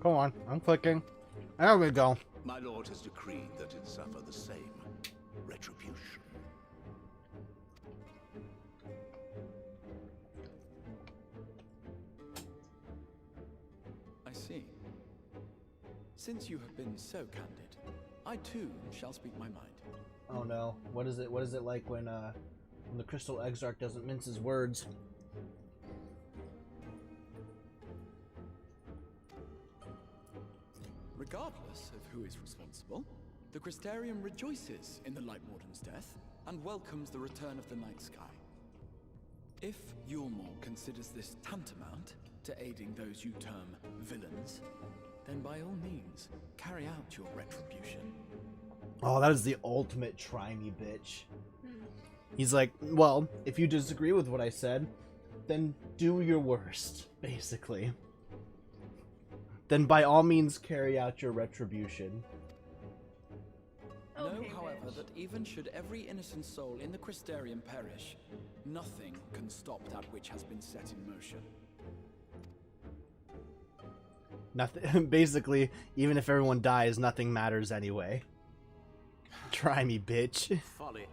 Come on, I'm clicking. There we go. my lord has decreed that it suffer the same retribution. I see. Since you have been so candid, I too shall speak my mind. Oh no. What is it like when the Crystal Exarch doesn't mince his words? Regardless of who is responsible, the Crystarium rejoices in the Light Warden's death and welcomes the return of the night sky. If Yulmor considers this tantamount to aiding those you term villains, then by all means, carry out your retribution. Oh, that is the ultimate try me bitch. He's like, well, if you disagree with what I said, then do your worst, basically. Then by all means carry out your retribution. Know, however, that even should every innocent soul in the Crystarium perish, nothing can stop that which has been set in motion. Nothing. Basically, even if everyone dies, nothing matters anyway. Try me, bitch. Folly.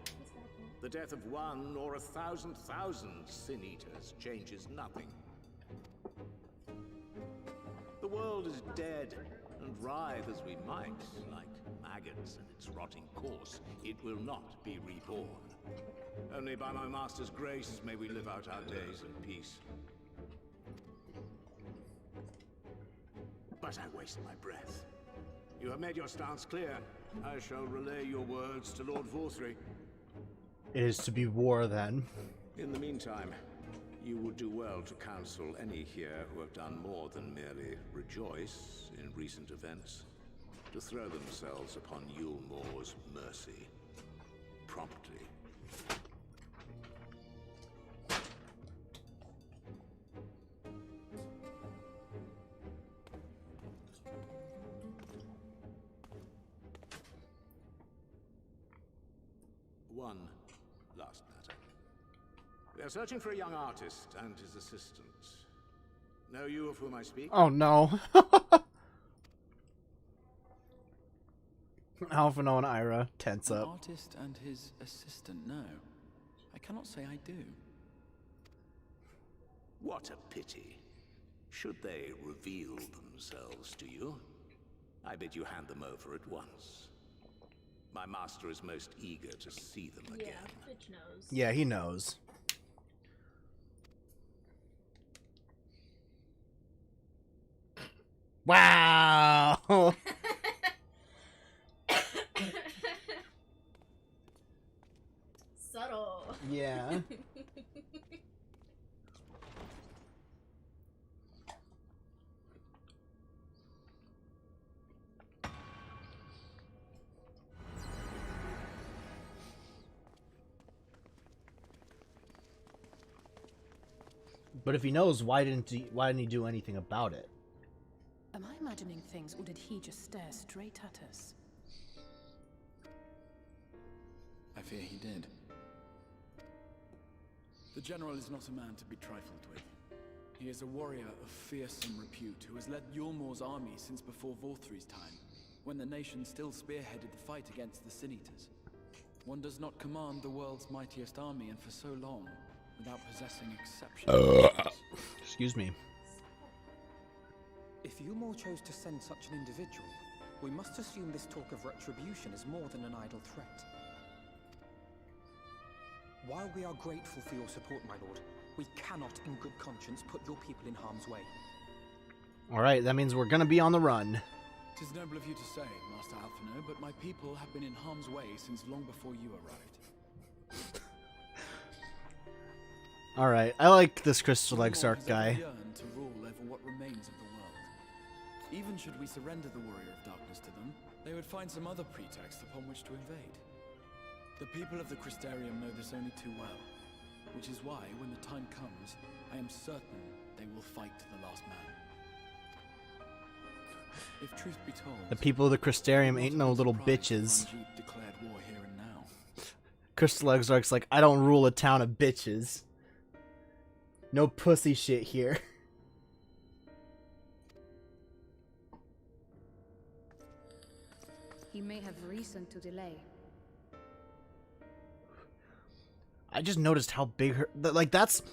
The death of one or 1,000 Sin-Eaters changes nothing. The world is dead, and writhe as we might, like maggots in its rotting course, it will not be reborn. Only by my master's grace may we live out our days in peace. But I waste my breath. You have made your stance clear. I shall relay your words to Lord Vorthry. It is to be war, then. In the meantime, you would do well to counsel any here who have done more than merely rejoice in recent events, to throw themselves upon Yulmor's mercy promptly. One last matter. We are searching for a young artist and his assistant. Know you of whom I speak? Oh no. Alphino and Ira tense An up. artist and his assistant, no. I cannot say I do. What a pity. Should they reveal themselves to you, I bid you hand them over at once. My master is most eager to see them again. Yeah, bitch knows. Yeah, he knows. Wow. Subtle. Yeah. But if he knows, why didn't he do anything about it? Am I imagining things, or did he just stare straight at us? I fear he did. The General is not a man to be trifled with. He is a warrior of fearsome repute who has led Yulmor's army since before Vorthry's time, when the nation still spearheaded the fight against the Sin-Eaters. One does not command the world's mightiest army and for so long without possessing exceptional skills. Excuse me. If Yulmore chose to send such an individual, we must assume this talk of retribution is more than an idle threat. While we are grateful for your support, my lord, we cannot in good conscience put your people in harm's way. Alright, that means we're gonna be on the run. 'Tis noble of you to say, Master Alphino, but my people have been in harm's way since long before you arrived. Alright, I like this Crystal Exarch guy. Yearn to rule over what remains of the world. Even should we surrender the Warrior of Darkness to them, they would find some other pretext upon which to invade. The people of the Crystarium know this only too well, which is why, when the time comes, I am certain they will fight to the last man. If truth be told, The people of the Crystarium ain't no little bitches. Ranjit declared war here and now. Crystal Exarch's like, I don't rule a town of bitches. No pussy shit here. He may have reason to delay. I just noticed how big her... that's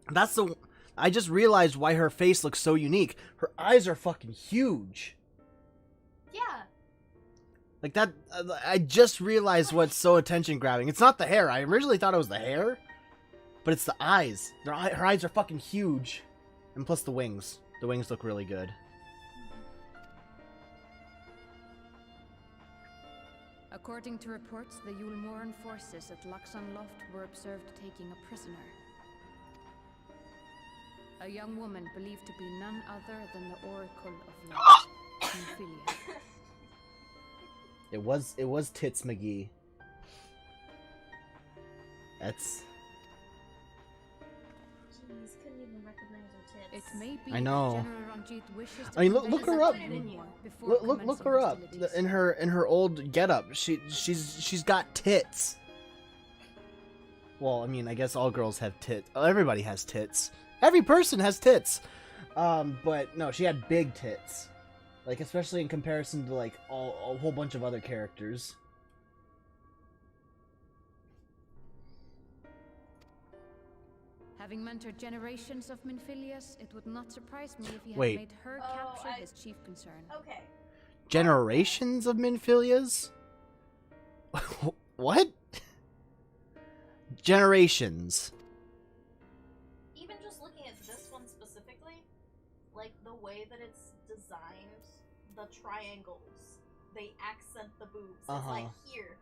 the... I just realized why her face looks so unique. Her eyes are fucking huge. Yeah. Like that... I just realized what's so attention-grabbing. It's not the hair. I originally thought it was the hair. But it's the eyes. Her eyes are fucking huge. And plus the wings. The wings look really good. According to reports, the Yulmoran forces at Laxan Loft were observed taking a prisoner. A young woman believed to be none other than the Oracle of Light, Minfilia. It was Tits McGee. That's... Jeez, couldn't even recognize her tits. It may be I know. that General Ranjit wishes to I mean, convey look her up. before Look commencing her up. hostilities. In her old getup, she's got tits. Well, I mean, I guess all girls have tits. Everybody has tits. Every person has tits. But no, she had big tits. Like, especially in comparison to like a whole bunch of other characters. Having mentored generations of Minfilias, it would not surprise me if he had Wait. made her capture his chief concern. Okay. Generations of Minfilias? What? Generations. Even just looking at this one specifically, like the way that it's designed, the triangles, they accent the boobs. It's like here.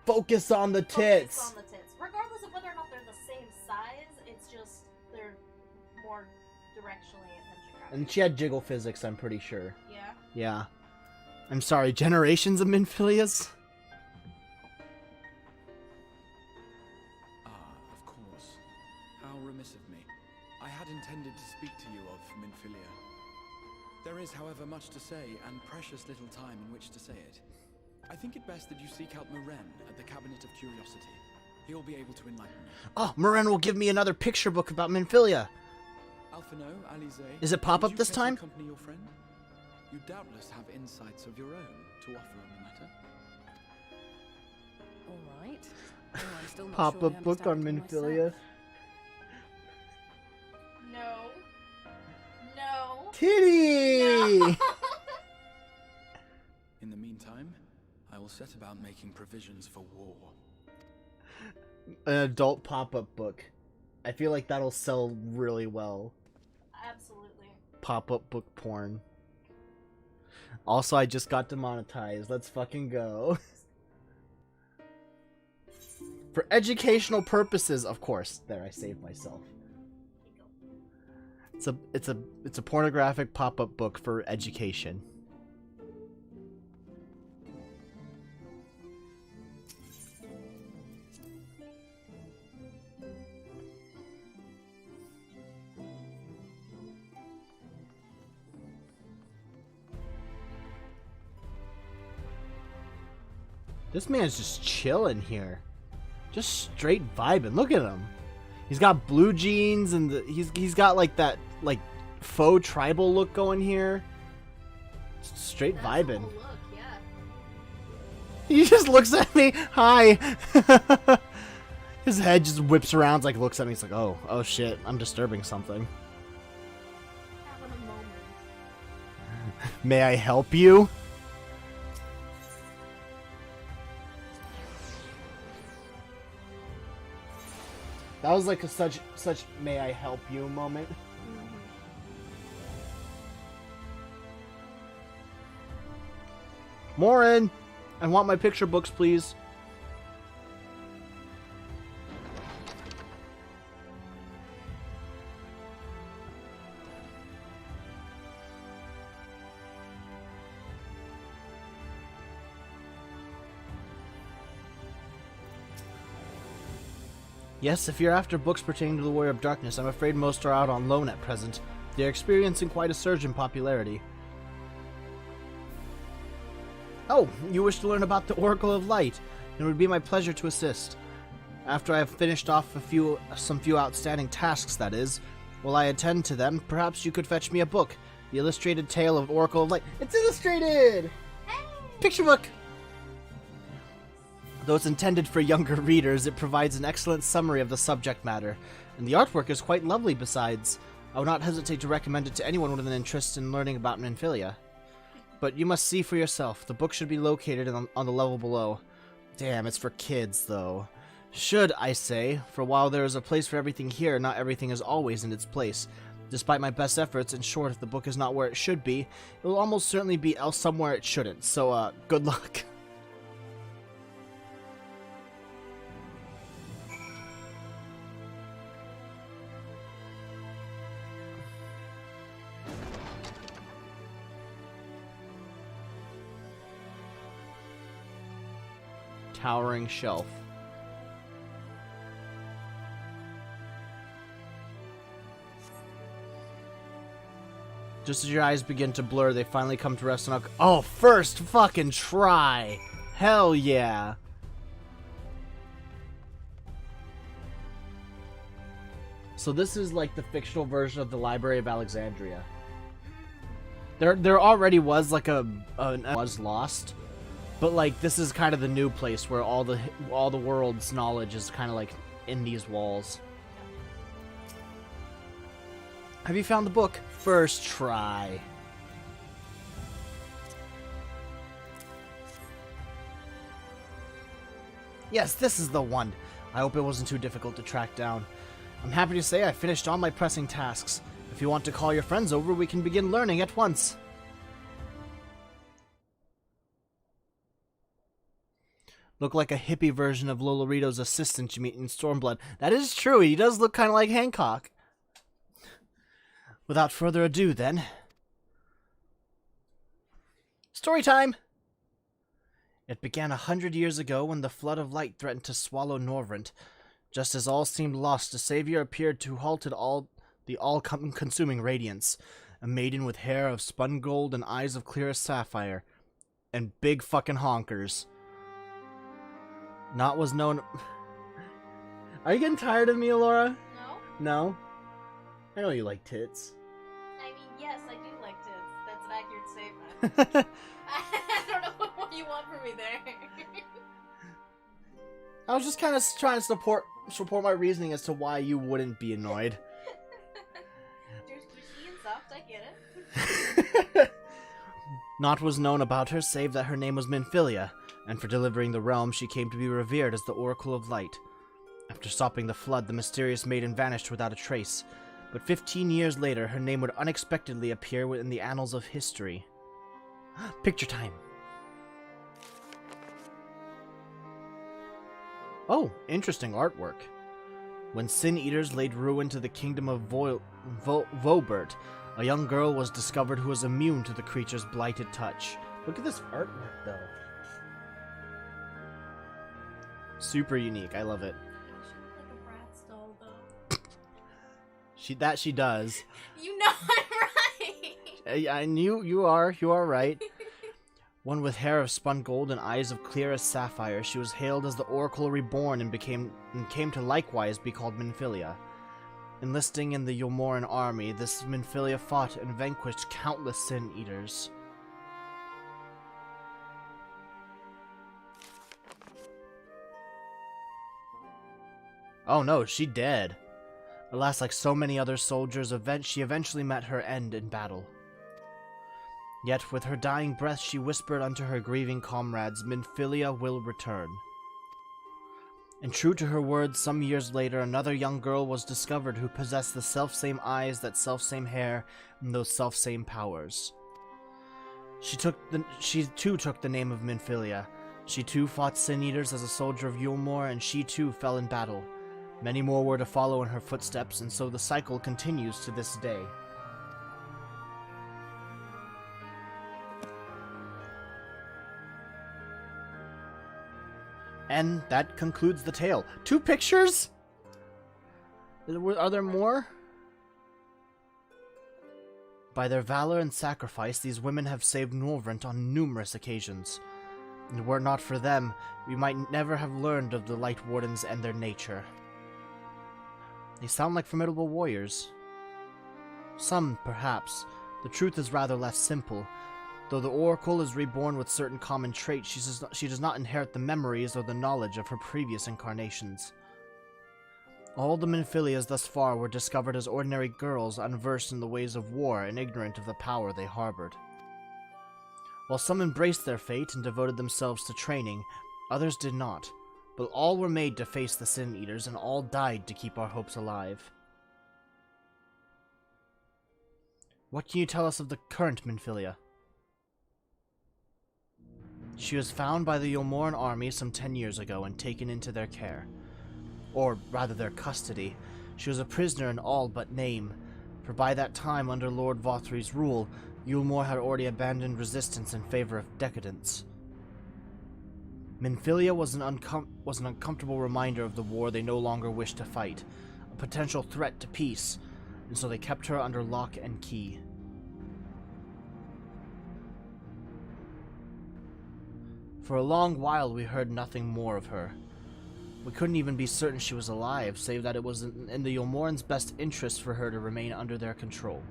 Focus on the tits. Focus on the tits. Regardless of whether or not they're the same size, it's just they're more directionally attention grabbing. And she had jiggle physics, I'm pretty sure. Yeah. Yeah. I'm sorry, generations of Minfilias? Of course. How remiss of me. I had intended to speak to you of Minfilia. There is, however, much to say, and precious little time in which to say it. I think it best that you seek out Moren at the Cabinet of Curiosity. He'll be able to enlighten you. Oh, Moren will give me another picture book about Minfilia. Alphino, Alize, Is it pop-up would you this care to time? accompany your friend? You doubtless have insights of your own to offer on the matter. All right. Oh, I'm still not Pop-up sure I book on understand it Minfilia. myself. No. No. Titty! In the meantime, I will set about making provisions for war. An adult pop-up book. I feel like that'll sell really well. Absolutely. Pop-up book porn. Also, I just got demonetized. Let's fucking go. For educational purposes, of course. There, I saved myself. It's a pornographic pop-up book for education. This man's just chilling here. Just straight vibing. Look at him. He's got blue jeans and he's got like that like faux tribal look going here. Straight That's a vibing. cool look, yeah. He just looks at me. Hi. His head just whips around, like looks at me. He's like, oh shit, I'm disturbing something. Having a moment. May I help you? That was like a such may I help you moment. Morin, I want my picture books, please. Yes, if you're after books pertaining to the Warrior of Darkness, I'm afraid most are out on loan at present. They're experiencing quite a surge in popularity. Oh, you wish to learn about the Oracle of Light? It would be my pleasure to assist. After I have finished off some few outstanding tasks, that is, while I attend to them, perhaps you could fetch me a book. The Illustrated Tale of Oracle of Light. It's illustrated! Hey! Picture book! Though it's intended for younger readers, it provides an excellent summary of the subject matter, and the artwork is quite lovely besides. I would not hesitate to recommend it to anyone with an interest in learning about Minfilia. But you must see for yourself. The book should be located on the level below. Damn, it's for kids, though. Should, I say, for while there is a place for everything here, not everything is always in its place. Despite my best efforts, in short, if the book is not where it should be, it will almost certainly be else somewhere it shouldn't, so, good luck. Towering shelf. Just as your eyes begin to blur, they finally come to rest on a... Oh, first fucking try! Hell yeah! So this is like the fictional version of the Library of Alexandria. There already was like was lost. But like this is kind of the new place where all the world's knowledge is kind of like in these walls. Have you found the book? First try. Yes, this is the one. I hope it wasn't too difficult to track down. I'm happy to say I finished all my pressing tasks. If you want to call your friends over, we can begin learning at once. Look like a hippie version of Lolorito's assistant you meet in Stormblood. That is true, he does look kind of like Hancock. Without further ado, then. Story time! It began 100 years ago when the flood of light threatened to swallow Norvrent. Just as all seemed lost, a savior appeared to halted the all-consuming radiance. A maiden with hair of spun gold and eyes of clearest sapphire. And big fucking honkers. Not was known... Are you getting tired of me, Alora? No. No? I know you like tits. I mean, yes, I do like tits. That's an accurate statement. I don't know what you want from me there. I was just kind of trying to support my reasoning as to why you wouldn't be annoyed. You're squishy and soft, I get it. Naught was known about her save that her name was Minfilia, and for delivering the realm she came to be revered as the Oracle of Light. After stopping the flood, the mysterious maiden vanished without a trace, but 15 years later her name would unexpectedly appear within the annals of history. Picture time! Oh, interesting artwork. When Sin Eaters laid ruin to the kingdom of Vobert, a young girl was discovered who was immune to the creature's blighted touch. Look at this artwork, though. Super unique. I love it. She looks like a Bratz doll, though. She does. You know I'm right. I knew you are right. One with hair of spun gold and eyes of clearest sapphire, she was hailed as the Oracle Reborn and came to likewise be called Minfilia. Enlisting in the Yomoran army, this Minfilia fought and vanquished countless Sin Eaters. Oh no, she dead. Alas, like so many other soldiers, she eventually met her end in battle. Yet, with her dying breath, she whispered unto her grieving comrades, Minfilia will return. And true to her words, some years later, another young girl was discovered who possessed the selfsame eyes, that selfsame hair, and those selfsame powers. She too took the name of Minfilia. She too fought Sin Eaters as a soldier of Yulmore, and she too fell in battle. Many more were to follow in her footsteps, and so the cycle continues to this day. And that concludes the tale. 2 pictures? Are there more? By their valor and sacrifice, these women have saved Norvrent on numerous occasions. And were it not for them, we might never have learned of the Light Wardens and their nature. They sound like formidable warriors. Some, perhaps. The truth is rather less simple. Though the Oracle is reborn with certain common traits, she does not inherit the memories or the knowledge of her previous incarnations. All the Minfilias thus far were discovered as ordinary girls unversed in the ways of war and ignorant of the power they harbored. While some embraced their fate and devoted themselves to training, others did not, but all were made to face the Sin Eaters and all died to keep our hopes alive. What can you tell us of the current Minfilia? She was found by the Yulmoran army some 10 years ago and taken into their care. Or rather their custody. She was a prisoner in all but name, for by that time, under Lord Vothri's rule, Yulmore had already abandoned resistance in favor of decadence. Minfilia was an uncomfortable reminder of the war they no longer wished to fight, a potential threat to peace, and so they kept her under lock and key. For a long while we heard nothing more of her. We couldn't even be certain she was alive, save that it was in the Yulmoran's best interest for her to remain under their control.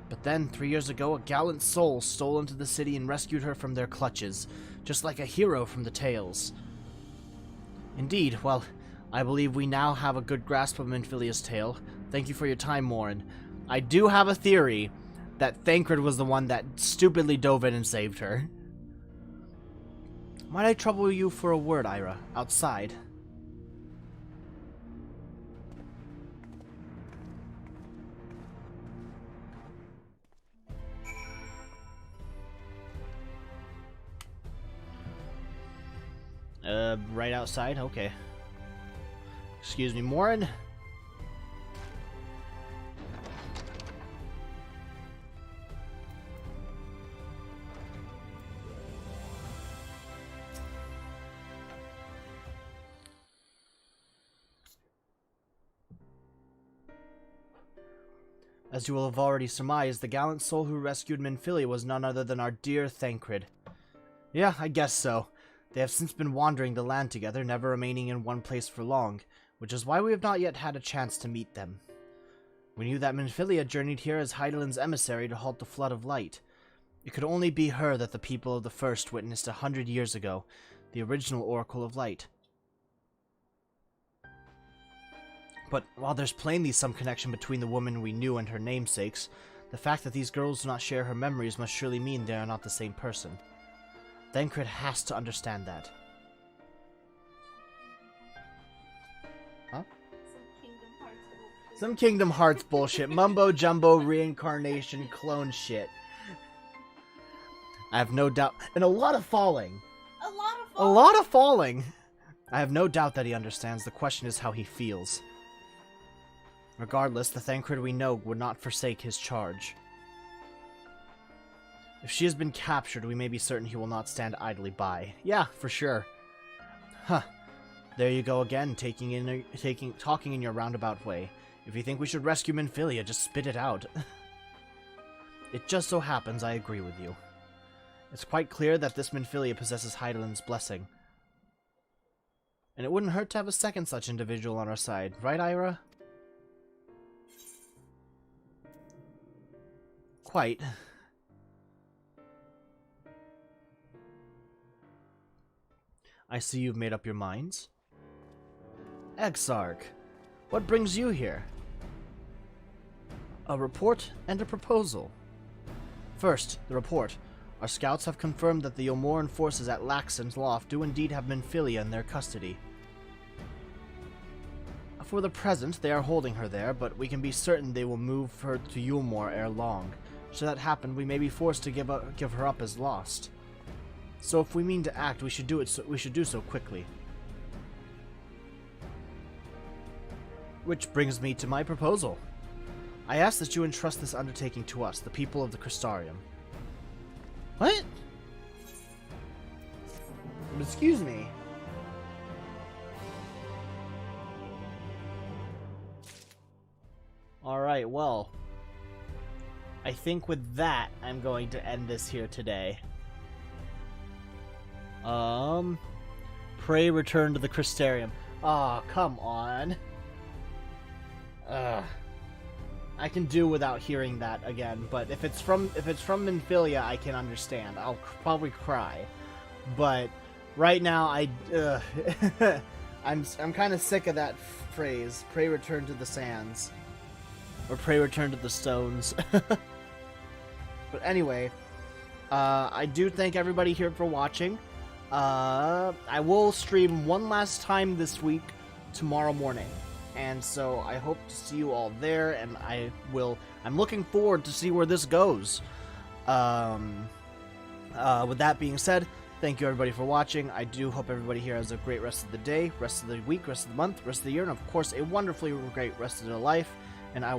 But then, 3 years ago, a gallant soul stole into the city and rescued her from their clutches, just like a hero from the tales. Indeed, well, I believe we now have a good grasp of Minfilia's tale. Thank you for your time, Morin. I do have a theory that Thancred was the one that stupidly dove in and saved her. Might I trouble you for a word, Ira, outside? Right outside? Okay. Excuse me, Morin? As you will have already surmised, the gallant soul who rescued Minfilia was none other than our dear Thancred. Yeah, I guess so. They have since been wandering the land together, never remaining in one place for long, which is why we have not yet had a chance to meet them. We knew that Minfilia journeyed here as Hydaelyn's emissary to halt the Flood of Light. It could only be her that the people of the First witnessed 100 years ago, the original Oracle of Light. But while there's plainly some connection between the woman we knew and her namesakes, the fact that these girls do not share her memories must surely mean they are not the same person. Thancred has to understand that. Huh? Some Kingdom Hearts bullshit. Mumbo jumbo reincarnation clone shit. I have no doubt. And a lot of falling. A lot of falling. I have no doubt that he understands. The question is how he feels. Regardless, the Thancred we know would not forsake his charge. If she has been captured, we may be certain he will not stand idly by. Yeah, for sure. Huh. There you go again, talking in your roundabout way. If you think we should rescue Minfilia, just spit it out. It just so happens I agree with you. It's quite clear that this Minfilia possesses Hydaelyn's blessing. And it wouldn't hurt to have a second such individual on our side, right, Ira? Quite. I see you've made up your minds. K-Sawk, what brings you here? A report and a proposal. First, the report. Our scouts have confirmed that the Yomoran forces at Laxon's Loft do indeed have Minfilia in their custody. For the present, they are holding her there, but we can be certain they will move her to Yulmore ere long. Should that happen, we may be forced to give her up as lost. So if we mean to act, we should do so quickly. Which brings me to my proposal. I ask that you entrust this undertaking to us, the people of the Crystarium. What? Excuse me. Alright, well. I think with that, I'm going to end this here today. Pray return to the Crystarium. Aw, come on. I can do without hearing that again, but if it's from Minfilia, I can understand. I'll probably cry, but right now I'm kind of sick of that phrase. Pray return to the sands, or pray return to the stones. But anyway, I do thank everybody here for watching. I will stream one last time this week tomorrow morning. And so I hope to see you all there, and I'm looking forward to see where this goes. With that being said, thank you everybody for watching. I do hope everybody here has a great rest of the day, rest of the week, rest of the month, rest of the year, and of course a wonderfully great rest of their life. And I will